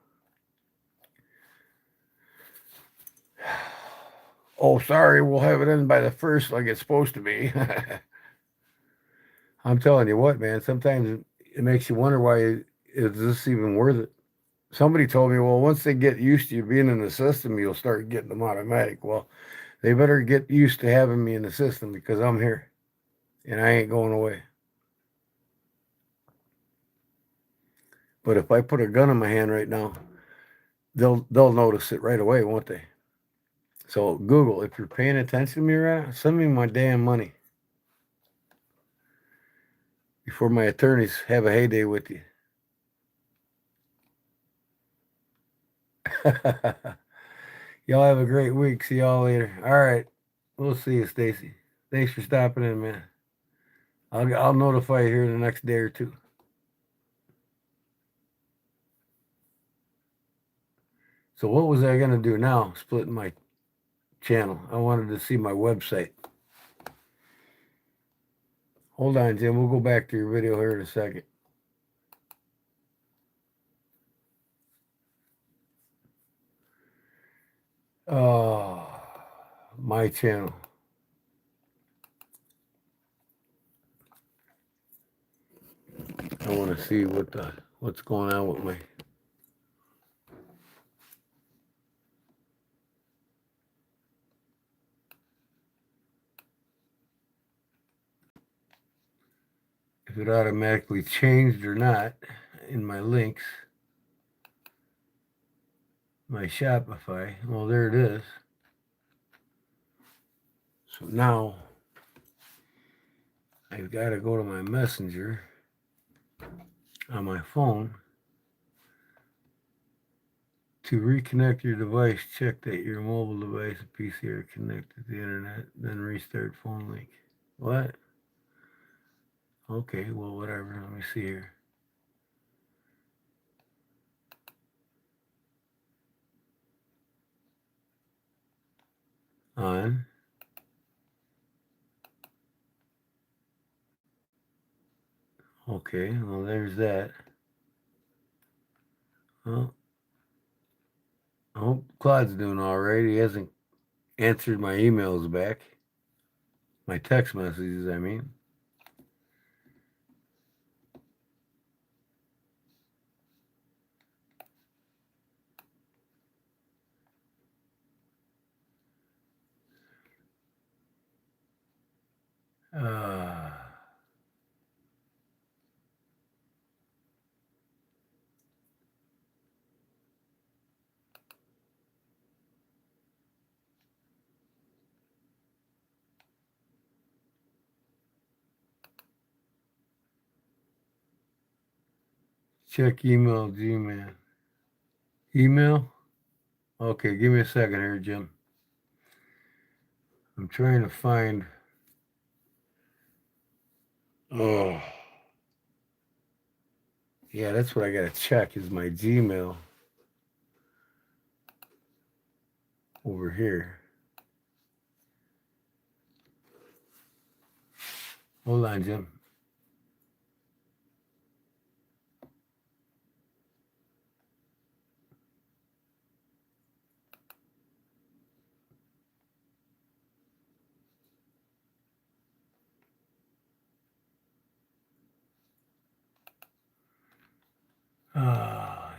Oh, sorry, we'll have it in by the 1st like it's supposed to be. I'm telling you what, man, sometimes it makes you wonder why is this even worth it. Somebody told me, well, once they get used to you being in the system, you'll start getting them automatic. Well, they better get used to having me in the system because I'm here and I ain't going away. But if I put a gun in my hand right now, they'll notice it right away, won't they? So Google, if you're paying attention to me right now, send me my damn money before my attorneys have a heyday with you. Y'all have a great week. See y'all later. All right. We'll see you, Stacy. Thanks for stopping in, man. I'll notify you here in the next day or two. So what was I going to do now? Splitting my channel. I wanted to see my website. Hold on, Jim. We'll go back to your video here in a second. Oh, my channel. I want to see what's going on with my. If it automatically changed or not in my links, my Shopify. Well, there it is. So now I've got to go to my messenger on my phone. To reconnect your device, check that your mobile device and PC are connected to the internet, then restart phone link. What? Okay, well, whatever. Let me see here. On. Okay, well, there's that. Well, I hope Claude's doing all right. He hasn't answered my emails back. My text messages, I mean. Uh, check email, Gmail. Email? Okay, give me a second here, Jim. I'm trying to find. Oh. Yeah, that's what I got to check is my Gmail over here. Hold on, Jim.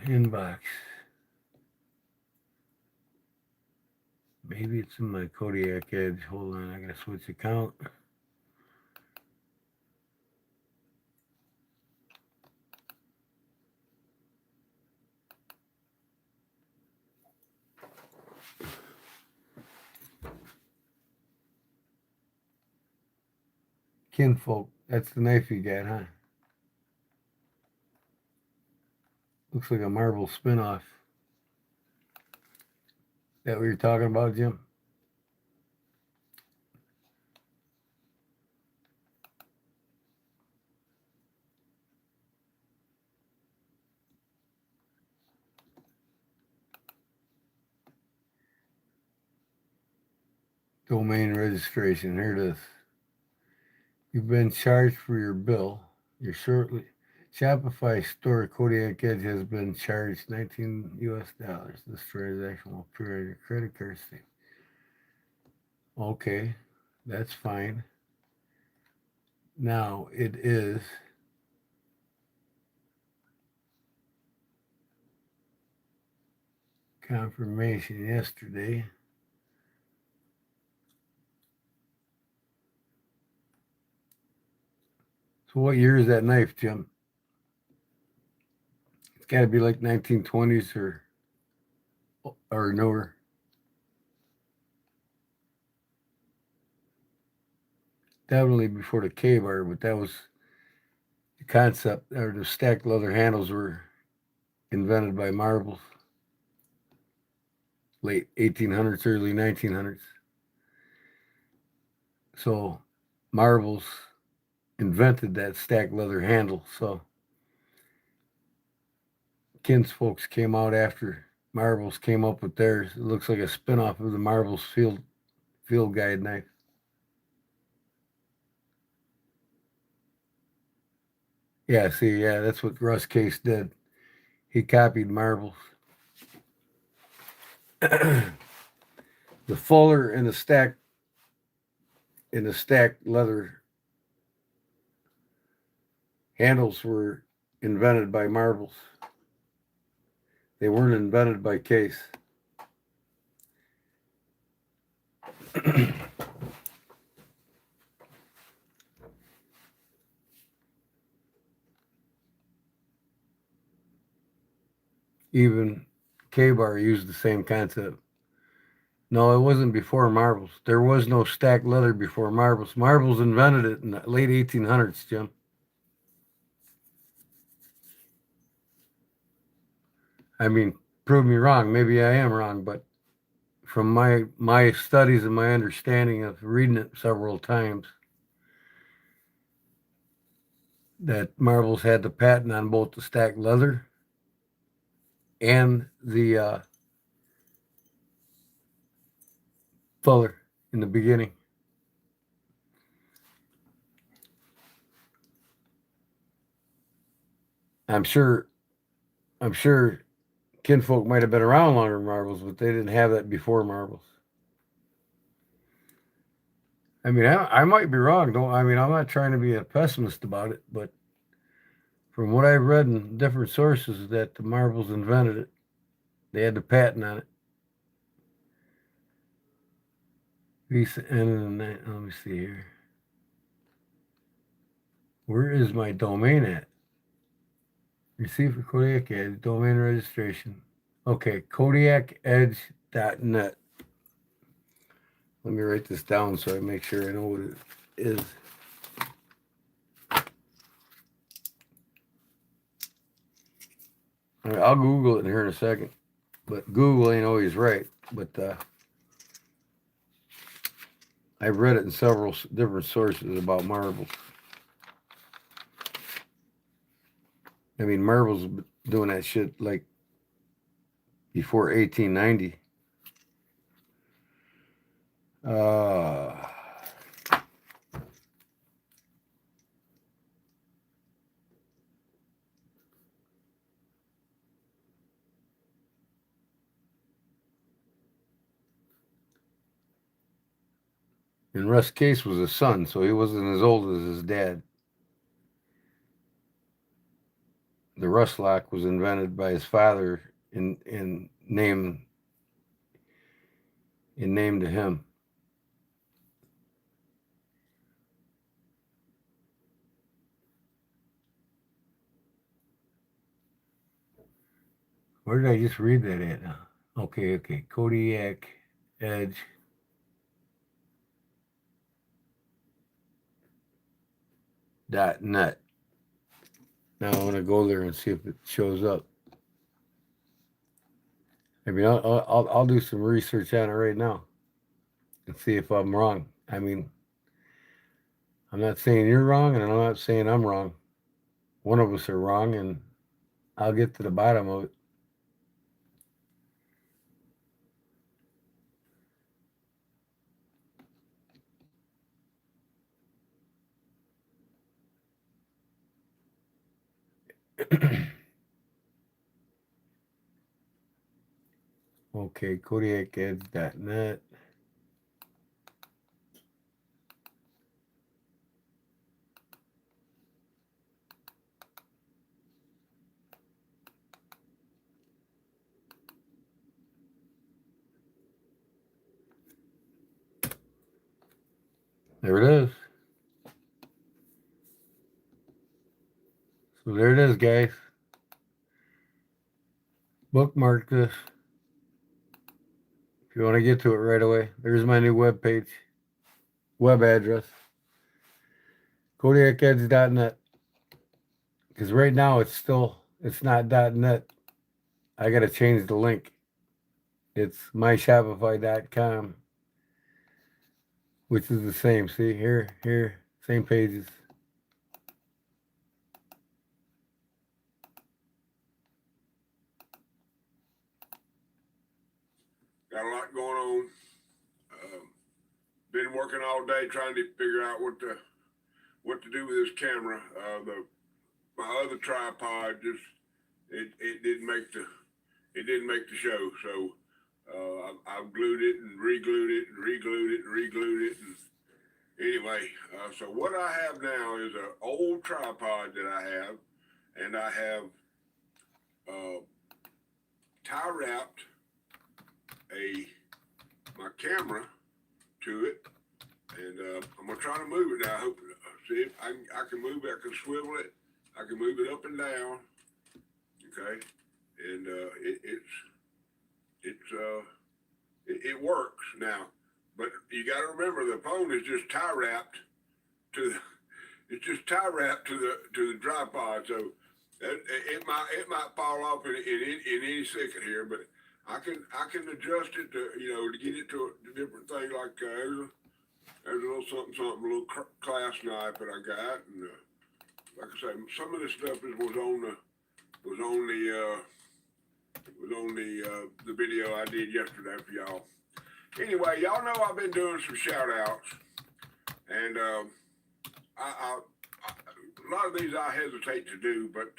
Inbox. Maybe it's in my Kodiak Edge. Hold on, I gotta switch account. Kinfolk. That's the knife you got, huh? Looks like a marble spinoff. That what you're talking about, Jim? Domain registration. Here it is. You've been charged for your bill. Your Shopify store Kodiak Edge has been charged $19. This transaction will appear on your credit card statement. Okay, that's fine. Now it is confirmation yesterday. So what year is that knife, Jim? It's got to be like 1920s or newer. Definitely before the K-bar, but that was the concept, or the stacked leather handles were invented by Marbles. Late 1800s, early 1900s. So Marbles invented that stacked leather handle. So Kins folks came out after Marbles came up with theirs. It looks like a spinoff of the Marbles field guide knife. Yeah, see, yeah, that's what Russ Case did. He copied Marbles. The fuller and the stack leather handles were invented by Marbles. They weren't invented by Case. Even K-Bar used the same concept. No, it wasn't before Marbles. There was no stacked leather before Marbles. Marbles invented it in the late 1800s, Jim. I mean, prove me wrong. Maybe I am wrong, but from my studies and my understanding of reading it several times, that Marbles had the patent on both the stacked leather and the fuller in the beginning. I'm sure kinfolk might have been around longer than Marbles, but they didn't have that before Marbles. I mean, I might be wrong. I'm not trying to be a pessimist about it, but from what I've read in different sources, that the Marbles invented it. They had the patent on it. Let me see here. Where is my domain at? Receive for Kodiak Edge, domain registration. Okay, KodiakEdge.net. Let me write this down so I make sure I know what it is. All right, I'll Google it here in a second. But Google ain't always right. But I've read it in several different sources about Marbles. I mean, Marbles doing that shit like before 1890. And Russ Case was a son, so he wasn't as old as his dad. The Russ lock was invented by his father in name to him. Where did I just read that at now? Okay. Kodiak Edge. .net. Now I want to go there and see if it shows up. I mean, I'll do some research on it right now and see if I'm wrong. I mean, I'm not saying you're wrong, and I'm not saying I'm wrong. One of us are wrong, and I'll get to the bottom of it. Okay, KodiakEdge.net. There it is. So there it is, guys. Bookmark this. If you want to get to it right away, there's my new web page, web address, KodiakEdge.net. Because right now it's not .net. I got to change the link. It's myshopify.com, which is the same. See, here, same pages. Got a lot going on. Been working all day trying to figure out what to do with this camera. My other tripod just it didn't make the show. So I've glued it and re-glued it and re-glued it and re-glued it. And anyway, so what I have now is an old tripod that I have, and I have tie wrapped my camera to it, and I'm gonna try to move it now. I hope see if I can move it. I can swivel it. I can move it up and down. Okay, and it works now. But you got to remember the phone is just tie wrapped to the, it's just tie wrapped to the tripod. So it might fall off in any second here, but I can adjust it to get it to a different thing. Like there's a little something, a little clasp knife that I got, and like I say, some of this stuff was on the video I did yesterday for y'all. Anyway, y'all know I've been doing some shout outs, and a lot of these I hesitate to do, but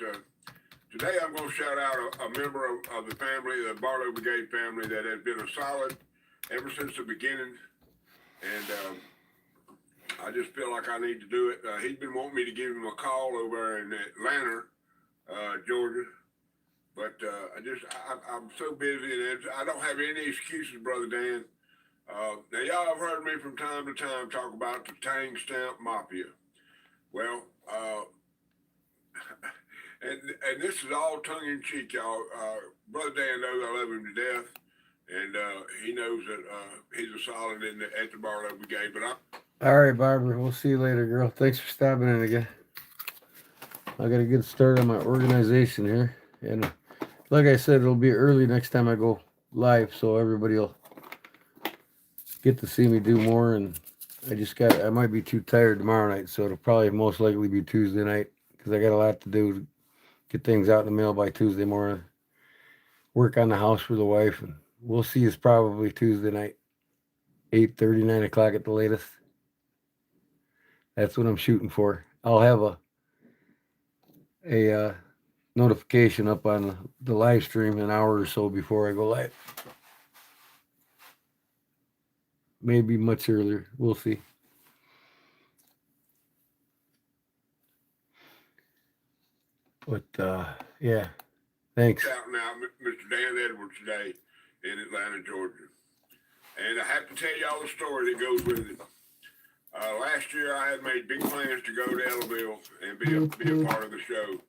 today I'm going to shout out a member of the family, the Barlow Brigade family, that has been a solid ever since the beginning, and I just feel like I need to do it. He's been wanting me to give him a call over in Atlanta, Georgia, but I'm so busy, and I don't have any excuses, Brother Dan. Now, y'all have heard me from time to time talk about the Tang Stamp Mafia. Well, and this is all tongue-in-cheek, y'all. Brother Dan knows I love him to death, and he knows that he's a solid at the Barlow Brigade. But all right, Barbara. We'll see you later, girl. Thanks for stopping in again. I got to get started on my organization here, and like I said, it'll be early next time I go live, so everybody will get to see me do more. And I might be too tired tomorrow night, so it'll probably most likely be Tuesday night, because I got a lot to do to get things out in the mail by Tuesday morning, work on the house for the wife, and we'll see us probably Tuesday night, 8:30, 9 o'clock at the latest. That's what I'm shooting for. I'll have a notification up on the live stream an hour or so before I go live. Maybe much earlier. We'll see. But yeah, thanks. out now, Mr. Dan Edwards today in Atlanta, Georgia, and I have to tell y'all the story that goes with it. Last year, I had made big plans to go to Ellaville and be a part of the show,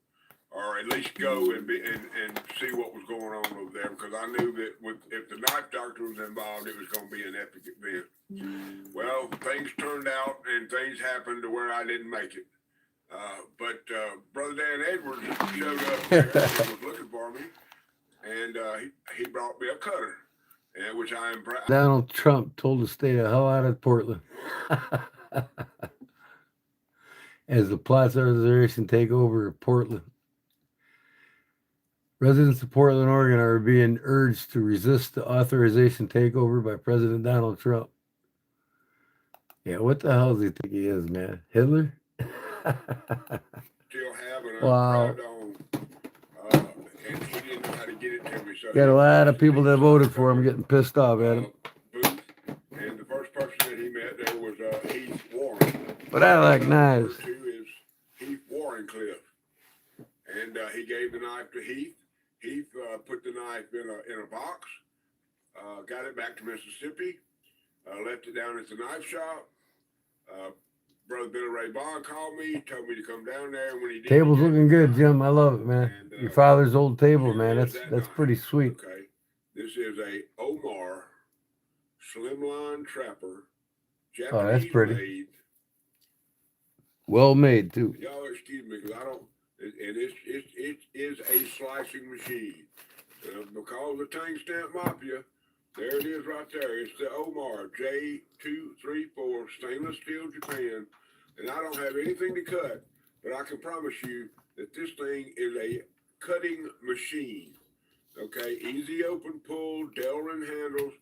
or at least go and see what was going on over there, because I knew that if the knife doctor was involved, it was going to be an epic event. Well, things turned out and things happened to where I didn't make it. But Brother Dan Edwards showed up there and was looking for me, and he brought me a cutter, and which I am proud. Donald Trump told to stay the hell out of Portland. As the Plaza Reservation take over Portland. Residents of Portland, Oregon are being urged to resist the authorization takeover by President Donald Trump. Yeah, what the hell does he think he is, man? Hitler? Still have it. Wow. And he didn't know how to get it to me. So got a lot of people that voted for him getting pissed off at him. Booth, and the first person that he met there was Heath Warren. But I like knives. Two is Heath Warrencliffe, and he gave the knife to Heath. Heath put the knife in a box, got it back to Mississippi, left it down at the knife shop. Brother Billy Ray Bond called me, told me to come down there, and when he did, Table's looking good, Jim. I love it, man. And, your father's old table, man. That's pretty sweet. Okay, this is a Omar Slimline Trapper, Japanese oh, that's pretty. made. Well made too. Y'all excuse me, because I don't. And it is a slicing machine. Because of the Tang Stamp Mafia, there it is right there. It's the Omar J234 stainless steel Japan. And I don't have anything to cut, but I can promise you that this thing is a cutting machine. Okay, easy open pull, Delrin handles,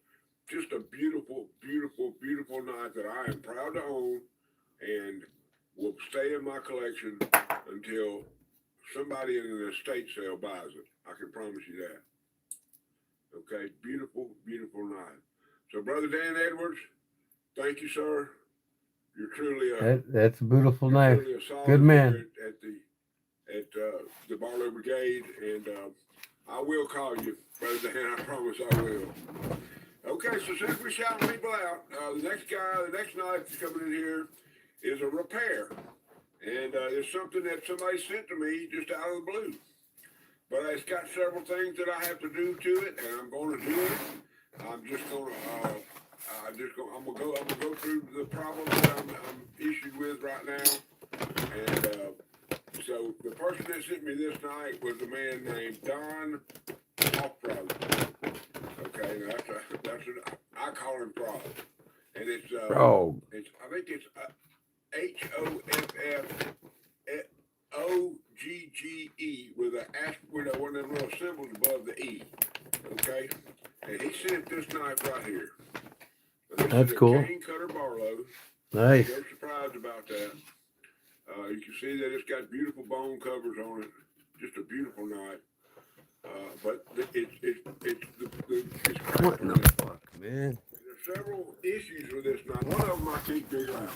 just a beautiful, beautiful, beautiful knife that I am proud to own and will stay in my collection until somebody in an estate sale buys it. I can promise you that. Okay, beautiful, beautiful knife. So, Brother Dan Edwards, thank you, sir. You're truly That's a beautiful you're knife. truly a solid Good man. here at the Barlow Brigade, and I will call you, Brother Dan. I promise I will. Okay, so since we're shouting people out, the next knife that's coming in here is a repair, and it's something that somebody sent to me just out of the blue. But it's got several things that I have to do to it, and I'm going to do it. I'm gonna go through the problems that I'm issued with right now, and so the person that sent me this night was a man named Don Offroad. Okay, now I call him Frog, and it's Frog. I think it's HOFFOGGE with one of them little symbols above the E. Okay, and he sent this knife right here. That's cool. Cane Cutter Barlow. Nice. No surprise about that. You can see that it's got beautiful bone covers on it. Just a beautiful knife. But it's What in the fuck, man? There's several issues with this knife. One of them I can't figure out.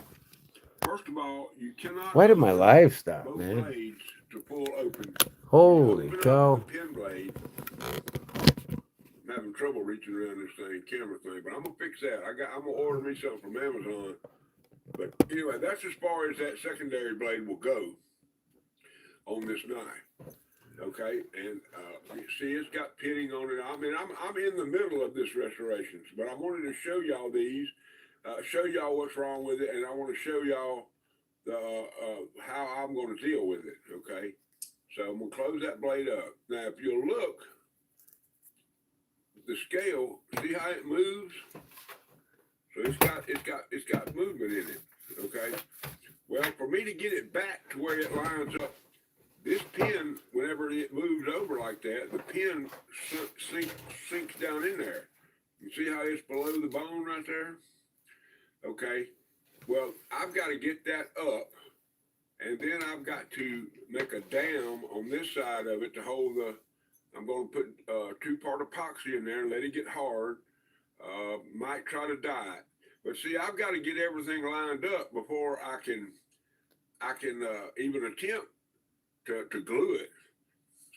First of all, you cannot. Why did my live stop, both man? blades to pull open. Holy Open cow. up the pin blade. I'm having trouble reaching around this camera thing, but I'm gonna fix that. I'm gonna order me something from Amazon. But anyway, that's as far as that secondary blade will go on this knife. Okay, and you see it's got pitting on it. I mean, I'm in the middle of this restoration, but I wanted to show y'all these, show y'all what's wrong with it, and I want to show y'all how I'm going to deal with it. Okay, so I'm going to close that blade up. Now, if you'll look, the scale, see how it moves? So it's got movement in it. Okay, well, for me to get it back to where it lines up. This pin, whenever it moves over like that, the pin sinks down in there. You see how it's below the bone right there? Okay. Well, I've got to get that up, and then I've got to make a dam on this side of it to hold I'm going to put 2-part epoxy in there and let it get hard. Might try to dye it. But see, I've got to get everything lined up before I can even attempt to glue it.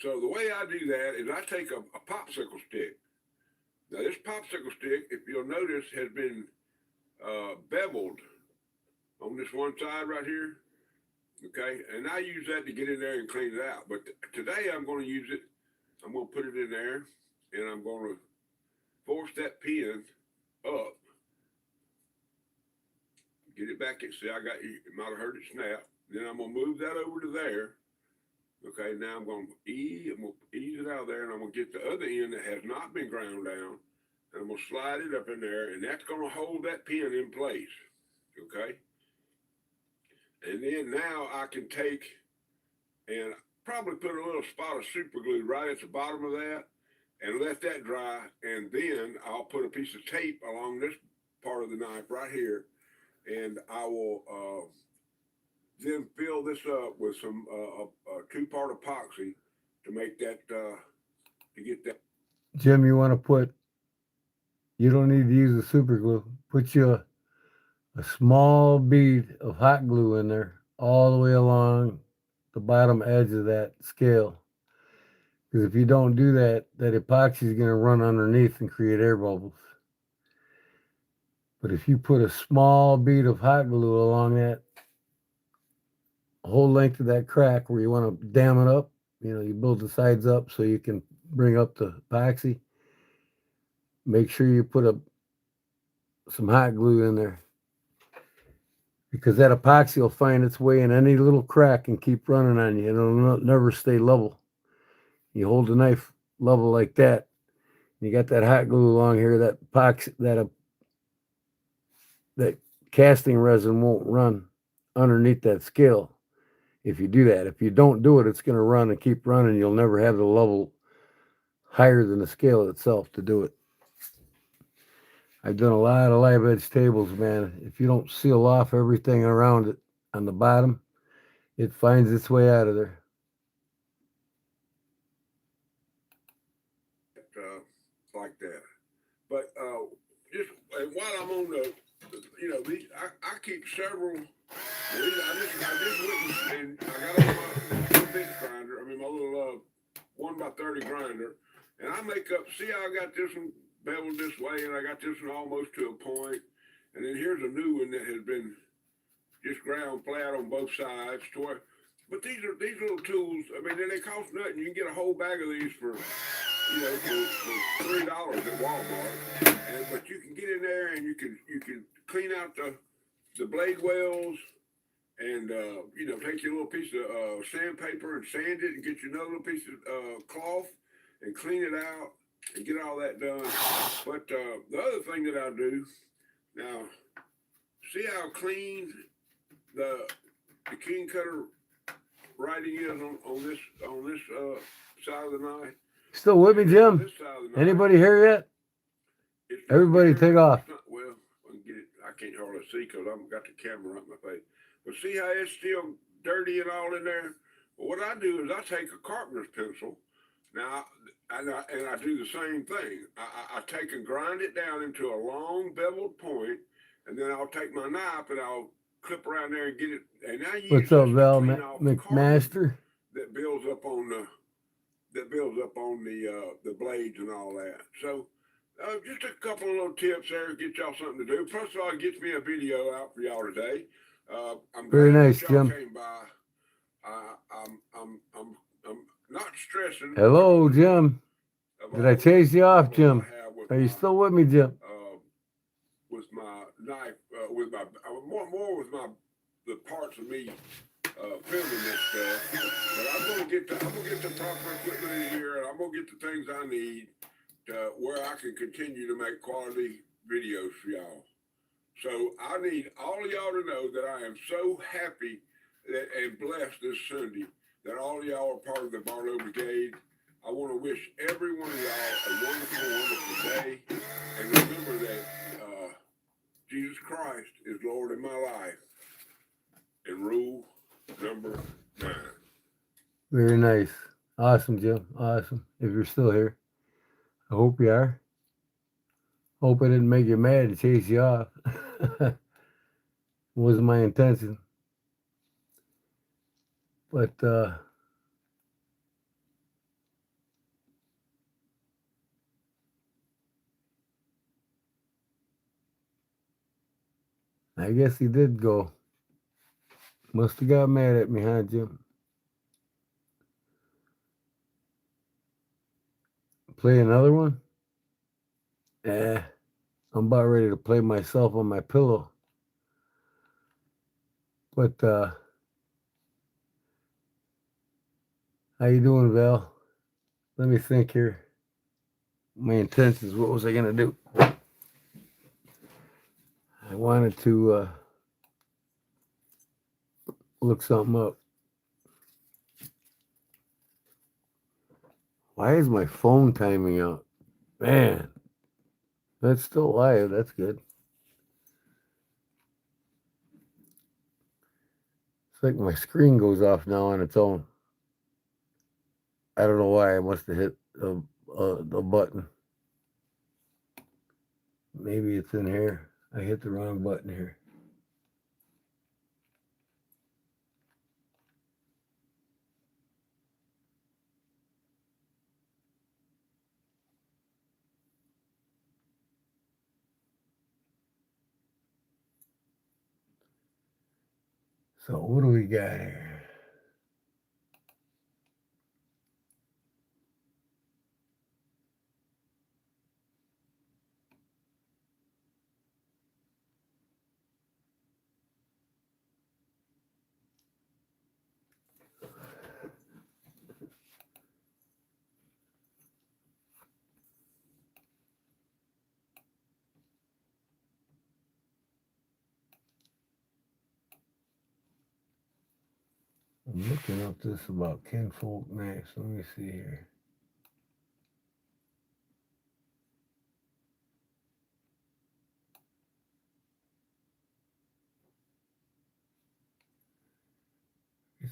So the way I do that is I take a popsicle stick. Now this popsicle stick, if you'll notice, has been beveled on this one side right here. Okay, and I use that to get in there and clean it out. But today I'm going to use it. I'm going to put it in there, and I'm going to force that pin up. Get it back. See, you might have heard it snap. Then I'm going to move that over to there. Okay, now I'm going to ease it out of there, and I'm going to get the other end that has not been ground down, and I'm going to slide it up in there, and that's going to hold that pin in place. Okay, and then now I can take and probably put a little spot of super glue right at the bottom of that and let that dry, and then I'll put a piece of tape along this part of the knife right here, and I will then fill this up with some 2-part epoxy to make that to get that. Jim, you don't need to use the super glue. Put you a small bead of hot glue in there all the way along the bottom edge of that scale. Because if you don't do that, that epoxy is going to run underneath and create air bubbles. But if you put a small bead of hot glue along that whole length of that crack where you want to dam it up, you build the sides up so you can bring up the epoxy. Make sure you put some hot glue in there, because that epoxy will find its way in any little crack and keep running on you. It'll never stay level. You hold the knife level like that, and you got that hot glue along here, that epoxy, that casting resin won't run underneath that scale if you do that. If you don't do it, it's going to run and keep running. You'll never have the level higher than the scale itself to do it. I've done a lot of live edge tables, man. If you don't seal off everything around it on the bottom, it finds its way out of there. Like and while I'm on the, you know, these, I keep several. I just went and I got on my bench grinder. I mean, my little 1x30 grinder, and I make up. See how I got this one beveled this way, and I got this one almost to a point, and then here's a new one that has been just ground flat on both sides. But these little tools. I mean, they cost nothing. You can get a whole bag of these for for $3 at Walmart. But you can get in there and you can clean out the blade wells and take your little piece of sandpaper and sand it and get you another little piece of cloth and clean it out and get all that done. But the other thing that I do now, see how clean the king cutter writing is on this side of the knife. Still with me, Jim? Anybody here yet? Everybody take off. Well, I can get it. I can't hardly see because I've got the camera up my face. But see how it's still dirty and all in there? Well, what I do is I take a carpenter's pencil. Now, and I do the same thing. I take and grind it down into a long beveled point, and then I'll take my knife and I'll clip around there and get it. And now you What's up, Val McMaster? That builds up on the blades and all that. So just a couple of little tips there to get y'all something to do. First of all, it gets me a video out for y'all today. I'm very glad nice, that y'all Jim. came by. I'm not stressing. Hello, Jim. Did I chase you off, Jim? Are you still with me, Jim? With my knife, more with the parts of me filming this stuff. But I'm gonna get the proper equipment in here, and I'm gonna get the things I need to where I can continue to make quality videos for y'all. So I need all of y'all to know that I am so happy and blessed this Sunday that all of y'all are part of the Barlow Brigade. I want to wish every one of y'all a wonderful, wonderful day. And remember that Jesus Christ is Lord in my life. And rule number 9. Very nice. Awesome, Jim. Awesome. If you're still here. I hope you are. Hope I didn't make you mad and chase you off. Wasn't my intention. But I guess he did go. Must have got mad at me, huh, Jim? Play another one? I'm about ready to play myself on my pillow. But how you doing, Val? Let me think here. My intentions, what was I gonna do? I wanted to look something up. Why is my phone timing out? Man, that's still live. That's good. It's like my screen goes off now on its own. I don't know why. I must have hit the button. Maybe it's in here. I hit the wrong button here. So what do we got here? I'm looking up this about kinfolk knives. Let me see here.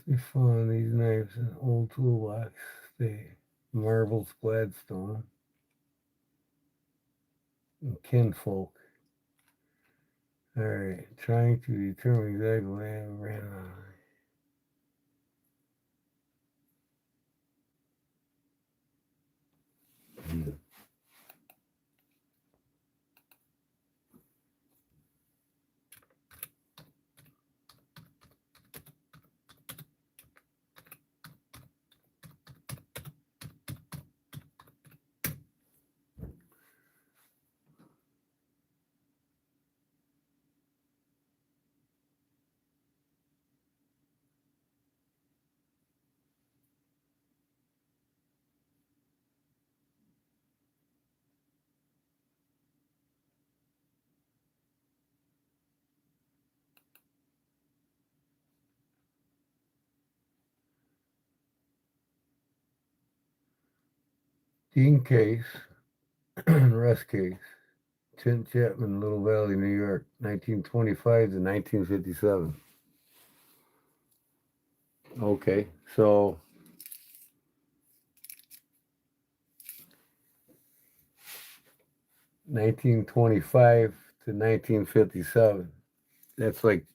They found these knives in old toolbox. They marbled Gladstone and kinfolk. All right, trying to determine exactly what I ran on. Dean Case, Russ Case, Tim Chapman, Little Valley, New York, 1925 to 1957. Okay, so 1925 to 1957. That's like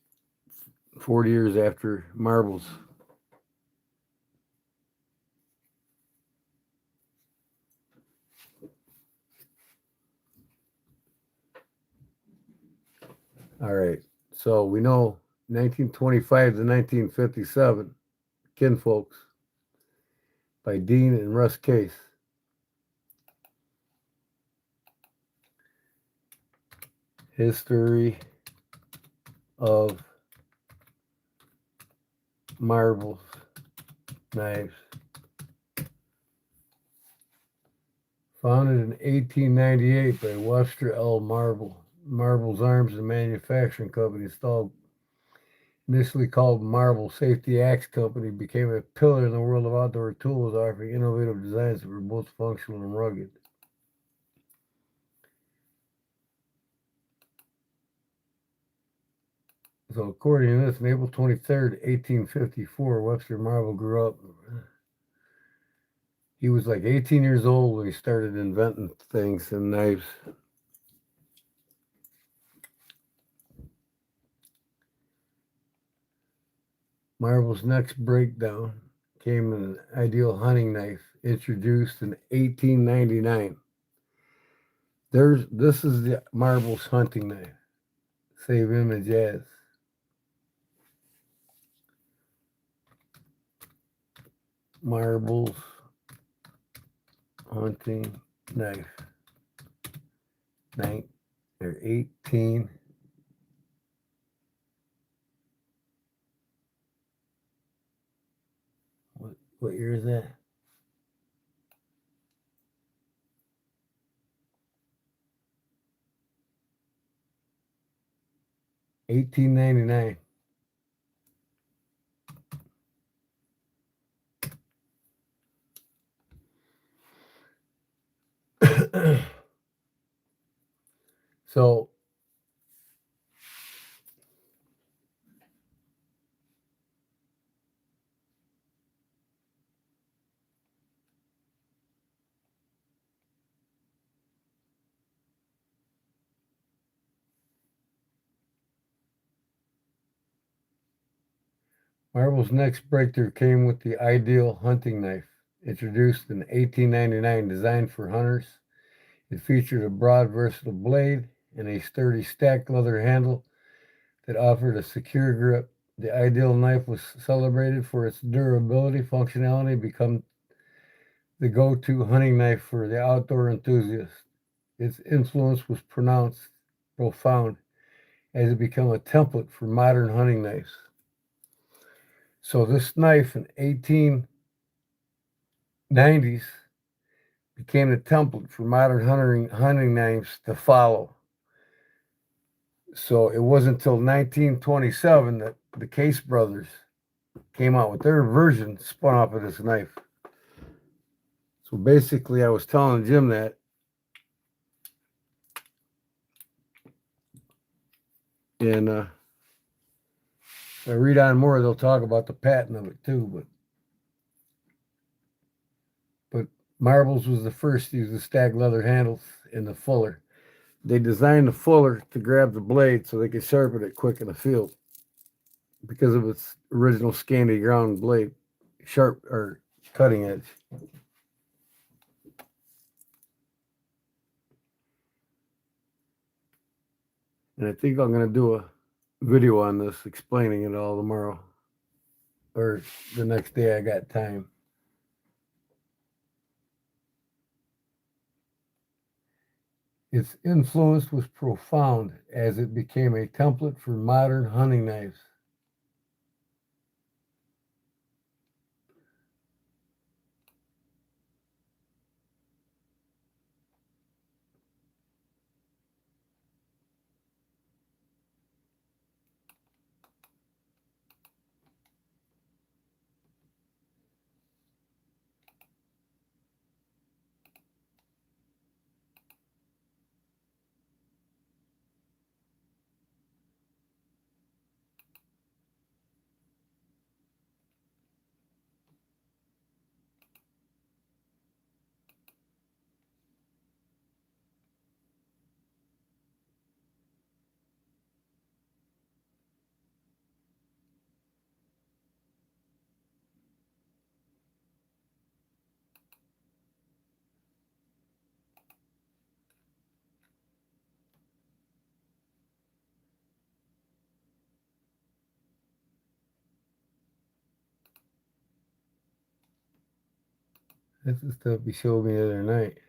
40 years after Marbles. All right. So we know 1925 to 1957, Kinfolks by Dean and Russ Case. History of marbles, knives. Founded in 1898 by Webster L. Marbles Arms and Manufacturing Company, initially called Marble Safety Axe Company, became a pillar in the world of outdoor tools, offering innovative designs that were both functional and rugged. So according to this, on April 23rd, 1854, Webster Marble grew up. He was like 18 years old when he started inventing things and knives. Marble's next breakdown came in an ideal hunting knife introduced in 1899. This is the Marble's hunting knife. Save image as. Marble's hunting knife. 18. What year is that? $18.99. So Marble's next breakthrough came with the ideal hunting knife, introduced in 1899, designed for hunters. It featured a broad, versatile blade and a sturdy stacked leather handle that offered a secure grip. The ideal knife was celebrated for its durability, functionality, become the go-to hunting knife for the outdoor enthusiast. Its influence was profound, as it became a template for modern hunting knives. So this knife in 1890s became the template for modern hunting knives to follow. So it wasn't until 1927 that the Case brothers came out with their version spun off of this knife. So basically, I was telling Jim that, and if I read on more, they'll talk about the patent of it too. But Marbles was the first to use the stacked leather handles in the fuller. they designed the fuller to grab the blade so they could sharpen it quick in the field because of its original scanty ground blade, sharp or cutting edge. And I think I'm going to do a video on this explaining it all tomorrow or the next day I got time. Its influence was profound as it became a template for modern hunting knives. That's the stuff he showed me the other night.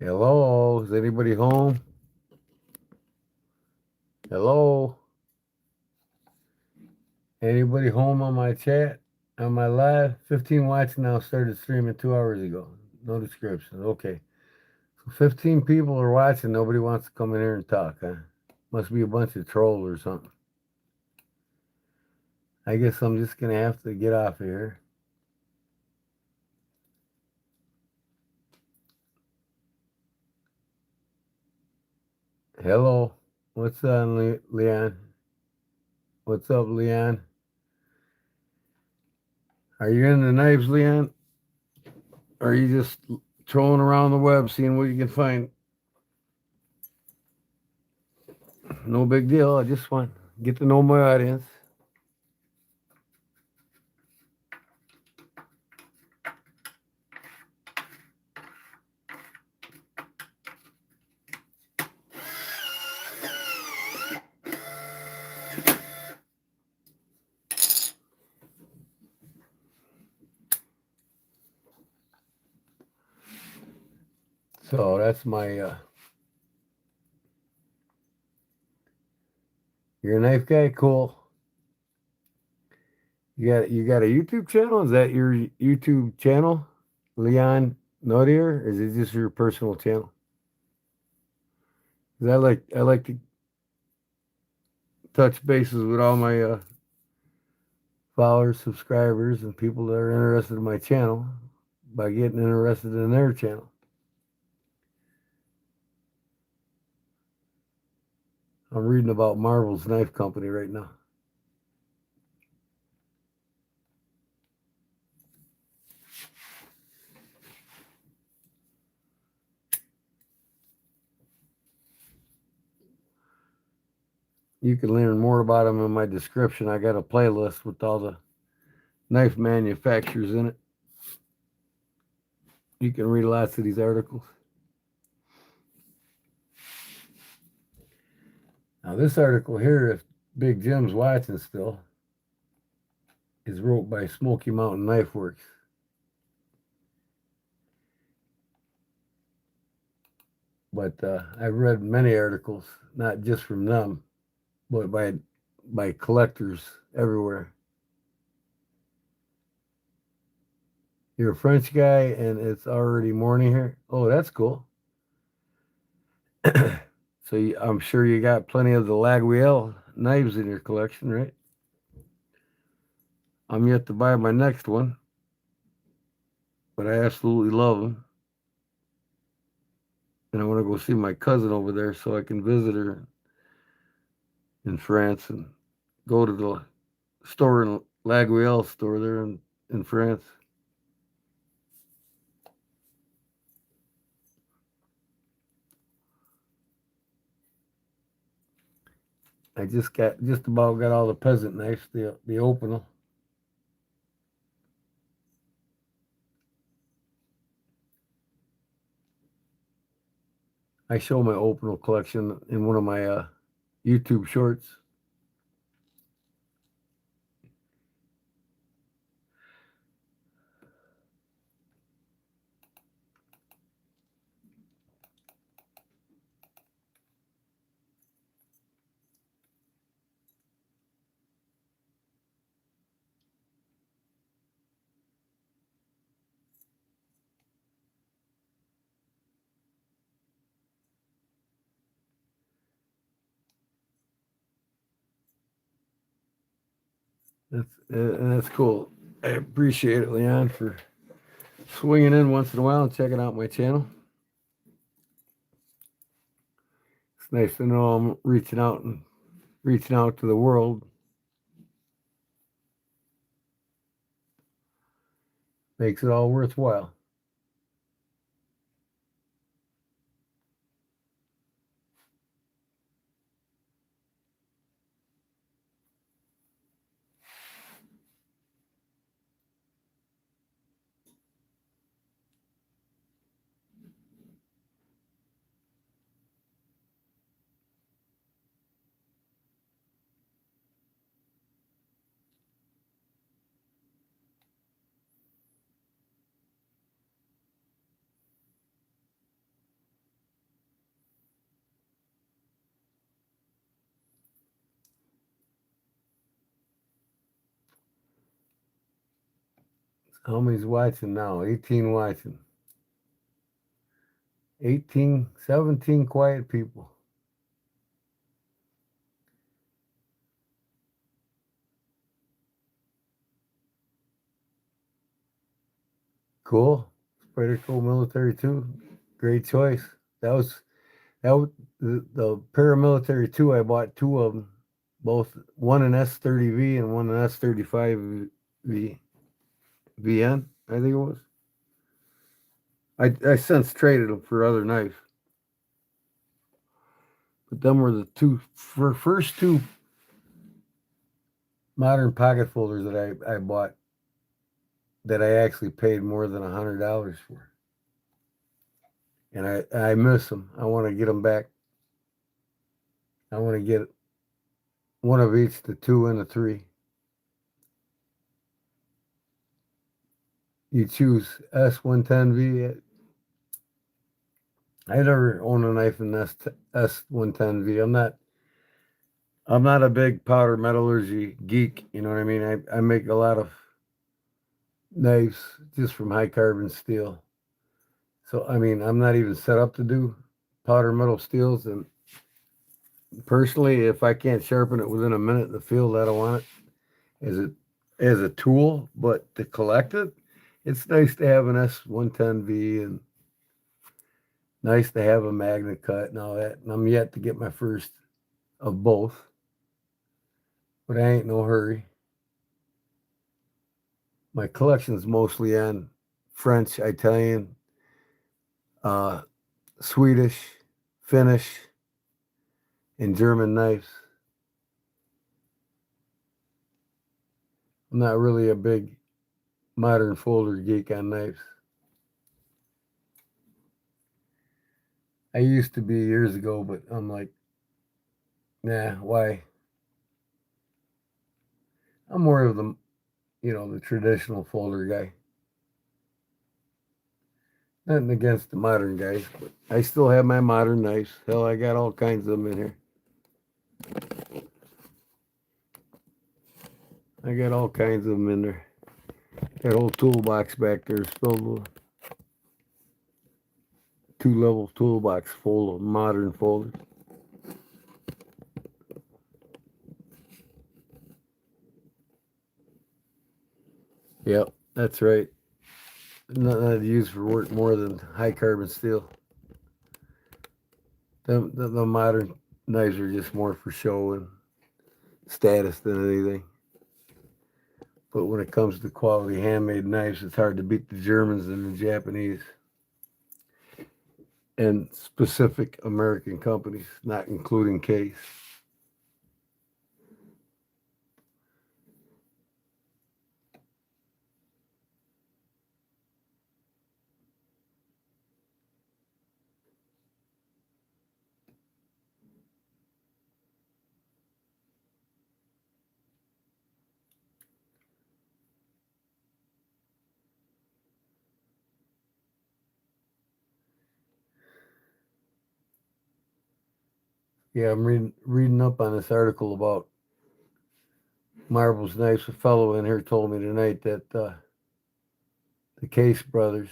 Hello, is anybody home? Hello? Anybody home on my chat? On my live? 15 watching now, started streaming 2 hours ago. No description. Okay. So 15 people are watching. Nobody wants to come in here and talk, huh? Must be a bunch of trolls or something. I guess I'm just going to have to get off here. Hello. What's on, Leon? What's up, Leon? Are you in the knives, Leon? Or are you just trolling around the web, seeing what you can find? No big deal. I just want to get to know my audience. So that's my you're a knife guy? Cool. You got a YouTube channel? Is that your YouTube channel? Leon Nodier? Or is it just your personal channel? 'Cause I like to touch bases with all my followers, subscribers, and people that are interested in my channel by getting interested in their channel. I'm reading about Marvel's Knife Company right now. You can learn more about them in my description. I got a playlist with all the knife manufacturers in it. You can read lots of these articles. Now, this article here, if Big Jim's watching still, is wrote by Smoky Mountain Knife Works. But I've read many articles, not just from them, but by collectors everywhere. You're a French guy, and it's already morning here. Oh, that's cool. So I'm sure you got plenty of the Laguiole knives in your collection, right? I'm yet to buy my next one, but I absolutely love them. And I want to go see my cousin over there so I can visit her in France and go to the store in Laguiole store there in France. I just about got all the peasant knives, the Opinel. I show my Opinel collection in one of my YouTube shorts. That's cool. I appreciate it, Leon, for swinging in once in a while and checking out my channel. It's nice to know I'm reaching out to the world. Makes it all worthwhile. How many's watching now? 18 watching. 18, 17 quiet people. Cool. Spyderco Military 2. Great choice. That was the paramilitary 2. I bought two of them. Both one an S30V and one an S35V. VN, I think it was. I since traded them for other knives. But them were the first two modern pocket folders that I bought that I actually paid more than $100 for. And I miss them. I want to get them back. I want to get one of each, the 2 and the 3. You choose S110V. I never owned a knife in S110V. I'm not a big powder metallurgy geek. You know what I mean? I make a lot of knives just from high carbon steel. So I mean, I'm not even set up to do powder metal steels. And personally, if I can't sharpen it within a minute in the field, I don't want it as a tool. But to collect it, it's nice to have an S110V and nice to have a Magna cut and all that. And I'm yet to get my first of both, but I ain't no hurry. My collection's mostly on French, Italian, uh, Swedish, Finnish, and German knives. I'm not really a big modern folder geek on knives. I used to be years ago, but I'm like, nah, why? I'm more of the traditional folder guy. Nothing against the modern guys, but I still have my modern knives. Hell, I got all kinds of them in here. I got all kinds of them in there. That whole toolbox back there is filled with 2-level toolbox full of modern folders. Yep, that's right. Nothing I'd use for work more than high carbon steel. The modern knives are just more for show and status than anything. But when it comes to quality handmade knives, it's hard to beat the Germans and the Japanese and specific American companies, not including Case. Yeah, I'm reading up on this article about Marvel's knives. A fellow in here told me tonight that the Case brothers,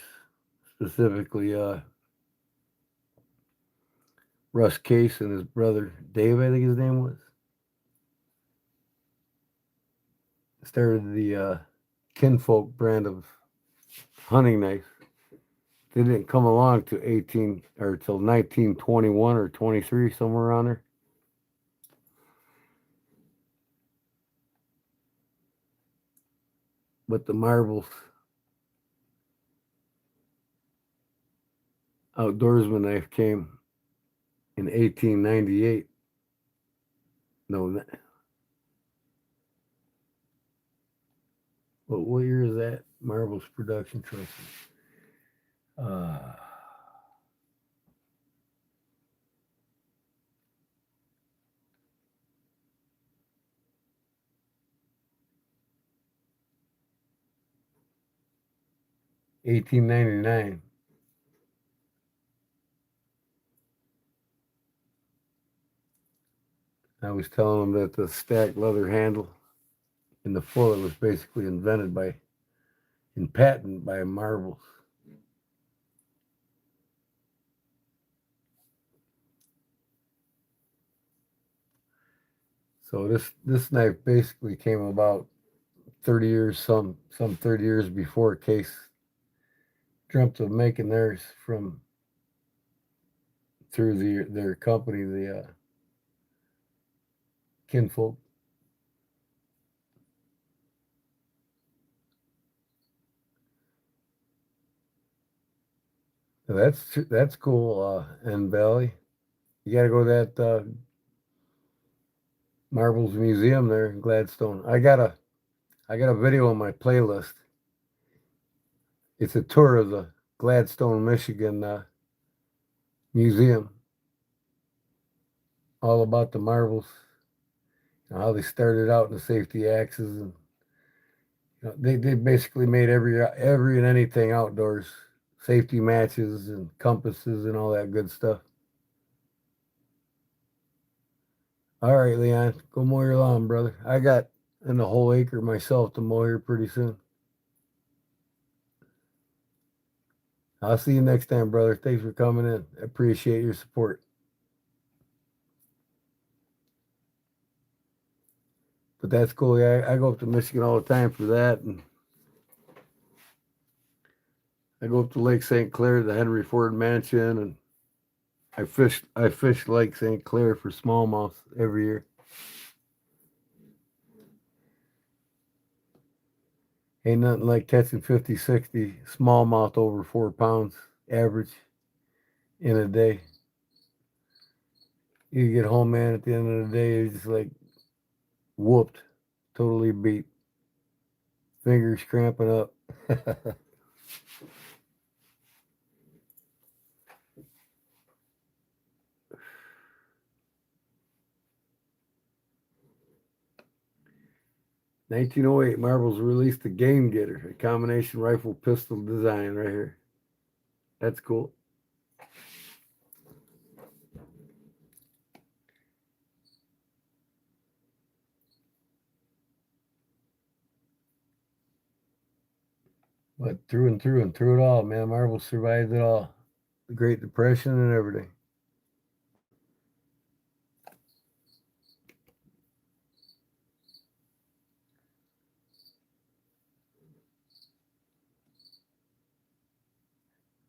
specifically Russ Case and his brother Dave, I think his name was, started the Kinfolk brand of hunting knife. They didn't come along to 18 or till 1921 or 23, somewhere around there. But the Marvel's outdoorsman knife came in 1898. No, what year is that? Marvel's production choices. Uh, 1899. I was telling them that the stacked leather handle in the foot was basically invented by and patented by Marvel's. So this knife basically came about 30 years, some 30 years before Case dreamt of making theirs from through their company, the Kinfolk. That's cool. And Valley, you got to go to that Marbles Museum there in Gladstone. I got a video on my playlist. It's a tour of the Gladstone, Michigan museum, all about the marbles, how they started out in the safety axes, and they basically made every and anything outdoors safety matches and compasses and all that good stuff. All right, Leon, go mow your lawn, brother. I got in the whole acre myself to mow here pretty soon. I'll see you next time, brother. Thanks for coming in. I appreciate your support. But that's cool. Yeah, I go up to Michigan all the time for that, and I go up to Lake St. Clair, the Henry Ford Mansion, and I fish Lake St. Clair for smallmouth every year. Ain't nothing like catching 50, 60 smallmouth over 4 pounds average in a day. You get home, man, at the end of the day, you're just like whooped, totally beat, fingers cramping up. 1908, Marbles released the Game Getter, a combination rifle pistol design right here. That's cool. But through it all, man, Marbles survived it all. The Great Depression and everything.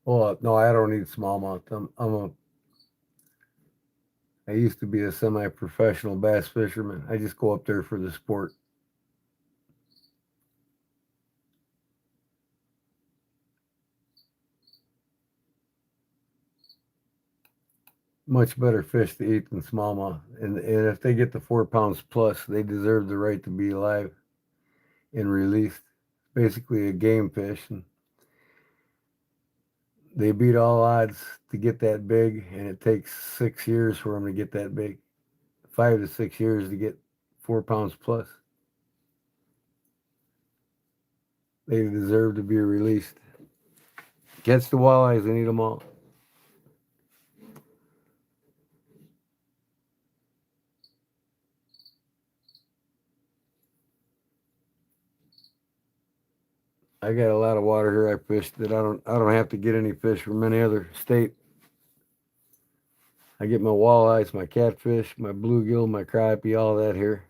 Well, no, I don't need smallmouth. I used to be a semi-professional bass fisherman. I just go up there for the sport. Much better fish to eat than smallmouth. And if they get the 4 pounds plus, they deserve the right to be alive and released. Basically a game fish. And they beat all odds to get that big, and it takes 6 years for them to get that big. 5 to 6 years to get 4 pounds plus. They deserve to be released. Catch the walleyes and eat them all. I got a lot of water here I fish that I don't have to get any fish from any other state. I get my walleyes, my catfish, my bluegill, my crappie, all that here.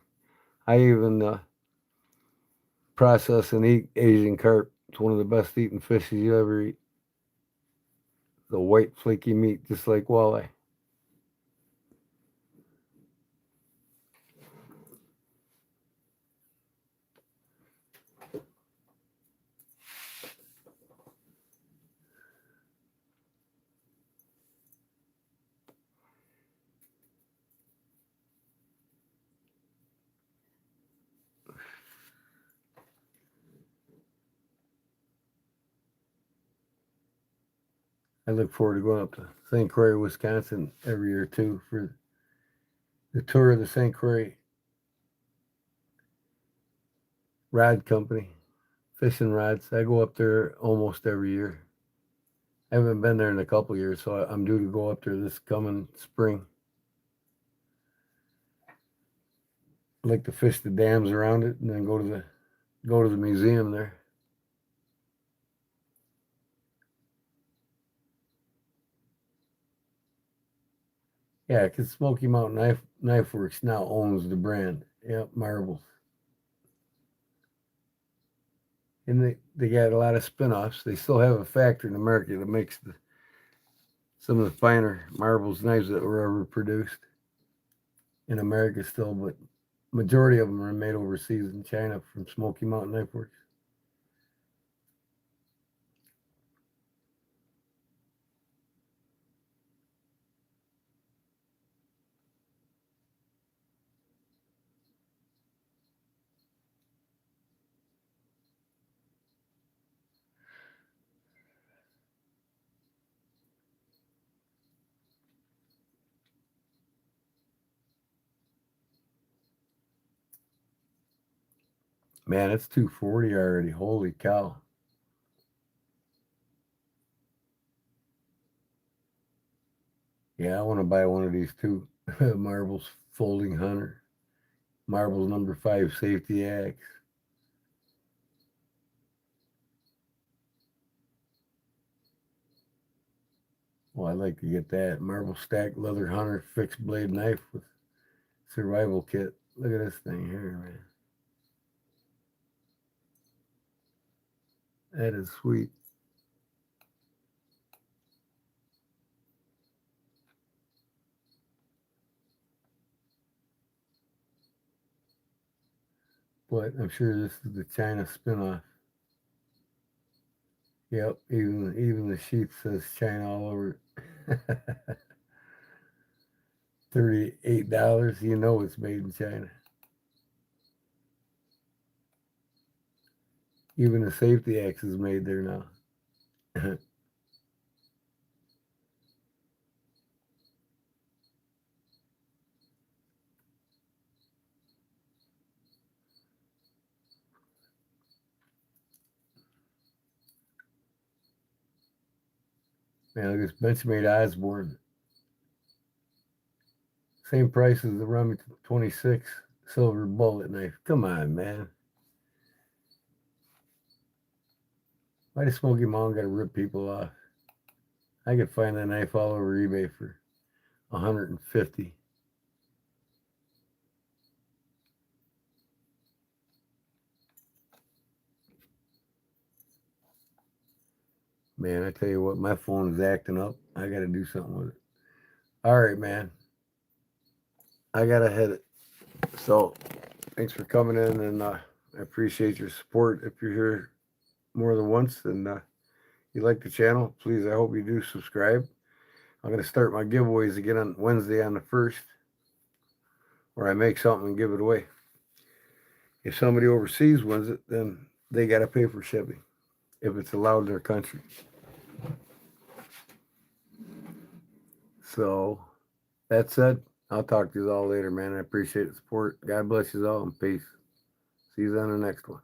I even process and eat Asian carp. It's one of the best eating fishes you ever eat. The white flaky meat, just like walleye. I look forward to going up to St. Croix, Wisconsin every year too for the tour of the St. Croix rod company, fishing rods. I go up there almost every year. I haven't been there in a couple years, so I'm due to go up there this coming spring. I like to fish the dams around it and then go to the museum there. Yeah, because Smoky Mountain Knife Works now owns the brand. Yep, Marbles. And they got a lot of spin-offs. They still have a factory in America that makes some of the finer Marbles knives that were ever produced in America still, but majority of them are made overseas in China from Smoky Mountain Knife Works. Man, it's 240 already. Holy cow. Yeah, I want to buy one of these too. Marbles Folding Hunter. Marbles number 5 safety axe. Well, I'd like to get that. Marble Stack Leather Hunter fixed blade knife with survival kit. Look at this thing here, man. That is sweet. But I'm sure this is the China spinoff. Yep, even the sheath says China all over it. $38. You know it's made in China. Even the safety axe is made there now. Man, look at this Benchmade Osborne. Same price as the Remington 26 silver bullet knife. Come on, man. Why does Smoky Mountain got to rip people off? I could find that knife all over eBay for $150. Man, I tell you what, my phone is acting up. I got to do something with it. All right, man. I got to hit it. So, thanks for coming in, and I appreciate your support. If you're here more than once and you like the channel, please, I hope you do subscribe. I'm going to start my giveaways again on Wednesday on the 1st, where I make something and give it away. If somebody overseas wins it, then they got to pay for shipping, if it's allowed in their country. So, that said, I'll talk to you all later, man. I appreciate the support. God bless you all, and peace. See you on the next one.